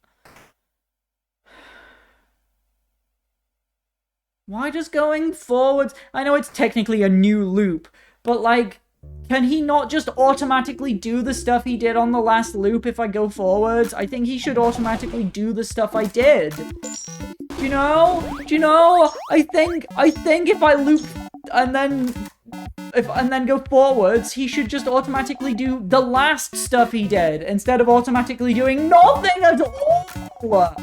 Why just going forwards? I know it's technically a new loop, but like, can he not just automatically do the stuff he did on the last loop if I go forwards? I think he should automatically do the stuff I did. Do you know? Do you know? I think if I loop and then go forwards, he should just automatically do the last stuff he did instead of automatically doing nothing at all.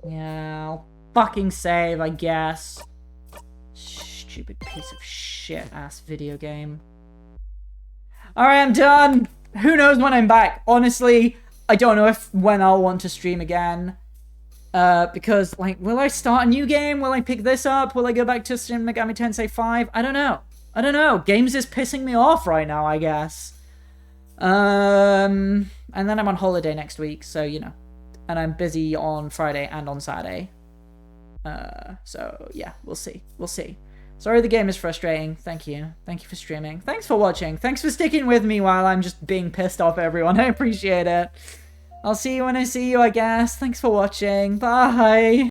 Yeah, I'll fucking save, I guess. Stupid piece of shit-ass video game. Alright, I'm done! Who knows when I'm back? Honestly, I don't know when I'll want to stream again. Because, like, will I start a new game? Will I pick this up? Will I go back to Shin Megami Tensei 5? I don't know. I don't know. Games is pissing me off right now, I guess. And then I'm on holiday next week, so, you know. And I'm busy on Friday and on Saturday. So, yeah, we'll see. We'll see. Sorry the game is frustrating. Thank you. Thank you for streaming. Thanks for watching. Thanks for sticking with me while I'm just being pissed off at everyone. I appreciate it. I'll see you when I see you, I guess. Thanks for watching. Bye!